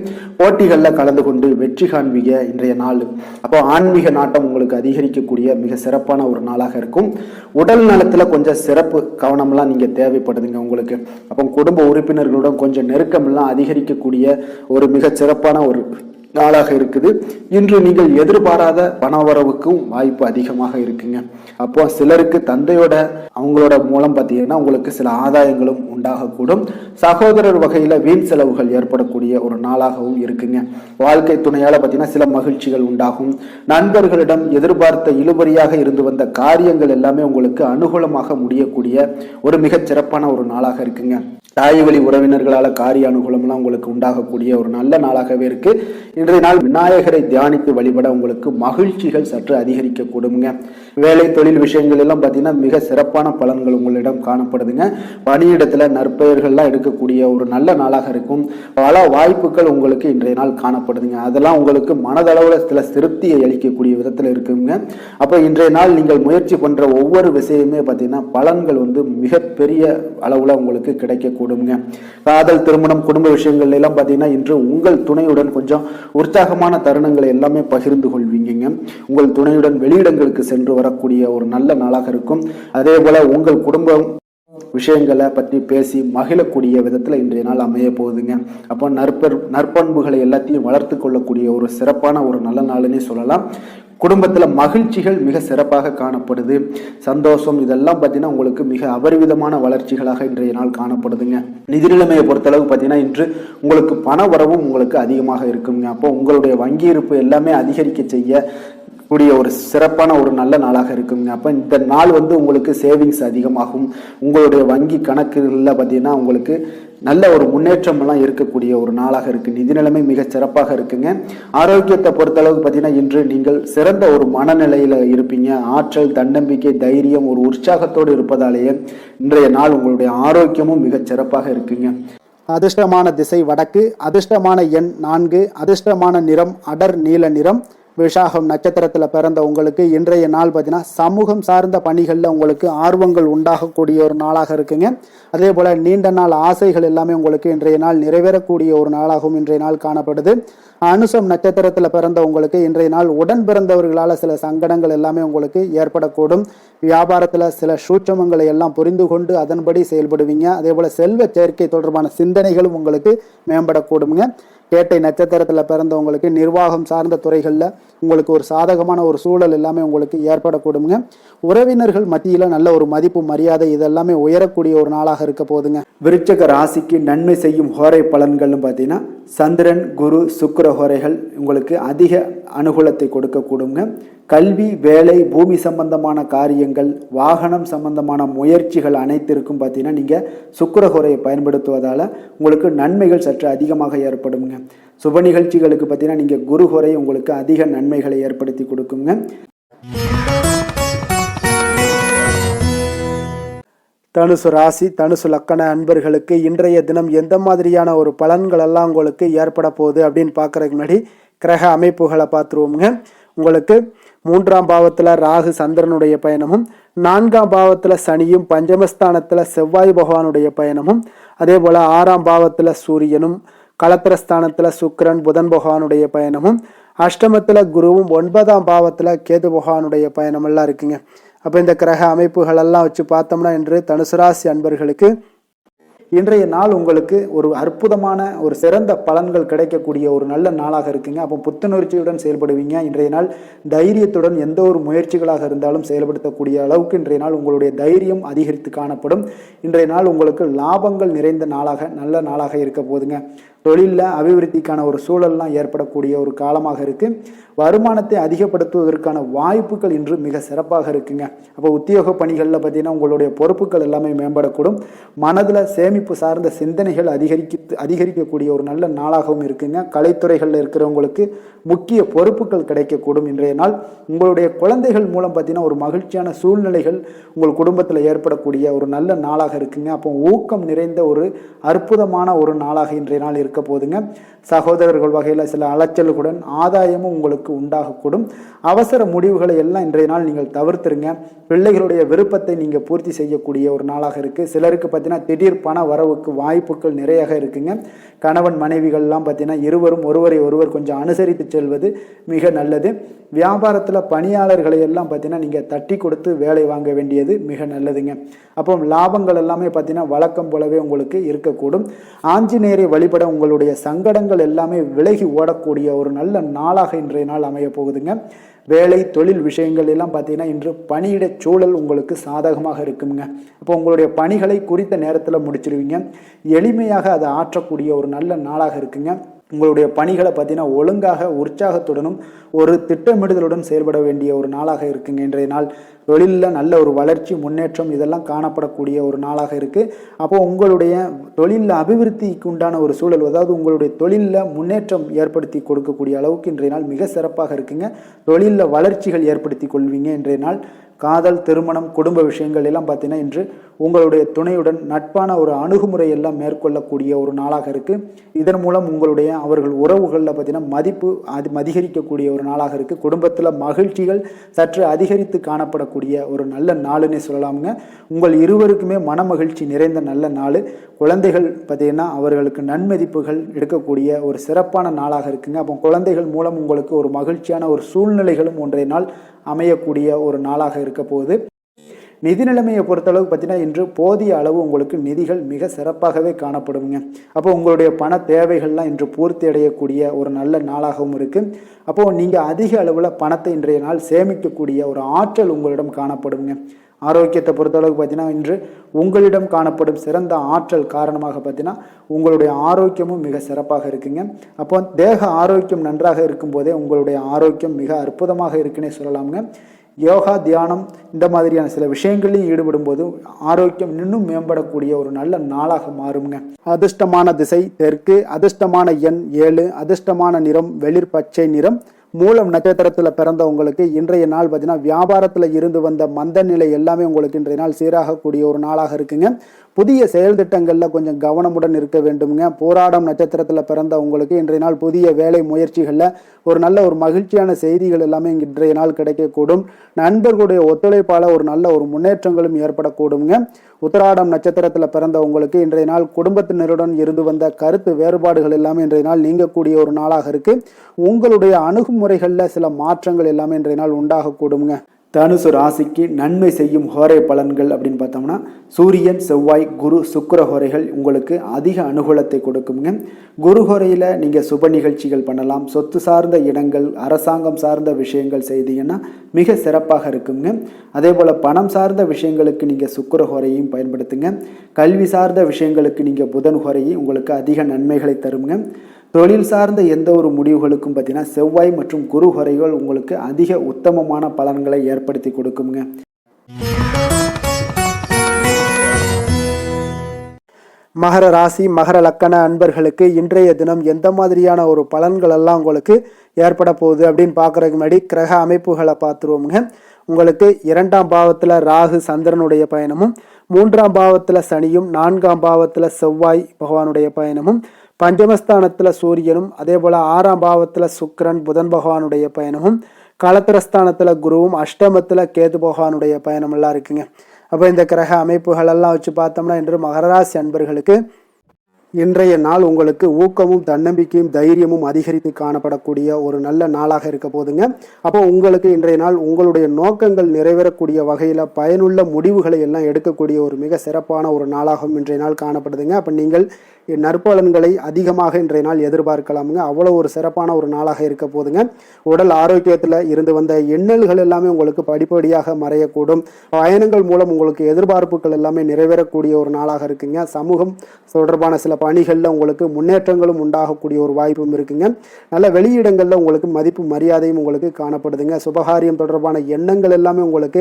போட்டிகள்ல கலந்து கொண்டு வெற்றி காண்பீங்க இன்றைய நாள். அப்போ ஆன்மீக நாட்டம் உங்களுக்கு அதிகரிக்கக்கூடிய மிக சிறப்பான ஒரு நாளாக இருக்கும். உடல் நலத்துல கொஞ்சம் சிறப்பு கவனம்லாம் நீங்க தேவைப்படுதுங்க உங்களுக்கு. அப்போ குடும்ப உறுப்பினர்களுடன் கொஞ்சம் நெருக்கம் எல்லாம் அதிகரிக்கக்கூடிய ஒரு மிக சிறப்பான ஒரு நாளாக இருக்குது. இன்று நீங்கள் எதிர்பாராத பணவரவுக்கும் வாய்ப்பு அதிகமாக இருக்குங்க. அப்போ சிலருக்கு தந்தையோட அவங்களோட மூலம் பார்த்தீங்கன்னா உங்களுக்கு சில ஆதாயங்களும் உண்டாகக்கூடும். சகோதரர் வகையில வீண் செலவுகள் ஏற்படக்கூடிய ஒரு நாளாகவும் இருக்குங்க. வாழ்க்கை துணையால பார்த்தீங்கன்னா சில மகிழ்ச்சிகள் உண்டாகும். நண்பர்களிடம் எதிர்பார்த்த இழுபறியாக இருந்து வந்த காரியங்கள் எல்லாமே உங்களுக்கு அனுகூலமாக முடியக்கூடிய ஒரு மிகச் சிறப்பான ஒரு நாளாக இருக்குங்க. தாய் வழி உறவினர்களால காரிய அனுகூலம்லாம் உங்களுக்கு உண்டாகக்கூடிய ஒரு நல்ல நாளாகவே இருக்கு. இன்றைய நாள் விநாயகரை தியானித்து வழிபட உங்களுக்கு மகிழ்ச்சிகள் சற்று அதிகரிக்க கூடுங்க. வேலை தொழில் விஷயங்கள் எல்லாம் பார்த்தீங்கன்னா மிக சிறப்பான பலன்கள் உங்களிடம் காணப்படுதுங்க. பணியிடத்துல நற்பெயர்கள்லாம் எடுக்கக்கூடிய ஒரு நல்ல நாளாக இருக்கும். பல வாய்ப்புகள் உங்களுக்கு இன்றைய நாள் காணப்படுதுங்க. அதெல்லாம் உங்களுக்கு மனதளவுல சில திருப்தியை அளிக்கக்கூடிய விதத்துல இருக்குங்க. அப்போ இன்றைய நாள் நீங்கள் முயற்சி பண்ற ஒவ்வொரு விஷயமே பார்த்தீங்கன்னா பலன்கள் மிகப்பெரிய அளவுல உங்களுக்கு கிடைக்க கூடுங்க. காதல், திருமணம், குடும்ப விஷயங்கள் எல்லாம் பார்த்தீங்கன்னா இன்று உங்கள் துணையுடன் கொஞ்சம் உற்சாகமான தருணங்களை எல்லாமே பகிர்ந்து கொள்வீங்க. உங்கள் துணையுடன் வெளியிடங்களுக்கு சென்று வரக்கூடிய ஒரு நல்ல நாளாக இருக்கும். அதே போல உங்கள் குடும்பம் விஷயங்களை பற்றி பேசி மகிழக்கூடிய விதத்துல இன்றைய நாள் அமைய போகுதுங்க. அப்போ நற்பண்புகளை எல்லாத்தையும் வளர்த்து கொள்ளக்கூடிய ஒரு சிறப்பான ஒரு நல்ல நாள்னே சொல்லலாம். குடும்பத்துல மகிழ்ச்சிகள் மிக சிறப்பாக காணப்படுது. சந்தோஷம் இதெல்லாம் பார்த்தீங்கன்னா உங்களுக்கு மிக அபரிவிதமான வளர்ச்சிகளாக இன்றைய நாள் காணப்படுதுங்க. நிதி நிலைமையை பொறுத்தளவு பார்த்தீங்கன்னா இன்று உங்களுக்கு பண வரவும் உங்களுக்கு அதிகமாக இருக்குங்க. அப்போ உங்களுடைய வங்கி இருப்பு எல்லாமே அதிகரிக்க செய்ய கூடிய ஒரு சிறப்பான ஒரு நல்ல நாளாக இருக்குங்க. அப்போ இந்த நாள் உங்களுக்கு சேவிங்ஸ் அதிகமாகும். உங்களுடைய வங்கி கணக்குகளில் பார்த்தீங்கன்னா உங்களுக்கு நல்ல ஒரு முன்னேற்றம் எல்லாம் இருக்கக்கூடிய ஒரு நாளாக இருக்கு. நிதி நிலைமை மிக சிறப்பாக இருக்குங்க. ஆரோக்கியத்தை பொறுத்தளவுக்கு பார்த்தீங்கன்னா இன்று நீங்கள் சிறந்த ஒரு மனநிலையில இருப்பீங்க. ஆற்றல், தன்னம்பிக்கை, தைரியம், ஒரு உற்சாகத்தோடு இருப்பதாலேயே இன்றைய நாள் உங்களுடைய ஆரோக்கியமும் மிக சிறப்பாக இருக்குங்க. அதிர்ஷ்டமான திசை வடக்கு, அதிர்ஷ்டமான எண் 4, அதிர்ஷ்டமான நிறம் அடர் நீல நிறம். விஷாகம் நட்சத்திரத்துல பிறந்த உங்களுக்கு இன்றைய நாள் பார்த்தீங்கன்னா சமூகம் சார்ந்த பணிகளில் உங்களுக்கு ஆர்வங்கள் உண்டாகக்கூடிய ஒரு நாளாக இருக்குங்க. அதே போல நீண்ட நாள் ஆசைகள் எல்லாமே உங்களுக்கு இன்றைய நாள் நிறைவேறக்கூடிய ஒரு நாளாகவும் இன்றைய நாள் காணப்படுது. அனுசம் நட்சத்திரத்துல பிறந்த உங்களுக்கு இன்றைய நாள் உடன் பிறந்தவர்களால சில சங்கடங்கள் எல்லாமே உங்களுக்கு ஏற்படக்கூடும். வியாபாரத்துல சில சூட்சமங்களை எல்லாம் புரிந்து கொண்டு அதன்படி செயல்படுவீங்க. அதே போல செல்வ சேர்க்கை தொடர்பான சிந்தனைகளும் உங்களுக்கு மேம்படக்கூடுங்க. கேட்டை நட்சத்திரத்துல பிறந்தவங்களுக்கு நிர்வாகம் சார்ந்த துறைகள்ல உங்களுக்கு ஒரு சாதகமான ஒரு சூழல் எல்லாமே உங்களுக்கு ஏற்படக்கூடுங்க. உறவினர்கள் மத்தியில நல்ல ஒரு மதிப்பு, மரியாதை இதெல்லாமே உயரக்கூடிய ஒரு நாளாக இருக்க போதுங்க. விருச்சக ராசிக்கு நன்மை செய்யும் ஹோரை பலன்கள்னு பார்த்தீங்கன்னா சந்திரன், குரு, சுக்கிர ஹோரைகள் உங்களுக்கு அதிக அனுகூலத்தை கொடுக்கக்கூடுங்க. கல்வி, வேலை, பூமி சம்பந்தமான காரியங்கள், வாகனம் சம்பந்தமான முயற்சிகள் அனைத்திற்கும் பார்த்தீங்கன்னா நீங்கள் சுக்கிர ஹோரையை பயன்படுத்துவதால் உங்களுக்கு நன்மைகள் சற்று அதிகமாக ஏற்படுங்க. சுப நிகழ்ச்சிகளுக்கு பார்த்தீங்கன்னா நீங்கள் குரு ஹோரை உங்களுக்கு அதிக நன்மைகளை ஏற்படுத்தி கொடுக்குங்க. தனுசு ராசி, தனுசு லக்கண அன்பர்களுக்கு இன்றைய தினம் எந்த மாதிரியான ஒரு பலன்கள் எல்லாம் உங்களுக்கு ஏற்பட போகுது அப்படின்னு பார்க்கறதுக்கு முன்னாடி கிரக அமைப்புகளை பார்த்துருவோமுங்க. உங்களுக்கு 3ஆம் பாவத்தில் ராகு சந்திரனுடைய பயணமும், 4ஆம் பாவத்தில் சனியும், பஞ்சமஸ்தானத்தில் செவ்வாய் பகவானுடைய பயணமும், அதே போல் 6ஆம் பாவத்தில் சூரியனும், களத்திரஸ்தானத்தில் சுக்கிரன் புதன் பகவானுடைய பயணமும், அஷ்டமத்தில் குருவும், 9ஆம் பாவத்தில் கேது பகவானுடைய பயணமெல்லாம் இருக்குங்க. அப்போ இந்த கிரக அமைப்புகளெல்லாம் வச்சு பார்த்தோம்னா இன்று தனுசு ராசி அன்பர்களுக்கு இன்றைய நாள் உங்களுக்கு ஒரு அற்புதமான ஒரு சிறந்த பலன்கள் கிடைக்கக்கூடிய ஒரு நல்ல நாளாக இருக்குங்க. அப்போ புத்துணர்ச்சியுடன் செயல்படுவீங்க. இன்றைய நாள் தைரியத்துடன் எந்த ஒரு முயற்சிகளாக இருந்தாலும் செயல்படுத்தக்கூடிய அளவுக்கு இன்றைய நாள் உங்களுடைய தைரியம் அதிகரித்து காணப்படும். இன்றைய நாள் உங்களுக்கு லாபங்கள் நிறைந்த நாளாக நல்ல நாளாக இருக்க போதுங்க. தொழிலில் அபிவிருத்திக்கான ஒரு சூழல்லாம் ஏற்படக்கூடிய ஒரு காலமாக இருக்குது. வருமானத்தை அதிகப்படுத்துவதற்கான வாய்ப்புகள் இன்று மிக சிறப்பாக இருக்குங்க. அப்போ உத்தியோக பணிகளில் பார்த்தீங்கன்னா உங்களுடைய பொறுப்புகள் எல்லாமே மேம்படக்கூடும். மனதில் சேமிப்பு சார்ந்த சிந்தனைகள் அதிகரிக்கக்கூடிய ஒரு நல்ல நாளாகவும் இருக்குங்க. கலைத்துறைகளில் இருக்கிறவங்களுக்கு முக்கிய பொறுப்புகள் கிடைக்கக்கூடும். இன்றைய நாள் உங்களுடைய குழந்தைகள் மூலம் பார்த்தீங்கன்னா ஒரு மகிழ்ச்சியான சூழ்நிலைகள் உங்கள் குடும்பத்தில் ஏற்படக்கூடிய ஒரு நல்ல நாளாக இருக்குங்க. அப்போ ஊக்கம் நிறைந்த ஒரு அற்புதமான ஒரு நாளாக இன்றைய நாள் இருக்க போதுங்க. சகோதரர்கள் வகையில் சில அலைச்சல்களுடன் ஆதாயமும் உங்களுக்கு உண்டாகக்கூடும். அவசர முடிவுகளை எல்லாம் இன்றைய நாள் நீங்கள் தவிர்த்துருங்க. பிள்ளைகளுடைய விருப்பத்தை நீங்கள் பூர்த்தி செய்யக்கூடிய ஒரு நாளாக இருக்குது. சிலருக்கு பார்த்தீங்கன்னா திடீர் பண வரவுக்கு வாய்ப்புகள் நிறைய இருக்குங்க. கணவன் மனைவிகள்லாம் பார்த்தீங்கன்னா இருவரும் ஒருவரை ஒருவர் கொஞ்சம் அனுசரித்து செல்வது மிக நல்லது. வியாபாரத்தில் பணியாளர்களை எல்லாம் பார்த்தீங்கன்னா நீங்கள் தட்டி கொடுத்து வேலை வாங்க வேண்டியது மிக நல்லதுங்க. அப்போ லாபங்கள் எல்லாமே பார்த்தீங்கன்னா வழக்கம் போலவே உங்களுக்கு இருக்கக்கூடும். ஆஞ்சநேயரை வழிபட உங்களுடைய சங்கடங்கள் எல்லாமே விலகி ஓடக்கூடிய ஒரு நல்ல நாளாக இன்றைய நாள் அமைய போகுதுங்க. வேலை தொழில் விஷயங்கள் எல்லாம் பார்த்தீங்கன்னா இன்று பணியிட சூழல் உங்களுக்கு சாதகமாக இருக்குங்க. அப்போ உங்களுடைய பணிகளை குறித்த நேரத்தில் முடிச்சிருவீங்க. எளிமையாக அதை ஆற்றக்கூடிய ஒரு நல்ல நாளாக இருக்குங்க. உங்களுடைய பணிகளை பார்த்தீங்கன்னா ஒழுங்காக உற்சாகத்துடனும் ஒரு திட்டமிடுதலுடன் செயல்பட வேண்டிய ஒரு நாளாக இருக்குங்க. இன்றைய நாள் தொழிலில் நல்ல ஒரு வளர்ச்சி முன்னேற்றம் இதெல்லாம் காணப்படக்கூடிய ஒரு நாளாக இருக்குது. அப்போ உங்களுடைய தொழிலில் அபிவிருத்திக்கு உண்டான ஒரு சூழல், அதாவது உங்களுடைய தொழிலில் முன்னேற்றம் ஏற்படுத்தி கொடுக்கக்கூடிய அளவுக்கு இன்றைய நாள் மிக சிறப்பாக இருக்குங்க. தொழிலில் வளர்ச்சிகள் ஏற்படுத்தி கொள்வீங்க. இன்றைய நாள் காதல், திருமணம், குடும்ப விஷயங்கள் எல்லாம் பார்த்தீங்கன்னா இன்று உங்களுடைய துணையுடன் நட்பான ஒரு அணுகுமுறை எல்லாம் மேற்கொள்ளக்கூடிய ஒரு நாளாக இருக்குது. இதன் மூலம் உங்களுடைய அவர்கள் உறவுகளில் பார்த்தீங்கன்னா மதிப்பு அதிகரிக்கக்கூடிய ஒரு நாளாக இருக்குது. குடும்பத்தில் மகிழ்ச்சிகள் சற்று அதிகரித்து காணப்படக்கூடிய ஒரு நல்ல நாளுன்னே சொல்லலாமுங்க. உங்கள் இருவருக்குமே மன மகிழ்ச்சி நிறைந்த நல்ல நாள். குழந்தைகள் பார்த்தீங்கன்னா அவர்களுக்கு நன்மதிப்புகள் எடுக்கக்கூடிய ஒரு சிறப்பான நாளாக இருக்குங்க. அப்போ குழந்தைகள் மூலம் உங்களுக்கு ஒரு மகிழ்ச்சியான ஒரு சூழ்நிலைகளும் ஒன்றைய நாள் அமையக்கூடிய ஒரு நாளாக இருக்க போகுது. நிதி நிலைமையை பொறுத்தளவு பார்த்தீங்கன்னா இன்று போதிய அளவு உங்களுக்கு நிதிகள் மிக சிறப்பாகவே காணப்படுங்க. அப்போ உங்களுடைய பண தேவைகள்லாம் இன்று பூர்த்தி அடையக்கூடிய ஒரு நல்ல நாளாகவும் இருக்குது. அப்போது நீங்கள் அதிக அளவில் பணத்தை இன்றைய நாள் சேமிக்கக்கூடிய ஒரு ஆற்றல் உங்களிடம் காணப்படுங்க. ஆரோக்கியத்தை பொறுத்தளவுக்கு பார்த்தீங்கன்னா இன்று உங்களிடம் காணப்படும் சிறந்த ஆற்றல் காரணமாக பார்த்தீங்கன்னா உங்களுடைய ஆரோக்கியமும் மிக சிறப்பாக இருக்குங்க. அப்போ தேக ஆரோக்கியம் நன்றாக இருக்கும்போதே உங்களுடைய ஆரோக்கியம் மிக அற்புதமாக இருக்குன்னே சொல்லலாமுங்க. யோகா, தியானம் இந்த மாதிரியான சில விஷயங்களையும் ஈடுபடும் போது ஆரோக்கியம் இன்னும் மேம்படக்கூடிய ஒரு நல்ல நாளாக மாறுங்க. அதிர்ஷ்டமான திசை தெற்கு, அதிர்ஷ்டமான எண் 7, அதிர்ஷ்டமான நிறம் வெளிர் பச்சை நிறம். மூலம் நட்சத்திரத்தில் பிறந்த உங்களுக்கு இன்றைய நாள் பார்த்தீங்கன்னா வியாபாரத்தில் இருந்து வந்த மந்த நிலை எல்லாமே உங்களுக்கு இன்றைய நாள் சீராகக்கூடிய ஒரு நாளாக இருக்குங்க. புதிய செயல் திட்டங்களில் கொஞ்சம் கவனமுடன் இருக்க வேண்டுமுங்க. போராடம் நட்சத்திரத்தில் பிறந்த உங்களுக்கு இன்றைய நாள் புதிய வேலை முயற்சிகளில் ஒரு நல்ல ஒரு மகிழ்ச்சியான செய்திகள் எல்லாமே இன்றைய நாள் கிடைக்கக்கூடும். நண்பர்களுடைய ஒத்துழைப்பால் ஒரு நல்ல ஒரு முன்னேற்றங்களும் ஏற்படக்கூடுங்க. உத்திராடம் நட்சத்திரத்தில் பிறந்த உங்களுக்கு இன்றைய நாள் குடும்பத்தினருடன் இருந்து வந்த கருத்து வேறுபாடுகள் எல்லாமே இன்றைய நாள் நீங்கக்கூடிய ஒரு நாளாக இருக்கு. உங்களுடைய அணுகுமுறைகளில் சில மாற்றங்கள் எல்லாமே இன்றைய நாள் உண்டாகக்கூடுங்க. தனுசு ராசிக்கு நன்மை செய்யும் ஹோரை பலன்கள் அப்படின்னு பார்த்தோம்னா சூரியன், செவ்வாய், குரு, சுக்கிர ஹோரைகள் உங்களுக்கு அதிக அனுகூலத்தை கொடுக்குங்க. குரு ஹோரையில் நீங்கள் சுப நிகழ்ச்சிகள் பண்ணலாம். சொத்து சார்ந்த இடங்கள், அரசாங்கம் சார்ந்த விஷயங்கள் செய்தீங்கன்னா மிக சிறப்பாக இருக்குங்க. அதே போல் பணம் சார்ந்த விஷயங்களுக்கு நீங்கள் சுக்கிர ஹோரையும் பயன்படுத்துங்க. கல்வி சார்ந்த விஷயங்களுக்கு நீங்கள் புதன் ஹோரையும் உங்களுக்கு அதிக நன்மைகளை தருங்க. தொழில் சார்ந்த எந்த ஒரு முடிவுகளுக்கும் பார்த்தீங்கன்னா செவ்வாய் மற்றும் குரு ஹோரைகள் உங்களுக்கு அதிக உத்தமமான பலன்களை ஏற்படுத்தி கொடுக்குங்க. மகர ராசி, மகர லக்கண அன்பர்களுக்கு இன்றைய தினம் எந்த மாதிரியான ஒரு பலன்கள் எல்லாம் உங்களுக்கு ஏற்பட போகுது அப்படின்னு பார்க்குறதுக்கு முன்னாடி கிரக அமைப்புகளை பார்த்துருவோமுங்க. உங்களுக்கு 2ஆம் பாவத்தில் ராகு சந்திரனுடைய பயணமும், 3ஆம் பாவத்தில் சனியும், 4ஆம் பாவத்தில் செவ்வாய் பகவானுடைய பயணமும், பஞ்சமஸ்தானத்தில் சூரியனும், அதே போல் 6ஆம் பாவத்தில் சுக்கிரன் புதன் பகவானுடைய பயணமும், களத்திரஸ்தானத்தில் குருவும், அஷ்டமத்தில் கேது பகவானுடைய பயணம் எல்லாம் இருக்குங்க. அப்போ இந்த கிரக அமைப்புகள் எல்லாம் வச்சு பார்த்தோம்னா இன்று மகர ராசி அன்பர்களுக்கு இன்றைய நாள் உங்களுக்கு ஊக்கமும் தன்னம்பிக்கையும் தைரியமும் அதிகரித்து காணப்படக்கூடிய ஒரு நல்ல நாளாக இருக்க போதுங்க. அப்போ உங்களுக்கு இன்றைய நாள் உங்களுடைய நோக்கங்கள் நிறைவேறக்கூடிய வகையில் பயனுள்ள முடிவுகளை எல்லாம் எடுக்கக்கூடிய ஒரு மிக சிறப்பான ஒரு நாளாகவும் இன்றைய நாள் காணப்படுதுங்க. அப்போ நீங்கள் நற்பலன்களை அதிகமாக இன்றைய நாள் எதிர்பார்க்கலாமுங்க. அவ்வளோ ஒரு சிறப்பான ஒரு நாளாக இருக்க போதுங்க. உடல் ஆரோக்கியத்தில் இருந்து வந்த எண்ணல்கள் எல்லாமே உங்களுக்கு படிப்படியாக மறையக்கூடும். பயணங்கள் மூலம் உங்களுக்கு எதிர்பார்ப்புகள் எல்லாமே நிறைவேறக்கூடிய ஒரு நாளாக இருக்குங்க. சமூகம் தொடர்பான சில பணிகளில் உங்களுக்கு முன்னேற்றங்களும் உண்டாகக்கூடிய ஒரு வாய்ப்பும் இருக்குங்க. நல்ல வெளியிடங்களில் உங்களுக்கு மதிப்பு மரியாதையும் உங்களுக்கு காணப்படுதுங்க. சுபகாரியம் தொடர்பான எண்ணங்கள் எல்லாமே உங்களுக்கு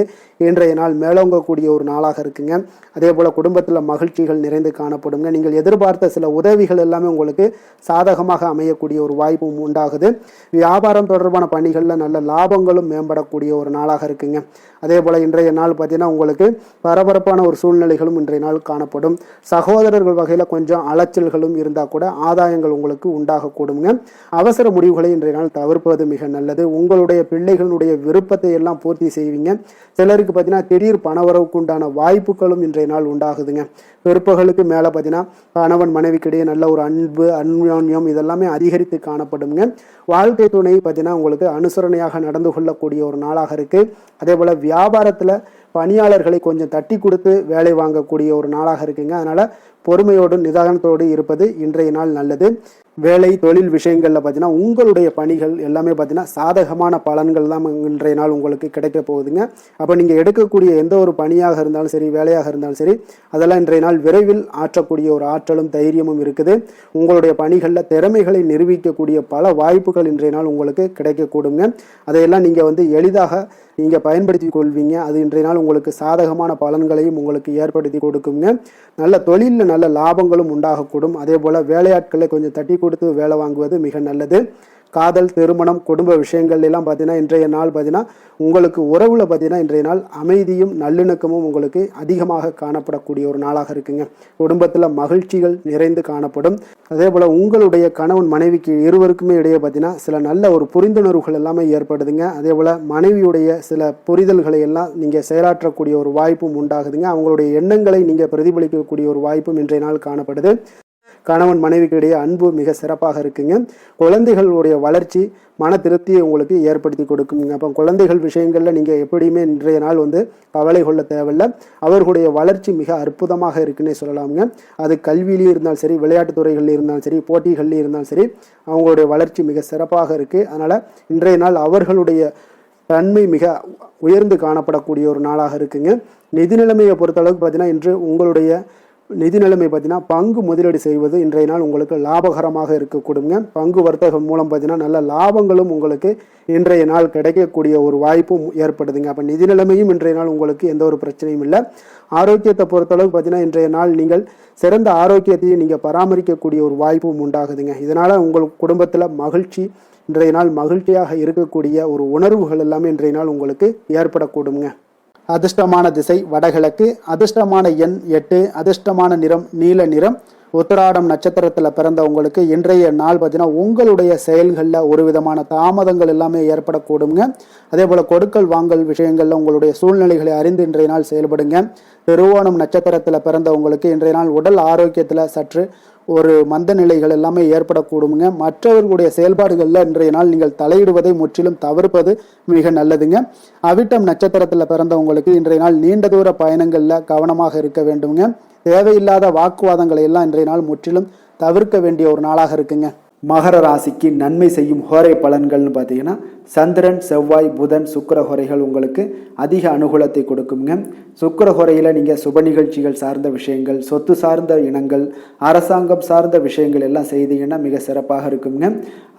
இன்றைய நாள் மேலோங்கக்கூடிய ஒரு நாளாக இருக்குங்க. அதே போல் குடும்பத்தில் மகிழ்ச்சிகள் நிறைந்து காணப்படுங்க. நீங்கள் எதிர்பார்த்த சில உதவிகள் எல்லாமே உங்களுக்கு சாதகமாக அமையக்கூடிய ஒரு வாய்ப்பும் உண்டாகுது. வியாபாரம் தொடர்பான பணிகளில் நல்ல லாபங்களும் மேம்படக்கூடிய ஒரு நாளாக இருக்குங்க. அதே போல் இன்றைய நாள் பார்த்தீங்கன்னா உங்களுக்கு பரபரப்பான ஒரு சூழ்நிலைகளும் இன்றைய நாள் காணப்படும். சகோதரர்கள் வகையில் கொஞ்சம் அலைச்சல்களும் இருந்தால் கூட ஆதாயங்கள் உங்களுக்கு உண்டாகக்கூடுங்க. அவசர முடிவுகளை இன்றைய நாள் தவிர்ப்பது மிக நல்லது. உங்களுடைய பிள்ளைகளுடைய விருப்பத்தை எல்லாம் பூர்த்தி செய்வீங்க. சிலருக்கு பார்த்தீங்கன்னா திடீர் பணவரவுக்கு உண்டான வாய்ப்புகளும் இன்றைய நாள் உண்டாகுதுங்க. பிற்பகலுக்கு மேலே பார்த்தீங்கன்னா கணவன் மனைவிக்கிடையே நல்ல ஒரு அன்பு அந்யோன்யம் இதெல்லாமே அதிகரித்து காணப்படுங்க. வாழ்க்கை துணை பார்த்தீங்கன்னா உங்களுக்கு அனுசரணையாக நடந்து கொள்ளக்கூடிய ஒரு நாளாக இருக்குது. அதே போல் வியாபாரத்தில் பணியாளர்களை கொஞ்சம் தட்டி கொடுத்து வேலை வாங்கக்கூடிய ஒரு நாளாக இருக்குங்க. அதனால் பொறுமையோடு நிதானத்தோடு இருப்பது இன்றைய நாள் நல்லது. வேலை தொழில் விஷயங்களில் பார்த்தீங்கன்னா உங்களுடைய பணிகள் எல்லாமே பார்த்தீங்கன்னா சாதகமான பலன்கள் தான் இன்றைய நாள் உங்களுக்கு கிடைக்க போகுதுங்க. அப்போ நீங்கள் எடுக்கக்கூடிய எந்த ஒரு பணியாக இருந்தாலும் சரி வேலையாக இருந்தாலும் சரி அதெல்லாம் இன்றைய நாள் விரைவில் ஆற்றக்கூடிய ஒரு ஆற்றலும் தைரியமும் இருக்குது. உங்களுடைய பணிகளில் திறமைகளை நிரூபிக்கக்கூடிய பல வாய்ப்புகள் இன்றைய நாள் உங்களுக்கு கிடைக்கக்கூடுங்க. அதையெல்லாம் நீங்கள் எளிதாக நீங்கள் பயன்படுத்தி கொள்வீங்க. அது இன்றைய நாள் உங்களுக்கு சாதகமான பலன்களையும் உங்களுக்கு ஏற்படுத்தி கொடுக்குங்க. நல்ல தொழிலில் நல்ல லாபங்களும் உண்டாகக்கூடும். அதே போல் வேலையாட்களை கொஞ்சம் தட்டி கொடுத்து வேலை வாங்குவது மிக நல்லது. காதல் திருமணம் குடும்ப விஷயங்கள் எல்லாம் பார்த்தீங்கன்னா இன்றைய நாள் பார்த்தீங்கன்னா உங்களுக்கு உறவில் பார்த்தீங்கன்னா இன்றைய நாள் அமைதியும் நல்லிணக்கமும் உங்களுக்கு அதிகமாக காணப்படக்கூடிய ஒரு நாளாக இருக்குங்க. குடும்பத்தில் மகிழ்ச்சிகள் நிறைந்து காணப்படும். அதே போல் உங்களுடைய கணவன் மனைவிக்கு இருவருக்குமே இடையே பார்த்தீங்கன்னா சில நல்ல ஒரு புரிந்துணர்வுகள் எல்லாமே ஏற்படுதுங்க. அதே போல் மனைவியுடைய சில புரிதல்களை எல்லாம் நீங்கள் செயலாற்றக்கூடிய ஒரு வாய்ப்பும் உண்டாகுதுங்க. அவங்களுடைய எண்ணங்களை நீங்கள் பிரதிபலிக்கக்கூடிய ஒரு வாய்ப்பும் இன்றைய நாள் காணப்படுது. கணவன் மனைவிக்கு இடையே அன்பு மிக சிறப்பாக இருக்குங்க. குழந்தைகளுடைய வளர்ச்சி மன திருப்தியை உங்களுக்கு ஏற்படுத்தி கொடுக்குங்க. அப்போ குழந்தைகள் விஷயங்களில் நீங்கள் எப்படியுமே இன்றைய நாள் கவலை கொள்ள தேவையில்லை. அவர்களுடைய வளர்ச்சி மிக அற்புதமாக இருக்குன்னே சொல்லலாமுங்க. அது கல்வியிலையும் இருந்தாலும் சரி விளையாட்டு துறைகளில் இருந்தாலும் சரி போட்டிகள்லையும் இருந்தாலும் சரி அவங்களுடைய வளர்ச்சி மிக சிறப்பாக இருக்குது. அதனால் இன்றைய நாள் அவர்களுடைய தன்மை மிக உயர்ந்து காணப்படக்கூடிய ஒரு நாளாக இருக்குங்க. நிதி நிலைமையை பொறுத்தளவுக்கு பார்த்தீங்கன்னா இன்று உங்களுடைய நிதி நிலைமை பார்த்தீங்கன்னா பங்கு முதலீடு செய்வது இன்றைய நாள் உங்களுக்கு லாபகரமாக இருக்கக்கூடுங்க. பங்கு வர்த்தகம் மூலம் பார்த்தீங்கன்னா நல்ல லாபங்களும் உங்களுக்கு இன்றைய நாள் கிடைக்கக்கூடிய ஒரு வாய்ப்பும் ஏற்படுதுங்க. அப்போ நிதி நிலைமையும் இன்றைய நாள் உங்களுக்கு எந்த ஒரு பிரச்சனையும் இல்லை. ஆரோக்கியத்தை பொறுத்தளவுக்கு பார்த்தீங்கன்னா இன்றைய நாள் நீங்கள் சிறந்த ஆரோக்கியத்தையும் நீங்கள் பராமரிக்கக்கூடிய ஒரு வாய்ப்பும் உண்டாகுதுங்க. இதனால் உங்கள் குடும்பத்தில் மகிழ்ச்சி இன்றைய நாள் மகிழ்ச்சியாக இருக்கக்கூடிய ஒரு உணர்வுகள் எல்லாமே இன்றைய நாள் உங்களுக்கு ஏற்படக்கூடுங்க. அதிர்ஷ்டமான திசை வடகிழக்கு, அதிர்ஷ்டமான எண் 8, அதிர்ஷ்டமான நிறம் நீல நிறம். உத்திராடம் நட்சத்திரத்தில் பிறந்த உங்களுக்கு இன்றைய நாள் பார்த்தீங்கன்னா உங்களுடைய செயல்களில் ஒரு விதமான தாமதங்கள் எல்லாமே ஏற்படக்கூடுங்க. அதே போல் கொடுக்கல் வாங்கல் விஷயங்களில் உங்களுடைய சூழ்நிலைகளை அறிந்து இன்றைய நாள் செயல்படுங்க. திருவோணம் நட்சத்திரத்தில் பிறந்த உங்களுக்கு இன்றைய நாள் உடல் ஆரோக்கியத்தில் சற்று ஒரு மந்த நிலைகள் எல்லாமே ஏற்படக்கூடுங்க. மற்றவர்களுடைய செயல்பாடுகளில் இன்றைய நாள் நீங்கள் தலையிடுவதை முற்றிலும் தவிர்ப்பது மிக நல்லதுங்க. அவிட்டம் நட்சத்திரத்தில் பிறந்தவங்களுக்கு இன்றைய நாள் நீண்ட தூர பயணங்களில் கவனமாக இருக்க வேண்டுங்க. தேவையில்லாத வாக்குவாதங்களை எல்லாம் இன்றைய நாள் முற்றிலும் தவிர்க்க வேண்டிய ஒரு நாளாக இருக்குங்க. மகர ராசிக்கு நன்மை செய்யும் ஹோரை பலன்கள்னு பார்த்தீங்கன்னா சந்திரன் செவ்வாய் புதன் சுக்கிர ஹோரைகள் உங்களுக்கு அதிக அனுகூலத்தை கொடுக்குங்க. சுக்கிர ஹோரையில் நீங்கள் சுப நிகழ்ச்சிகள் சார்ந்த விஷயங்கள் சொத்து சார்ந்த இனங்கள் அரசாங்கம் சார்ந்த விஷயங்கள் எல்லாம் செய்தீங்கன்னா மிக சிறப்பாக இருக்குங்க.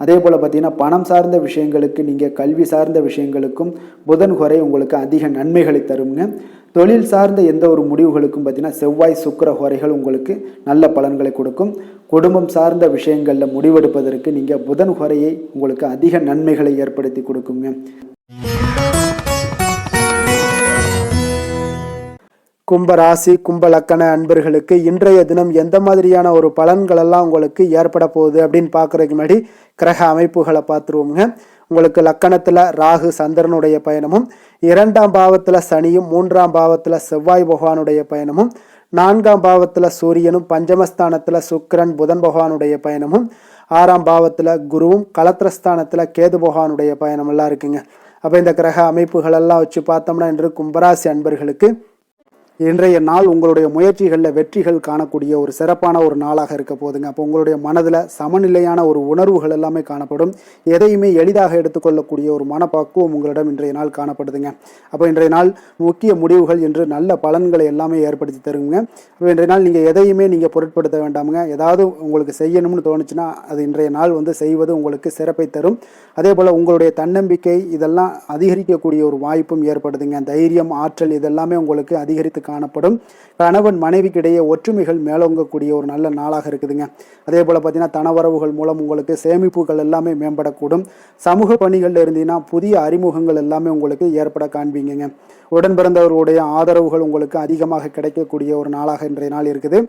அதே போல் பார்த்தீங்கன்னா பணம் சார்ந்த விஷயங்களுக்கு நீங்கள் கல்வி சார்ந்த விஷயங்களுக்கும் புதன் ஹோரை உங்களுக்கு அதிக நன்மைகளை தருங்க. தொழில் சார்ந்த எந்த ஒரு முடிவுகளுக்கும் பார்த்தீங்கன்னா செவ்வாய் சுக்கிர ஹோரைகள் உங்களுக்கு நல்ல பலன்களை கொடுக்கும். குடும்பம் சார்ந்த விஷயங்களில் முடிவெடுப்பதற்கு நீங்கள் புதன் ஹோரையை உங்களுக்கு அதிக நன்மைகளை ஏற்படுத்தி கொடுக்குங்க. கும்பராசி கும்ப லக்கண அன்பர்களுக்கு இன்றைய தினம் எந்த மாதிரியான ஒரு பலன்கள் எல்லாம் உங்களுக்கு ஏற்பட போகுது அப்படின்னு பார்க்கறதுக்கு முன்னாடி கிரக அமைப்புகளை பார்த்துருவோங்க. உங்களுக்கு லக்கணத்தில் ராகு சந்திரனுடைய பயணமும் 2ஆம் பாவத்தில் சனியும் 3ஆம் பாவத்தில் செவ்வாய் பகவானுடைய பயணமும் 4ஆம் பாவத்துல சூரியனும், பஞ்சமஸ்தானத்துல சுக்கிரன் புதன் பகவானுடைய பயணமும், 6ஆம் பாவத்துல குருவும், களத்திரஸ்தானத்துல கேது பகவானுடைய பயணம் எல்லாம் இருக்குங்க. அப்ப இந்த கிரக அமைப்புகள் எல்லாம் வச்சு பார்த்தோம்னா இன்று கும்பராசி அன்பர்களுக்கு இன்றைய நாள் உங்களுடைய முயற்சிகளில் வெற்றிகள் காணக்கூடிய ஒரு சிறப்பான ஒரு நாளாக இருக்க போதுங்க. அப்போ உங்களுடைய மனதில் சமநிலையான ஒரு உணர்வுகள் எல்லாமே காணப்படும். எதையுமே எளிதாக எடுத்துக்கொள்ளக்கூடிய ஒரு மனப்பக்குவம் உங்களிடம் இன்றைய நாள் காணப்படுதுங்க. அப்போ இன்றைய நாள் முக்கிய முடிவுகள் என்று நல்ல பலன்களை எல்லாமே ஏற்படுத்தி தருங்க. அப்போ இன்றைய நாள் நீங்கள் எதையுமே நீங்கள் பொருட்படுத்த வேண்டாமுங்க. ஏதாவது உங்களுக்கு செய்யணும்னு தோணுச்சுன்னா அது இன்றைய நாள் செய்வது உங்களுக்கு சிறப்பை தரும். அதே போல் உங்களுடைய தன்னம்பிக்கை இதெல்லாம் அதிகரிக்கக்கூடிய ஒரு வாய்ப்பும் ஏற்படுதுங்க. தைரியம், ஆற்றல் இதெல்லாமே உங்களுக்கு அதிகரித்து காணப்படும். கணவன் மனைவிக்கிடையே ஒற்றுமைகள் மேலோங்கக்கூடிய ஒரு நல்ல நாளாக இருக்குதுங்க. அதே போல் பார்த்தீங்கன்னா தனவரவுகள் மூலம் உங்களுக்கு சேமிப்புகள் எல்லாமே மேம்படக்கூடும். சமூக பணிகளில் இருந்தீங்கன்னா புதிய அறிமுகங்கள் எல்லாமே உங்களுக்கு ஏற்பட காண்பீங்க. உடன் பிறந்தவர்களுடைய ஆதரவுகள் உங்களுக்கு அதிகமாக கிடைக்கக்கூடிய ஒரு நாளாக இன்றைய நாள் இருக்குது.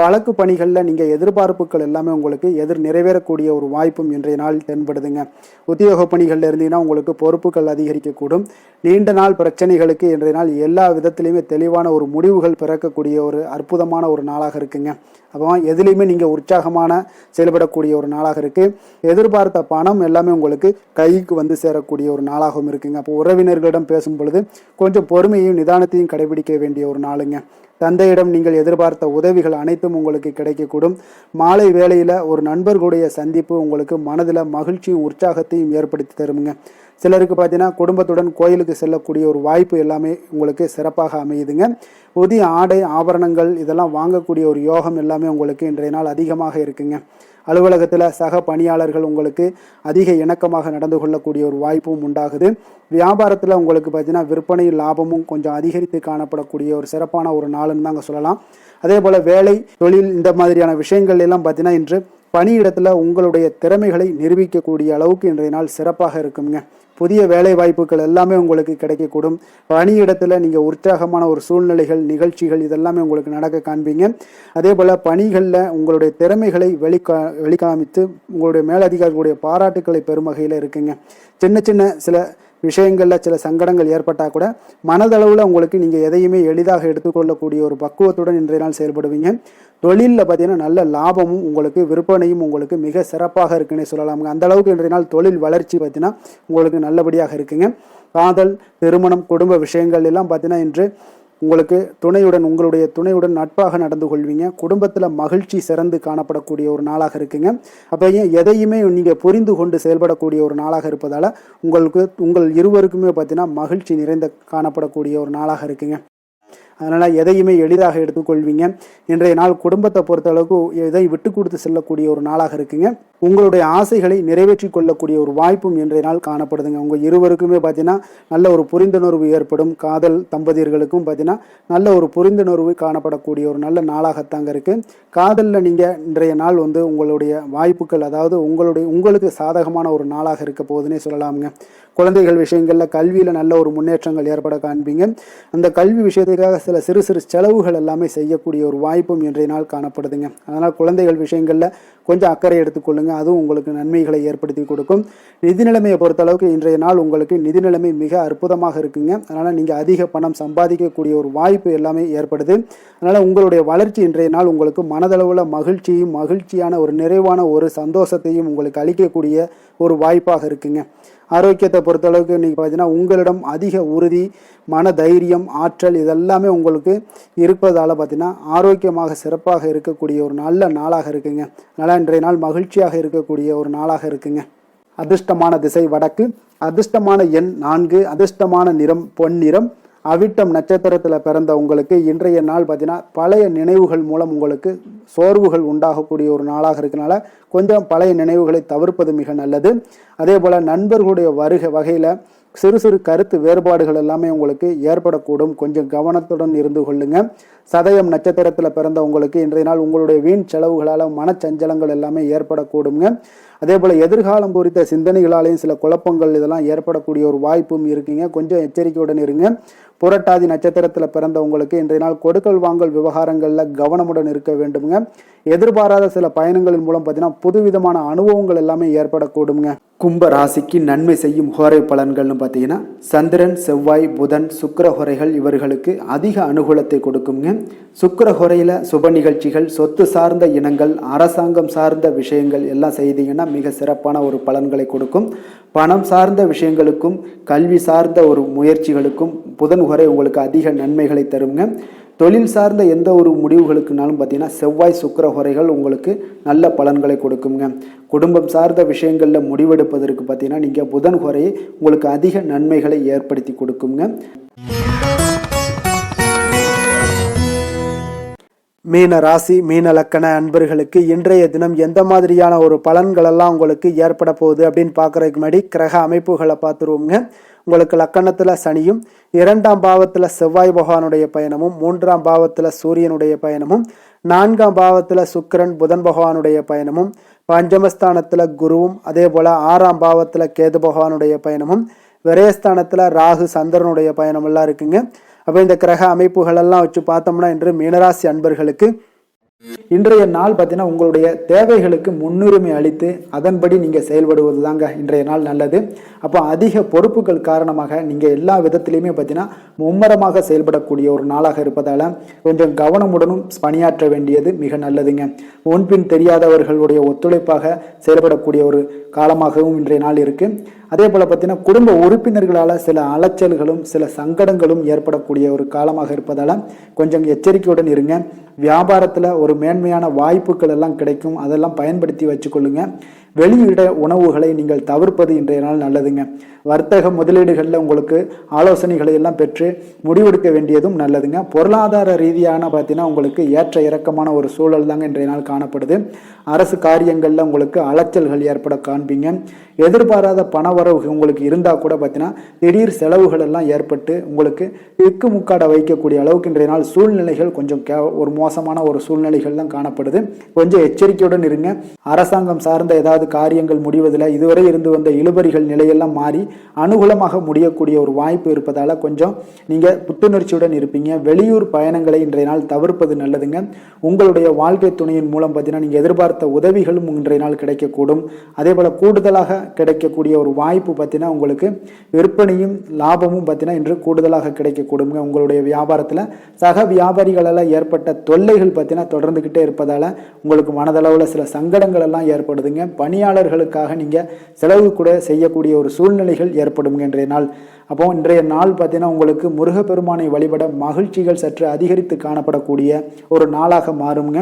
வழக்கு பணிகளில் நீங்கள் எதிர்பார்ப்புகள் எல்லாமே உங்களுக்கு நிறைவேறக்கூடிய ஒரு வாய்ப்பும் இன்றைய நாள் தென்படுதுங்க. உத்தியோக பணிகளில் இருந்தீங்கன்னா உங்களுக்கு பொறுப்புகள் அதிகரிக்கக்கூடும். நீண்ட நாள் பிரச்சனைகளுக்கு இன்றைய நாள் எல்லா விதத்திலையுமே தெளிவான ஒரு முடிவுகள் பிறக்கக்கூடிய ஒரு அற்புதமான ஒரு நாளாக இருக்குங்க. அப்போ எதுலேயுமே நீங்கள் உற்சாகமான செயல்படக்கூடிய ஒரு நாளாக இருக்குது. எதிர்பார்த்த பணம் எல்லாமே உங்களுக்கு கைக்கு சேரக்கூடிய ஒரு நாளாகவும் இருக்குங்க. அப்போ உறவினர்களிடம் பேசும் பொழுது கொஞ்சம் பொறுமையும் நிதானத்தையும் கடைபிடிக்க வேண்டிய ஒரு நாளுங்க. தந்தையிடம் நீங்கள் எதிர்பார்த்த உதவிகள் அனைத்தும் உங்களுக்கு கிடைக்கக்கூடும். மாலை வேளையில் ஒரு நண்பர்களுடைய சந்திப்பு உங்களுக்கு மனதில் மகிழ்ச்சியும் உற்சாகத்தையும் ஏற்படுத்தி தருமுங்க. சிலருக்கு பார்த்தீங்கன்னா குடும்பத்துடன் கோயிலுக்கு செல்லக்கூடிய ஒரு வாய்ப்பு எல்லாமே உங்களுக்கு சிறப்பாக அமையுதுங்க. புதிய ஆடை ஆபரணங்கள் இதெல்லாம் வாங்கக்கூடிய ஒரு யோகம் எல்லாமே உங்களுக்கு இன்றைய நாள் அதிகமாக இருக்குங்க. அலுவலகத்தில் சக பணியாளர்கள் உங்களுக்கு அதிக இணக்கமாக நடந்து கொள்ளக்கூடிய ஒரு வாய்ப்பும் உண்டாகுது. வியாபாரத்தில் உங்களுக்கு பார்த்தீங்கன்னா விற்பனை லாபமும் கொஞ்சம் அதிகரித்து காணப்படக்கூடிய ஒரு சிறப்பான ஒரு நாளுன்னு தாங்க சொல்லலாம். அதே போல் வேலை, தொழில் இந்த மாதிரியான விஷயங்கள் எல்லாம் பார்த்தீங்கன்னா இன்று பணியிடத்தில் உங்களுடைய திறமைகளை நிரூபிக்கக்கூடிய அளவுக்கு இன்றைய நாள் சிறப்பாக இருக்குங்க. புதிய வேலை வாய்ப்புகள் எல்லாமே உங்களுக்கு கிடைக்கக்கூடும். பணியிடத்தில் நீங்கள் உற்சாகமான ஒரு சூழ்நிலைகள், நிகழ்ச்சிகள் இதெல்லாமே உங்களுக்கு நடக்க காண்பீங்க. அதே போல் பணிகளில் உங்களுடைய திறமைகளை வெளிக்காமித்து உங்களுடைய மேலதிகாரிகளுடைய பாராட்டுக்களை பெறும் வகையில் இருக்குங்க. சின்ன சின்ன சில விஷயங்களில் சில சங்கடங்கள் ஏற்பட்டால் கூட மனதளவில் உங்களுக்கு நீங்கள் எதையுமே எளிதாக எடுத்துக்கொள்ளக்கூடிய ஒரு பக்குவத்துடன் இன்றைய நாள் செயல்படுவீங்க. தொழிலில் பார்த்தீங்கன்னா நல்ல லாபமும் உங்களுக்கு விற்பனையும் உங்களுக்கு மிக சிறப்பாக இருக்குன்னே சொல்லலாமுங்க. அந்த அளவுக்கு இன்றைய நாள் தொழில் வளர்ச்சி பார்த்தீங்கன்னா உங்களுக்கு நல்லபடியாக இருக்குங்க. காதல், திருமணம், குடும்ப விஷயங்கள் எல்லாம் பார்த்தீங்கன்னா இன்று உங்களுக்கு உங்களுடைய துணையுடன் நட்பாக நடந்து கொள்வீங்க. குடும்பத்தில் மகிழ்ச்சி சிறந்து காணப்படக்கூடிய ஒரு நாளாக இருக்குங்க. அப்போ எதையுமே நீங்கள் புரிந்து கொண்டு செயல்படக்கூடிய ஒரு நாளாக இருப்பதால் உங்கள் இருவருக்குமே பார்த்தீங்கன்னா மகிழ்ச்சி நிறைந்த காணப்படக்கூடிய ஒரு நாளாக இருக்குங்க. அதனால் எதையுமே எளிதாக எடுத்துக்கொள்வீங்க. இன்றைய நாள் குடும்பத்தை பொறுத்தளவுக்கு எதை விட்டு கொடுத்து செல்லக்கூடிய ஒரு நாளாக இருக்குங்க. உங்களுடைய ஆசைகளை நிறைவேற்றி கொள்ளக்கூடிய ஒரு வாய்ப்பும் இன்றைய நாள் காணப்படுதுங்க. உங்கள் இருவருக்குமே பார்த்தீங்கன்னா நல்ல ஒரு புரிந்துணர்வு ஏற்படும். காதல் தம்பதியர்களுக்கும் பார்த்தீங்கன்னா நல்ல ஒரு புரிந்துணர்வு காணப்படக்கூடிய ஒரு நல்ல நாளாகத்தாங்க இருக்குது. காதலில் நீங்கள் இன்றைய நாள் உங்களுடைய வாய்ப்புகள், அதாவது உங்களுக்கு சாதகமான ஒரு நாளாக இருக்க போகுதுன்னே சொல்லலாமுங்க. குழந்தைகள் விஷயங்களில் கல்வியில் நல்ல ஒரு முன்னேற்றங்கள் ஏற்பட காண்பீங்க. அந்த கல்வி விஷயத்துக்காக சில சிறு சிறு செலவுகள் எல்லாமே செய்யக்கூடிய ஒரு வாய்ப்பும் இன்றைய நாள் காணப்படுதுங்க. அதனால் குழந்தைகள் விஷயங்களில் கொஞ்சம் அக்கறை எடுத்துக்கொள்ளுங்க. அதுவும் உங்களுக்கு நன்மைகளை ஏற்படுத்தி கொடுக்கும். நிதி நிலைமையை பொறுத்தளவுக்கு இன்றைய நாள் உங்களுக்கு நிதி நிலைமை மிக அற்புதமாக இருக்குங்க. அதனால் நீங்கள் அதிக பணம் சம்பாதிக்கக்கூடிய ஒரு வாய்ப்பு எல்லாமே ஏற்படுது. அதனால் உங்களுடைய வளர்ச்சி இன்றைய நாள் உங்களுக்கு மனதளவில் மகிழ்ச்சியான ஒரு நிறைவான ஒரு சந்தோஷத்தையும் உங்களுக்கு அளிக்கக்கூடிய ஒரு வாய்ப்பாக இருக்குங்க. ஆரோக்கியத்தை பொறுத்தளவுக்கு இன்றைக்கி பார்த்தீங்கன்னா உங்களிடம் அதிக உறுதி, மன தைரியம், ஆற்றல் இதெல்லாமே உங்களுக்கு இருப்பதால் பார்த்தீங்கன்னா ஆரோக்கியமாக சிறப்பாக இருக்கக்கூடிய ஒரு நல்ல நாளாக இருக்குங்க. அதனால் இன்றைய நாள் மகிழ்ச்சியாக இருக்கக்கூடிய ஒரு நாளாக இருக்குங்க. அதிர்ஷ்டமான திசை வடக்கு, அதிர்ஷ்டமான எண் 4, அதிர்ஷ்டமான நிறம் பொன்னிறம். அவிட்டம் நட்சத்திரத்தில் பிறந்த உங்களுக்கு இன்றைய நாள் பார்த்தீங்கன்னா பழைய நினைவுகள் மூலம் உங்களுக்கு சோர்வுகள் உண்டாகக்கூடிய ஒரு நாளாக இருக்கனால கொஞ்சம் பழைய நினைவுகளை தவிர்ப்பது மிக நல்லது. அதே போல் நண்பர்களுடைய வகையில் சிறு சிறு கருத்து வேறுபாடுகள் எல்லாமே உங்களுக்கு ஏற்படக்கூடும். கொஞ்சம் கவனத்துடன் இருந்து கொள்ளுங்க. சதயம் நட்சத்திரத்தில் பிறந்த உங்களுக்கு இன்றைய நாள் உங்களுடைய வீண் செலவுகளால் மனச்சஞ்சலங்கள் எல்லாமே ஏற்படக்கூடுங்க. அதே போல் எதிர்காலம் குறித்த சிந்தனைகளாலேயும் சில குழப்பங்கள் இதெல்லாம் ஏற்படக்கூடிய ஒரு வாய்ப்பும் இருக்குங்க. கொஞ்சம் எச்சரிக்கையுடன் இருங்க. புரட்டாதி நட்சத்திரத்தில் பிறந்தவங்களுக்கு இன்றைய நாள் கொடுக்கல் வாங்கல் விவகாரங்களில் கவனமுடன் இருக்க வேண்டுங்க. எதிர்பாராத சில பயணங்களின் மூலம் பார்த்தீங்கன்னா புதுவிதமான அனுபவங்கள் எல்லாமே ஏற்படக்கூடுங்க. கும்ப ராசிக்கு நன்மை செய்யும் ஹோரை பலன்கள்னு பார்த்தீங்கன்னா சந்திரன், செவ்வாய், புதன், சுக்கிர ஹோரைகள் இவர்களுக்கு அதிக அனுகூலத்தை கொடுக்குங்க. சுக்கிர ஹோரையில் சுப நிகழ்ச்சிகள், சொத்து சார்ந்த இனங்கள், அரசாங்கம் சார்ந்த விஷயங்கள் எல்லாம் செய்தீங்கன்னா மிக சிறப்பான ஒரு பலன்களை கொடுக்கும். பணம் சார்ந்த விஷயங்களுக்கும் கல்வி சார்ந்த ஒரு முயற்சிகளுக்கும் புதன் ஹோரை உங்களுக்கு அதிக நன்மைகளை தருங்க. தொழில் சார்ந்த எந்த ஒரு முடிவுகளுக்குனாலும் பார்த்தீங்கன்னா செவ்வாய், சுக்கிர ஹோரைகள் உங்களுக்கு நல்ல பலன்களை கொடுக்குங்க. குடும்பம் சார்ந்த விஷயங்களில் முடிவெடுப்பதற்கு பார்த்தீங்கன்னா நீங்கள் புதன் ஹோரையை உங்களுக்கு அதிக நன்மைகளை ஏற்படுத்தி கொடுக்குங்க. மீன ராசி, மீன லக்கண அன்பர்களுக்கு இன்றைய தினம் எந்த மாதிரியான ஒரு பலன்களெல்லாம் உங்களுக்கு ஏற்பட போகுது அப்படின்னு பார்க்குறதுக்கு முன்னாடி கிரக அமைப்புகளை பார்த்துருவோங்க. உங்களுக்கு லக்கணத்தில் சனியும், 2ஆம் பாவத்தில் செவ்வாய் பகவானுடைய பயணமும், 3ஆம் பாவத்தில் சூரியனுடைய பயணமும், 4ஆம் பாவத்தில் சுக்கிரன் புதன் பகவானுடைய பயணமும், பஞ்சமஸ்தானத்தில் குருவும், அதே போல் 6ஆம் பாவத்தில் கேது பகவானுடைய பயணமும், விரயஸ்தானத்தில் ராகு சந்திரனுடைய பயணம் எல்லாம் இருக்குங்க. அப்போ இந்த கிரக அமைப்புகளெல்லாம் வச்சு பார்த்தோம்னா இன்று மீனராசி அன்பர்களுக்கு இன்றைய நாள் பார்த்தீங்கன்னா உங்களுடைய தேவைகளுக்கு முன்னுரிமை அளித்து அதன்படி நீங்கள் செயல்படுவது தாங்க இன்றைய நாள் நல்லது. அப்போ அதிக பொறுப்புகள் காரணமாக நீங்கள் எல்லா விதத்திலையுமே பார்த்தீங்கன்னா மும்மரமாக செயல்படக்கூடிய ஒரு நாளாக இருப்பதால் கொஞ்சம் கவனமுடனும் பணியாற்ற வேண்டியது மிக நல்லதுங்க. முன்பின் தெரியாதவர்களுடைய ஒத்துழைப்பாக செயல்படக்கூடிய ஒரு காலமாகவும் இன்றைய நாள் இருக்குது. அதே போல் பார்த்தீங்கன்னா குடும்ப உறுப்பினர்களால் சில அலைச்சல்களும் சில சங்கடங்களும் ஏற்படக்கூடிய ஒரு காலமாக இருப்பதால் கொஞ்சம் எச்சரிக்கையுடன் இருங்க. வியாபாரத்தில் ஒரு மேன்மையான வாய்ப்புகள் எல்லாம் கிடைக்கும், அதெல்லாம் பயன்படுத்தி வச்சுக்கொள்ளுங்க. வெளியிட உணவுகளை நீங்கள் தவிர்ப்பது இன்றைய நாள் நல்லதுங்க. வர்த்தக முதலீடுகளில் உங்களுக்கு ஆலோசனைகளை எல்லாம் பெற்று முடிவெடுக்க வேண்டியதும் நல்லதுங்க. பொருளாதார ரீதியான பார்த்தீங்கன்னா உங்களுக்கு ஏற்ற இறக்கமான ஒரு சூழல் தாங்க இன்றைய நாள் காணப்படுது. அரசு காரியங்களில் உங்களுக்கு அலைச்சல்கள் ஏற்பட காண்பீங்க. எதிர்பாராத பணவரவு உங்களுக்கு இருந்தால் கூட பார்த்தீங்கன்னா திடீர் செலவுகள் எல்லாம் ஏற்பட்டு உங்களுக்கு திக்குமுக்காட வைக்கக்கூடிய அளவுக்கு இன்றைய நாள் சூழ்நிலைகள் கொஞ்சம் ஒரு மோசமான ஒரு சூழ்நிலைகள் தான் காணப்படுது. கொஞ்சம் எச்சரிக்கையுடன் இருங்க. அரசாங்கம் சார்ந்த ஏதாவது காரியங்கள் முடிவதில் இதுவரை இருந்து வந்த இழுபறிகள் நிலையெல்லாம் மாறி அனுகூலமாக முடியக்கூடிய ஒரு வாய்ப்பு இருப்பதால கொஞ்சம் நீங்கள் புத்துணர்ச்சியுடன் இருப்பீங்க. வெளியூர் பயணங்களை இன்றைய நாள் தவிர்ப்பது நல்லதுங்க. உங்களுடைய வாழ்க்கை துணையின் மூலம் பார்த்தீங்கன்னா நீங்கள் எதிர்பார்த்த உதவிகளும் இன்றைய நாள் கிடைக்கக்கூடும். அதே போல் கூடுதலாக கிடைக்கக்கூடிய ஒரு வாய்ப்பு பார்த்தீங்கன்னா உங்களுக்கு விற்பனையும் லாபமும் பார்த்தீங்கன்னா இன்று கூடுதலாக கிடைக்கக்கூடுங்க. உங்களுடைய வியாபாரத்தில் சக வியாபாரிகளால் ஏற்பட்ட தொல்லைகள் பார்த்தீங்கன்னா தொடர்ந்துக்கிட்டே இருப்பதால் உங்களுக்கு மனதளவில் சில சங்கடங்கள் எல்லாம் ஏற்படுதுங்க. பணியாளர்களுக்காக நீங்கள் செலவு கூட செய்யக்கூடிய ஒரு சூழ்நிலைகள் ஏற்படும் இன்றைய நாள். அப்போ இன்றைய நாள் பார்த்தீங்கன்னா உங்களுக்கு முருகப்பெருமானை வழிபட மகிழ்ச்சிகள் சற்று அதிகரித்து காணப்படக்கூடிய ஒரு நாளாக மாறுங்க.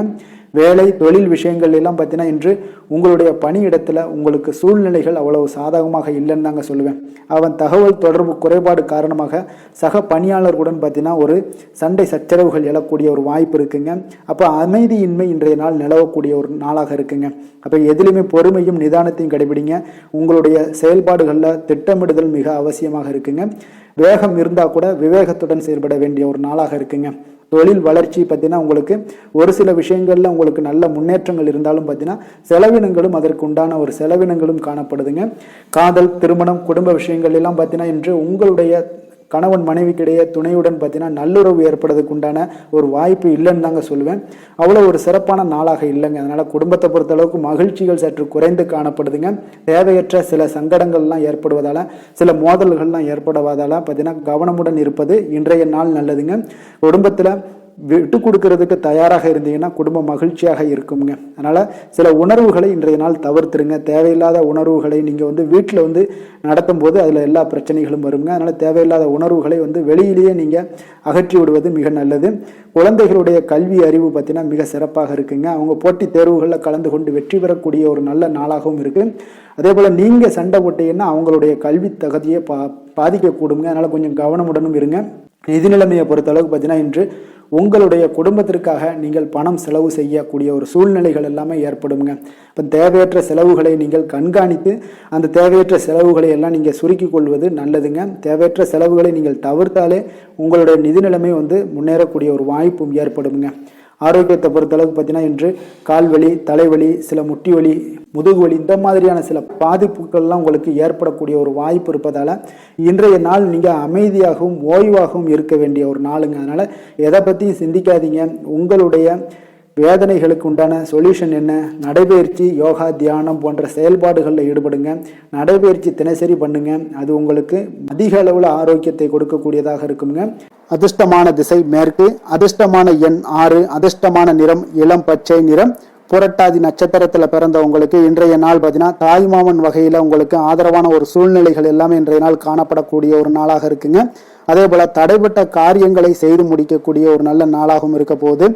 வேலை தொழில் விஷயங்கள் எல்லாம் பார்த்தீங்கன்னா இன்று உங்களுடைய பணியிடத்தில் உங்களுக்கு சூழ்நிலைகள் அவ்வளவு சாதகமாக இல்லைன்னு தாங்க சொல்லுவேன். அவன் தகவல் தொடர்பு குறைபாடு காரணமாக சக பணியாளர்களுடன் பார்த்தீங்கன்னா ஒரு சண்டை சச்சரவுகள் எழக்கூடிய ஒரு வாய்ப்பு இருக்குங்க. அப்போ அமைதியின்மை இன்றைய நாள் நிலவக்கூடிய ஒரு நாளாக இருக்குங்க. அப்போ எதிலுமே பொறுமையும் நிதானத்தையும் கடைபிடிங்க. உங்களுடைய செயல்பாடுகளில் திட்டமிடுதல் மிக அவசியமாக இருக்குங்க. வேகம் இருந்தால் கூட விவேகத்துடன் செயல்பட வேண்டிய ஒரு நாளாக இருக்குங்க. தொழில் வளர்ச்சி பார்த்தீங்கன்னா உங்களுக்கு ஒரு சில விஷயங்கள்ல உங்களுக்கு நல்ல முன்னேற்றங்கள் இருந்தாலும் பார்த்தீங்கன்னா செலவினங்களும் அதற்கு உண்டான ஒரு செலவினங்களும் காணப்படுதுங்க. காதல், திருமணம், குடும்ப விஷயங்கள் எல்லாம் பார்த்தீங்கன்னா இன்று உங்களுடைய கணவன் மனைவிக்கிடையே துணையுடன் பார்த்தீங்கன்னா நல்லுறவு ஏற்படுறதுக்கு உண்டான ஒரு வாய்ப்பு இல்லைன்னு தாங்க சொல்லுவேன். அவ்வளோ ஒரு சிறப்பான நாளாக இல்லைங்க. அதனால் குடும்பத்தை பொறுத்த அளவுக்கு மகிழ்ச்சிகள் சற்று குறைந்து காணப்படுதுங்க. தேவையற்ற சில சங்கடங்கள்லாம் ஏற்படுவதால் சில மோதல்கள்லாம் ஏற்படுவதால் பார்த்தீங்கன்னா கவனமுடன் இருப்பது இன்றைய நாள் நல்லதுங்க. குடும்பத்தில் விட்டு கொடுக்கறதுக்கு தயாராக இருந்தீங்கன்னா குடும்பம் மகிழ்ச்சியாக இருக்குங்க. அதனால் சில உணர்வுகளை இன்றைய நாள் தவிர்த்துருங்க. தேவையில்லாத உணர்வுகளை நீங்கள் வீட்டில் நடத்தும் போது அதில் எல்லா பிரச்சனைகளும் வருங்க. அதனால் தேவையில்லாத உணர்வுகளை வெளியிலேயே நீங்கள் அகற்றி விடுவது மிக நல்லது. குழந்தைகளுடைய கல்வி அறிவு பார்த்தீங்கன்னா மிக சிறப்பாக இருக்குங்க. அவங்க போட்டித் தேர்வுகளில் கலந்து கொண்டு வெற்றி பெறக்கூடிய ஒரு நல்ல நாளாகவும் இருக்குது. அதே போல் நீங்கள் சண்டை போட்டீங்கன்னா அவங்களுடைய கல்வி தகுதியை பாதிக்கக்கூடுங்க. அதனால் கொஞ்சம் கவனமுடனும் இருங்க. நிதி நிலைமையை பொறுத்தளவுக்கு பார்த்தீங்கன்னா இன்று உங்களுடைய குடும்பத்திற்காக நீங்கள் பணம் செலவு செய்யக்கூடிய ஒரு சூழ்நிலைகள் எல்லாமே ஏற்படுங்க. இப்போ தேவையற்ற செலவுகளை நீங்கள் கண்காணித்து அந்த தேவையற்ற செலவுகளை எல்லாம் நீங்கள் சுருக்கிக் கொள்வது நல்லதுங்க. தேவையற்ற செலவுகளை நீங்கள் தவிர்த்தாலே உங்களுடைய நிதி நிலைமை முன்னேறக்கூடிய ஒரு வாய்ப்பும் ஏற்படுங்க. ஆரோக்கியத்தை பொறுத்தளவுக்கு பார்த்தீங்கன்னா இன்று கால்வலி, தலைவலி, சில முட்டி வலி, முதுகு வலி இந்த மாதிரியான சில பாதிப்புகள்லாம் உங்களுக்கு ஏற்படக்கூடிய ஒரு வாய்ப்பு இருப்பதால் இன்றைய நாள் நீங்கள் அமைதியாகவும் ஓய்வாகவும் இருக்க வேண்டிய ஒரு நாளுங்க. அதனால் எதை பற்றியும் சிந்திக்காதீங்க. உங்களுடைய வேதனைகளுக்கு உண்டான சொல்யூஷன் என்ன? நடைபயிற்சி, யோகா, தியானம் போன்ற செயல்பாடுகளில் ஈடுபடுங்க. நடைபயிற்சி தினசரி பண்ணுங்க. அது உங்களுக்கு அதிக அளவில் ஆரோக்கியத்தை கொடுக்கக்கூடியதாக இருக்குங்க. அதிர்ஷ்டமான திசை மேற்கு, அதிர்ஷ்டமான எண் 6, அதிர்ஷ்டமான நிறம் இளம் பச்சை நிறம். புரட்டாதி நட்சத்திரத்தில் பிறந்தவங்களுக்கு இன்றைய நாள் பார்த்தீங்கன்னா தாய்மாமன் வகையில் உங்களுக்கு ஆதரவான ஒரு சூழ்நிலைகள் எல்லாமே இன்றைய நாள் காணப்படக்கூடிய ஒரு நாளாக இருக்குங்க. அதே போல தடைப்பட்ட காரியங்களை செய்து முடிக்கக்கூடிய ஒரு நல்ல நாளாகவும் இருக்க போகுது.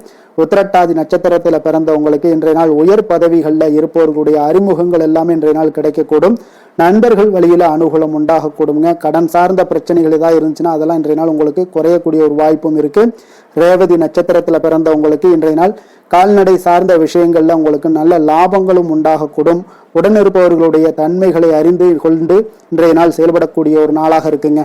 உத்திரட்டாதி நட்சத்திரத்தில் பிறந்தவங்களுக்கு இன்றைய நாள் உயர் பதவிகளில் இருப்பவர்களுடைய அறிமுகங்கள் எல்லாமே இன்றைய நாள் கிடைக்கக்கூடும். நண்பர்கள் வழியில அனுகூலம் உண்டாகக்கூடுங்க. கடன் சார்ந்த பிரச்சனைகள் ஏதாவது இருந்துச்சுன்னா அதெல்லாம் இன்றைய நாள் உங்களுக்கு குறையக்கூடிய ஒரு வாய்ப்பும் இருக்கு. ரேவதி நட்சத்திரத்தில் பிறந்தவங்களுக்கு இன்றைய நாள் கால்நடை சார்ந்த விஷயங்கள்ல உங்களுக்கு நல்ல லாபங்களும் உண்டாகக்கூடும். உடனிருப்பவர்களுடைய தன்மைகளை அறிந்து கொண்டு இன்றைய நாள் செயல்படக்கூடிய ஒரு நாளாக இருக்குங்க.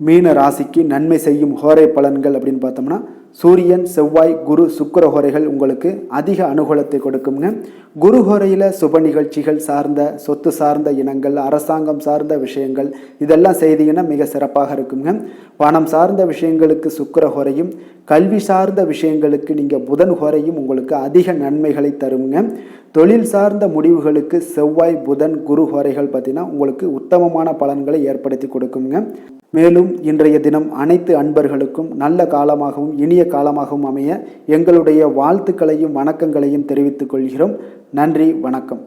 மீன ராசிக்கு நன்மை செய்யும் ஹோரை பலன்கள் அப்படின்னு பார்த்தோம்னா சூரியன், செவ்வாய், குரு, சுக்கிர ஹோரைகள் உங்களுக்கு அதிக அனுகூலத்தை கொடுக்குங்க. குரு ஹோரையில் சுப நிகழ்ச்சிகள் சார்ந்த, சொத்து சார்ந்த இனங்கள், அரசாங்கம் சார்ந்த விஷயங்கள் இதெல்லாம் செய்தீங்கன்னா மிக சிறப்பாக இருக்குங்க. பணம் சார்ந்த விஷயங்களுக்கு சுக்கிர ஹோரையும், கல்வி சார்ந்த விஷயங்களுக்கு நீங்கள் புதன் ஹோரையும் உங்களுக்கு அதிக நன்மைகளை தருங்க. தொழில் சார்ந்த முடிவுகளுக்கு செவ்வாய், புதன், குரு ஹோரைகள் பார்த்தீங்கன்னா உங்களுக்கு உத்தமமான பலன்களை ஏற்படுத்தி கொடுக்குங்க. மேலும் இன்றைய தினம் அனைத்து அன்பர்களுக்கும் நல்ல காலமாகவும் இனிய காலமாகவும் அமைய எங்களுடைய வாழ்த்துக்களையும் வணக்கங்களையும் தெரிவித்துக் கொள்கிறோம். நன்றி, வணக்கம்.